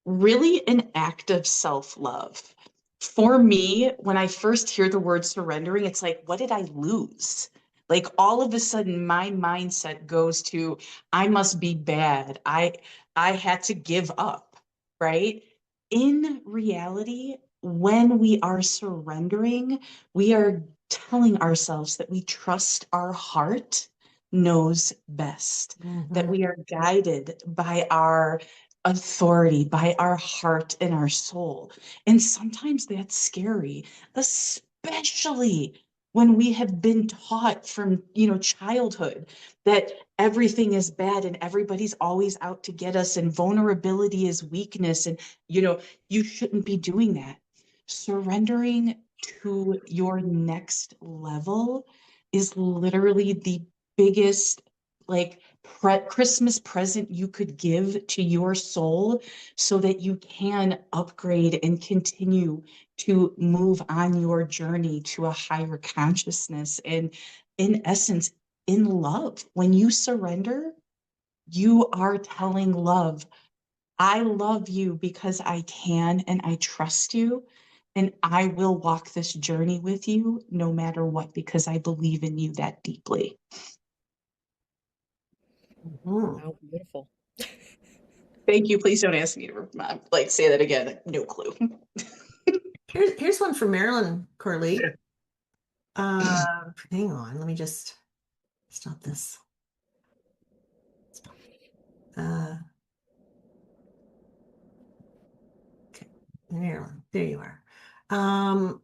really an act of self-love. For me, when I first hear the word surrendering, it's like, what did I lose? Like all of a sudden my mindset goes to, I must be bad. I had to give up, right? In reality, when we are surrendering, we are telling ourselves that we trust our heart knows best, that we are guided by our authority, by our heart and our soul. And sometimes that's scary, especially when we have been taught from, childhood that everything is bad and everybody's always out to get us and vulnerability is weakness and, you shouldn't be doing that. Surrendering to your next level is literally the biggest, like, Christmas present you could give to your soul so that you can upgrade and continue to move on your journey to a higher consciousness. And in essence, in love, when you surrender, you are telling love, I love you because I can and I trust you. And I will walk this journey with you no matter what, because I believe in you that deeply. Wow, beautiful. Thank you. Please don't ask me to say that again. No clue. Here's one for Marilyn Corley. Hang on, let me just stop this. Okay, Marilyn, there you are.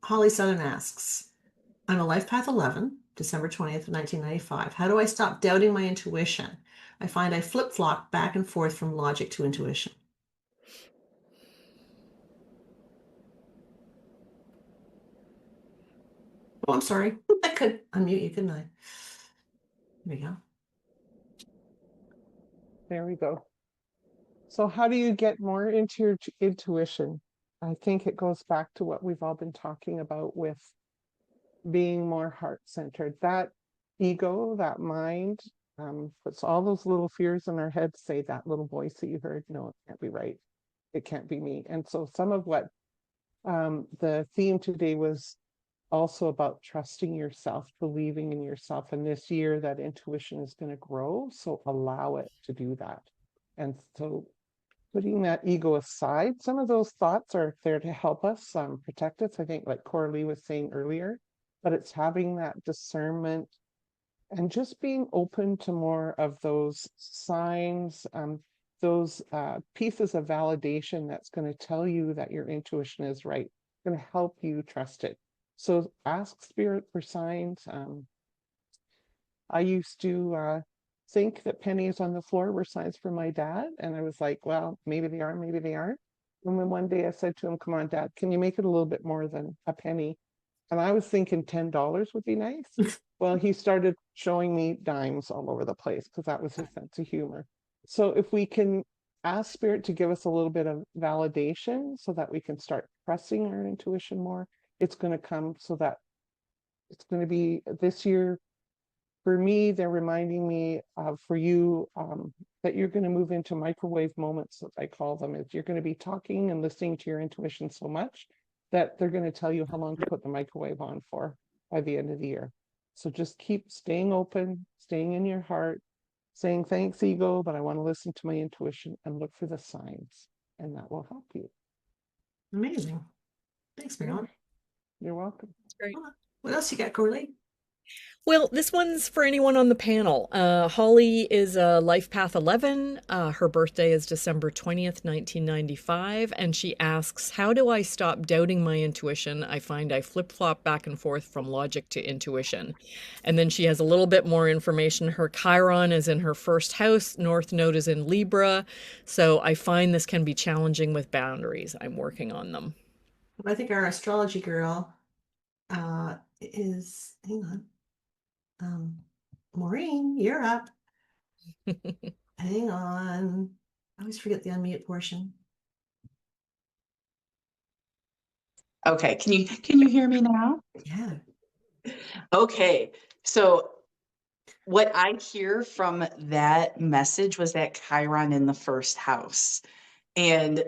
Holly Southern asks, I'm a life path 11, December 20th, 1995. How do I stop doubting my intuition? I find I flip-flop back and forth from logic to intuition. Oh, I'm sorry. I could unmute you, couldn't I? There we go. There we go. So how do you get more into your intuition? I think it goes back to what we've all been talking about with being more heart-centered. That ego, that mind, puts all those little fears in our head, say that little voice that you heard, no, it can't be right. It can't be me. And so some of what the theme today was also about trusting yourself, believing in yourself. And this year that intuition is going to grow. So allow it to do that. And so putting that ego aside, some of those thoughts are there to help us protect us. I think like Coralie was saying earlier, but it's having that discernment and just being open to more of those signs, those pieces of validation that's going to tell you that your intuition is right, going to help you trust it. So ask spirit for signs. I used to think that pennies on the floor were signs for my dad. And I was like, well, maybe they are, maybe they aren't. And then one day I said to him, come on, Dad, can you make it a little bit more than a penny? And I was thinking $10 would be nice. Well, he started showing me dimes all over the place because that was his sense of humor. So if we can ask spirit to give us a little bit of validation so that we can start trusting our intuition more, it's going to come. So that it's going to be this year. For me, they're reminding me for you that you're going to move into microwave moments, as I call them, is you're going to be talking and listening to your intuition so much that they're going to tell you how long to put the microwave on for by the end of the year. So just keep staying open, staying in your heart, saying thanks, ego, but I want to listen to my intuition and look for the signs, and that will help you. Amazing. Thanks, Marilyn. You're welcome. That's great. What else you got, Corley? Well, this one's for anyone on the panel. Holly is a Life Path 11. Her birthday is December 20th, 1995. And she asks, how do I stop doubting my intuition? I find I flip-flop back and forth from logic to intuition. And then she has a little bit more information. Her Chiron is in her first house. North Node is in Libra. So I find this can be challenging with boundaries. I'm working on them. I think our astrology girl is, hang on. Maureen, you're up. Hang on. I always forget the unmute portion. Okay, can you hear me now? Yeah. Okay. So what I hear from that message was that Chiron in the first house. And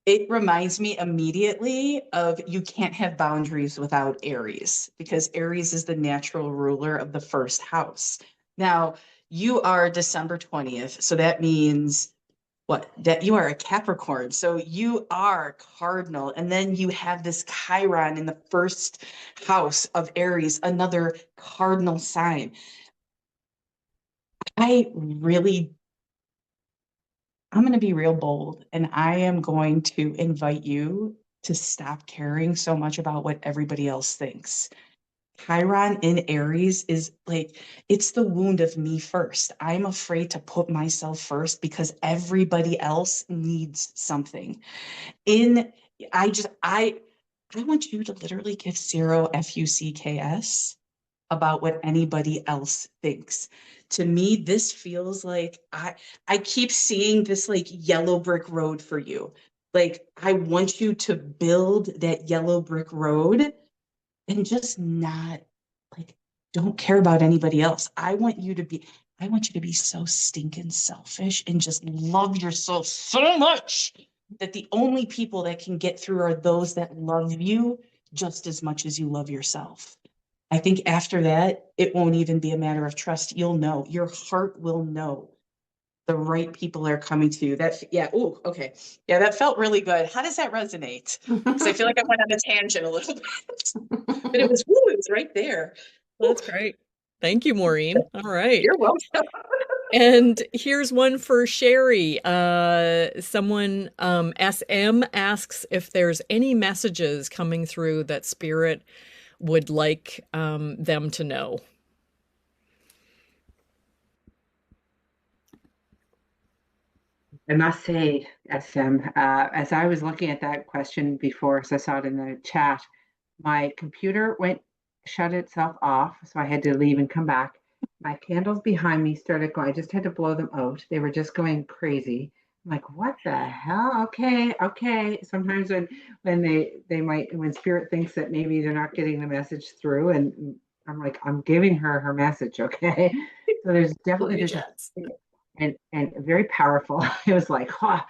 it reminds me immediately of you can't have boundaries without Aries because Aries is the natural ruler of the first house. Now, you are December 20th, so that means what? That you are a Capricorn. So you are cardinal. And then you have this Chiron in the first house of Aries, another cardinal sign. I really I'm going to be real bold and I am going to invite you to stop caring so much about what everybody else thinks. Chiron in Aries is like, it's the wound of me first. I'm afraid to put myself first because everybody else needs something. In, I want you to literally give zero fucks about what anybody else thinks. To me, this feels like I keep seeing this like yellow brick road for you. Like I want you to build that yellow brick road and just not like don't care about anybody else. I want you to be so stinking selfish and just love yourself so much that the only people that can get through are those that love you just as much as you love yourself. I think after that, it won't even be a matter of trust. You'll know. Your heart will know the right people are coming to you. Yeah. Oh, okay. Yeah, that felt really good. How does that resonate? Because I feel like I went on a tangent a little bit, but it was right there. Ooh, That's great. Thank you, Maureen. All right. you're welcome. And here's one for Sherry. Someone, SM asks if there's any messages coming through that Spirit would like them to know. I must say, SM, as I was looking at that question before, as I saw it in the chat, my computer shut itself off, so I had to leave and come back. My candles behind me started going. I just had to blow them out. They were just going crazy. I'm like, what the hell? Okay, okay. Sometimes when when spirit thinks that maybe they're not getting the message through, and I'm like, I'm giving her her message, okay? So there's Love definitely your there's chats. and very powerful. It was like, huh,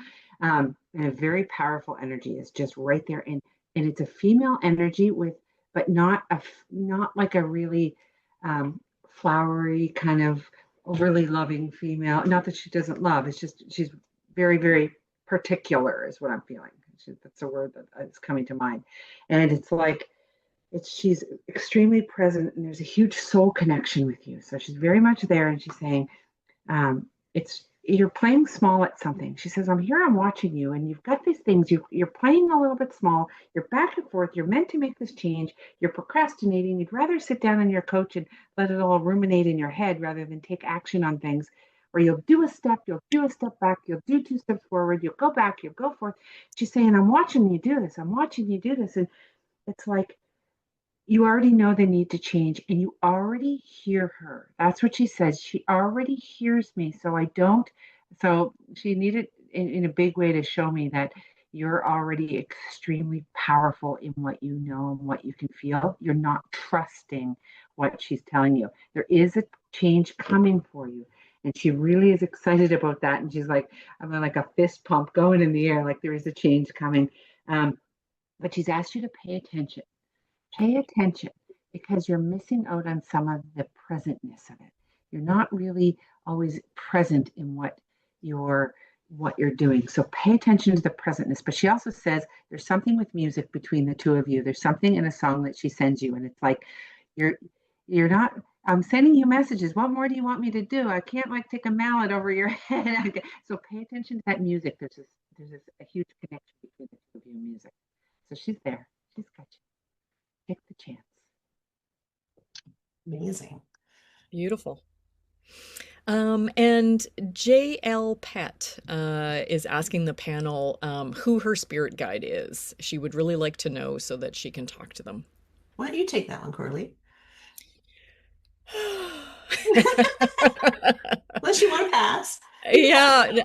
and a very powerful energy is just right there, and it's a female energy with, but not like a really flowery kind of overly loving female. Not that she doesn't love. It's just she's very particular, is what I'm feeling. That's a word that is coming to mind, and it's like she's extremely present, and there's a huge soul connection with you. So she's very much there, and she's saying it's you're playing small at something. She says, I'm here, I'm watching you, and you've got these things. You're playing a little bit small. You're back and forth. You're meant to make this change. You're procrastinating. You'd rather sit down on your couch and let it all ruminate in your head rather than take action on things. Or you'll do a step back, you'll do two steps forward, you'll go back, you'll go forth. She's saying, I'm watching you do this. I'm watching you do this. And it's like, you already know they need to change and you already hear her. That's what she says. She already hears me. So I don't, so she needed in a big way to show me that you're already extremely powerful in what you know and what you can feel. You're not trusting what she's telling you. There is a change coming for you. And she really is excited about that. And she's like, I'm like a fist pump going in the air, like there is a change coming. Um, but she's asked you to pay attention. Pay attention because you're missing out on some of the presentness of it. You're not really always present in what you're doing. So pay attention to the presentness. But she also says there's something with music between the two of you. There's something in a song that she sends you, and it's like you're you're not. I'm sending you messages. What more do you want me to do? I can't like take a mallet over your head. So pay attention to that music. There's a huge connection between the two of you and music. So she's there. She's got you. Take the chance. Amazing. Beautiful. And JL Pet is asking the panel who her spirit guide is. She would really like to know so that she can talk to them. Why don't you take that one, Corley? Unless you want to pass. Yeah.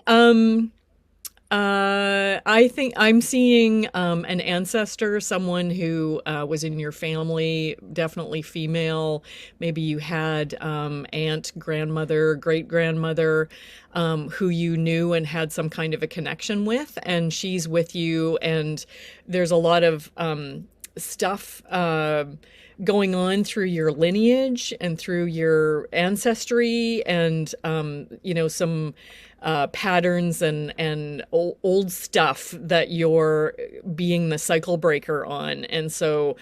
I think I'm seeing an ancestor, someone who was in your family, definitely female. Maybe you had aunt, grandmother, great grandmother who you knew and had some kind of a connection with, and she's with you. And there's a lot of stuff going on through your lineage and through your ancestry, and some patterns and old stuff that you're being the cycle breaker on. And so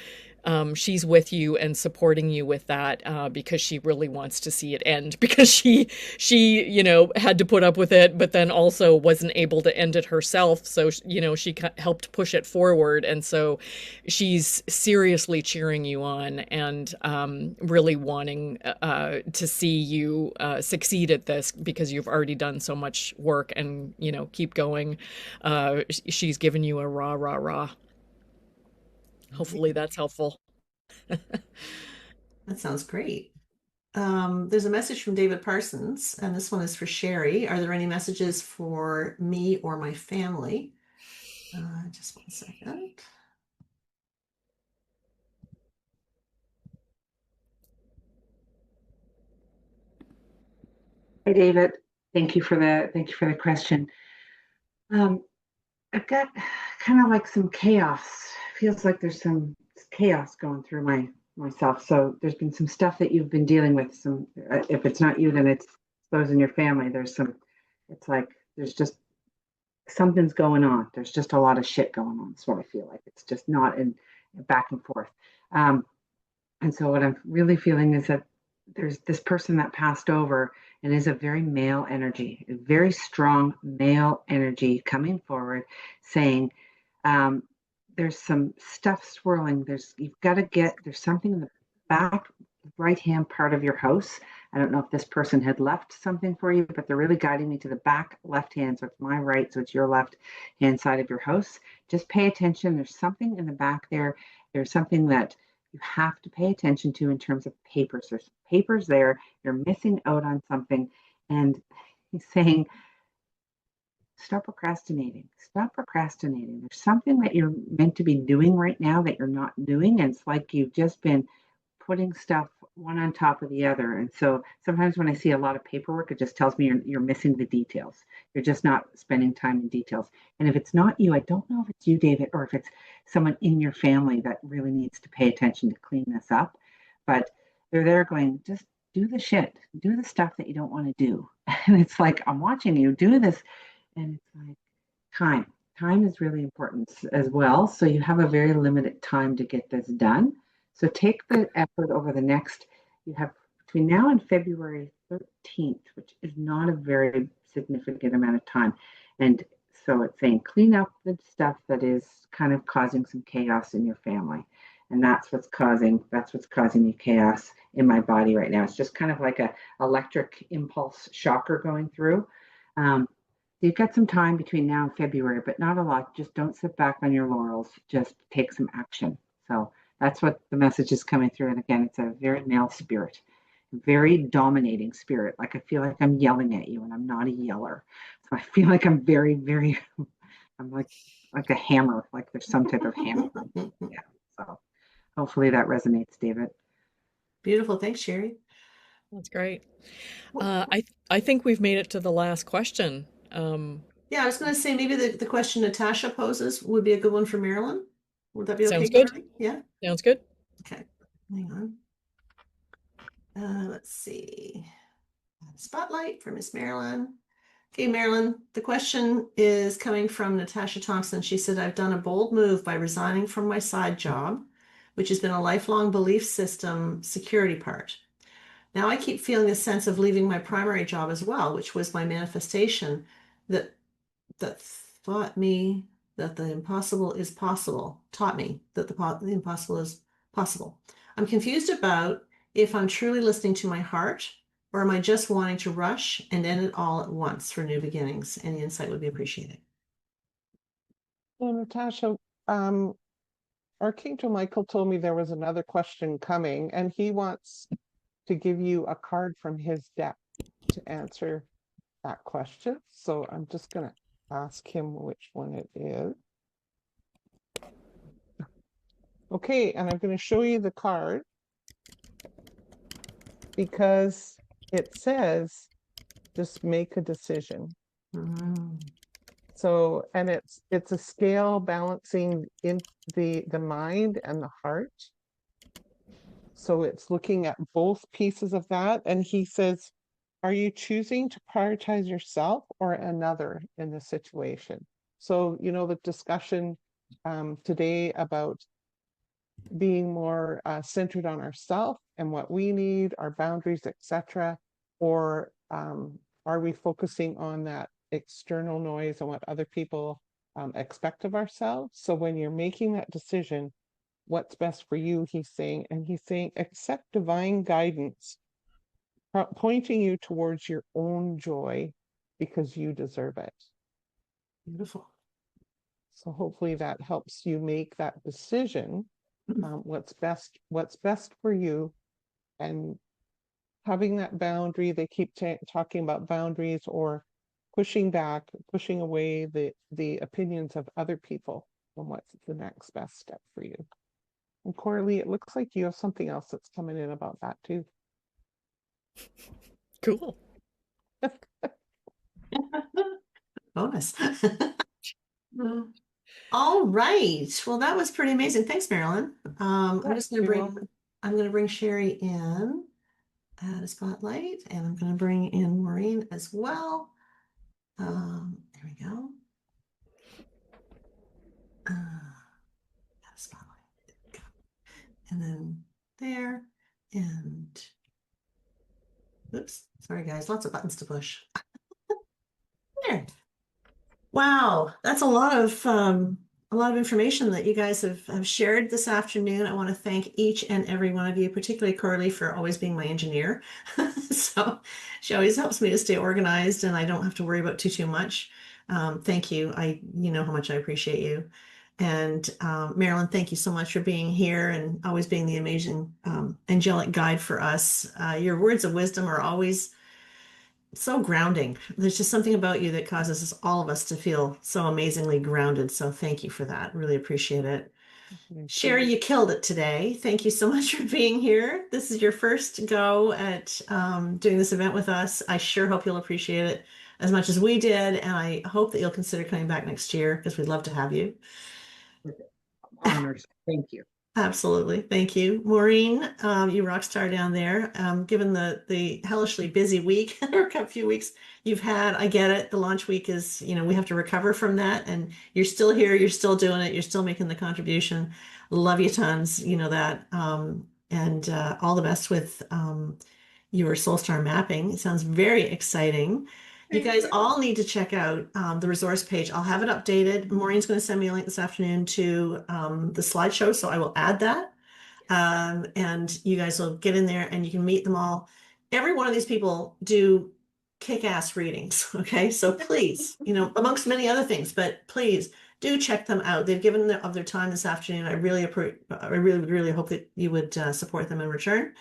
she's with you and supporting you with that because she really wants to see it end, because she had to put up with it, but then also wasn't able to end it herself. So she helped push it forward, and so she's seriously cheering you on and really wanting to see you succeed at this, because you've already done so much work, and keep going. She's given you a rah rah rah. Hopefully that's helpful. That sounds great. There's a message from David Parsons, and this one is for Sherry. Are there any messages for me or my family? Just 1 second. Hi, David. Thank you for the question. I've got kind of like some chaos. Feels like there's some chaos going through myself. So there's been some stuff that you've been dealing with. Some, if it's not you, then it's those in your family. There's some. It's like there's just something's going on. There's just a lot of shit going on. That's what I feel like. It's just not in back and forth. Um, and so what I'm really feeling is that there's this person that passed over and is a very male energy, a very strong male energy coming forward saying, um, there's some stuff swirling. There's something in the back right hand part of your house. I don't know if this person had left something for you, but they're really guiding me to the back left hand. So it's my right, so it's your left hand side of your house. Just pay attention. There's something in the back there. There's something that you have to pay attention to in terms of papers. There's papers there. You're missing out on something. And he's saying, stop procrastinating. Stop procrastinating. There's something that you're meant to be doing right now that you're not doing. And it's like you've just been putting stuff one on top of the other. And so sometimes when I see a lot of paperwork, it just tells me you're missing the details. You're just not spending time in details. And if it's not you, I don't know if it's you, David, or if it's someone in your family that really needs to pay attention to clean this up. But they're there going, just do the shit, do the stuff that you don't want to do. And it's like, I'm watching you do this. And it's like, time. Time is really important as well. So you have a very limited time to get this done. So take the effort over the next, you have between now and February 13th, which is not a very significant amount of time. And so it's saying clean up the stuff that is kind of causing some chaos in your family. And that's what's causing me chaos in my body right now. It's just kind of like a electric impulse shocker going through. Um, You've got some time between now and February, but not a lot. Just don't sit back on your laurels. Just take some action. So that's what the message is coming through. And again, it's a very male spirit, very dominating spirit. Like I feel like I'm yelling at you, and I'm not a yeller. So I feel like I'm very, very, I'm like a hammer, like there's some type of hammer. Yeah. So hopefully that resonates, David. Beautiful. Thanks, Sherry. That's great. I think we've made it to the last question. Yeah, I was going to say maybe the question Natasha poses would be a good one for Marilyn. Would that be okay, Sounds good. Carly? Yeah. Sounds good. Okay. Hang on. Let's see. Spotlight for Miss Marilyn. Okay, Marilyn, the question is coming from Natasha Thompson. She said, I've done a bold move by resigning from my side job, which has been a lifelong belief system security part. Now I keep feeling a sense of leaving my primary job as well, which was my manifestation that taught me that the impossible is possible, taught me that the impossible is possible. I'm confused about if I'm truly listening to my heart, or am I just wanting to rush and end it all at once for new beginnings? Any insight would be appreciated. Well, Natasha, Archangel Michael told me there was another question coming, and he wants to give you a card from his deck to answer that question. So I'm just going to ask him which one it is. Okay, and I'm going to show you the card because it says just make a decision. Mm. So, and it's a scale balancing in the mind and the heart. So it's looking at both pieces of that. And he says, are you choosing to prioritize yourself or another in this situation? So, you know, the discussion today about being more centered on ourselves and what we need, our boundaries, etc., or are we focusing on that external noise and what other people expect of ourselves? So when you're making that decision, what's best for you, he's saying, and he's saying, accept divine guidance, pointing you towards your own joy because you deserve it. Beautiful. So hopefully that helps you make that decision. What's best for you, and having that boundary. They keep talking about boundaries or pushing back, pushing away the opinions of other people and what's the next best step for you. And Coralie, it looks like you have something else that's coming in about that too. Cool. Bonus. All right. Well, that was pretty amazing. Thanks, Marilyn. Yeah, you're welcome. I'm gonna bring Sherry in at a spotlight, and I'm gonna bring in Maureen as well. There we go. At a spotlight. And then there, and oops, sorry guys, lots of buttons to push. There. Wow, that's a lot of information that you guys have shared this afternoon. I want to thank each and every one of you, particularly Carly, for always being my engineer. So she always helps me to stay organized and I don't have to worry about too much. Thank you. You know how much I appreciate you. And Marilyn, thank you so much for being here and always being the amazing angelic guide for us. Your words of wisdom are always so grounding. There's just something about you that causes us, all of us, to feel so amazingly grounded. So thank you for that. Really appreciate it. Sherry, you killed it today. Thank you so much for being here. This is your first go at doing this event with us. I sure hope you'll appreciate it as much as we did. And I hope that you'll consider coming back next year because we'd love to have you. Honored. Thank you. Absolutely. Thank you. Maureen, you rock star down there. Given the hellishly busy week or a few weeks you've had, I get it. The launch week is, we have to recover from that. And you're still here. You're still doing it. You're still making the contribution. Love you tons. You know that. And all the best with your Soul Star mapping. It sounds very exciting. You guys all need to check out the resource page. I'll have it updated. Maureen's going to send me a link this afternoon to the slideshow, so I will add that. And you guys will get in there and you can meet them all. Every one of these people do kick-ass readings, okay? So please, amongst many other things, but please do check them out. They've given of their time this afternoon. I really hope that you would support them in return.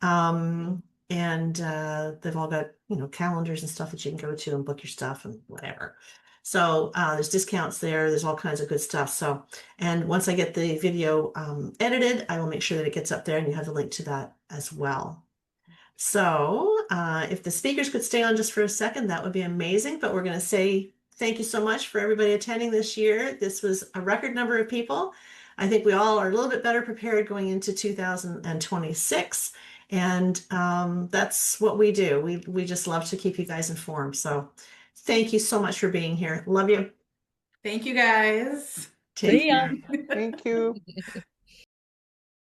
And they've all got, calendars and stuff that you can go to and book your stuff and whatever. So there's discounts there. There's all kinds of good stuff. So, and once I get the video edited, I will make sure that it gets up there and you have the link to that as well. So if the speakers could stay on just for a second, that would be amazing. But we're going to say thank you so much for everybody attending this year. This was a record number of people. I think we all are a little bit better prepared going into 2026. And that's what we do. We just love to keep you guys informed. So thank you so much for being here. Love you. Thank you guys. Take See ya. care. Thank you.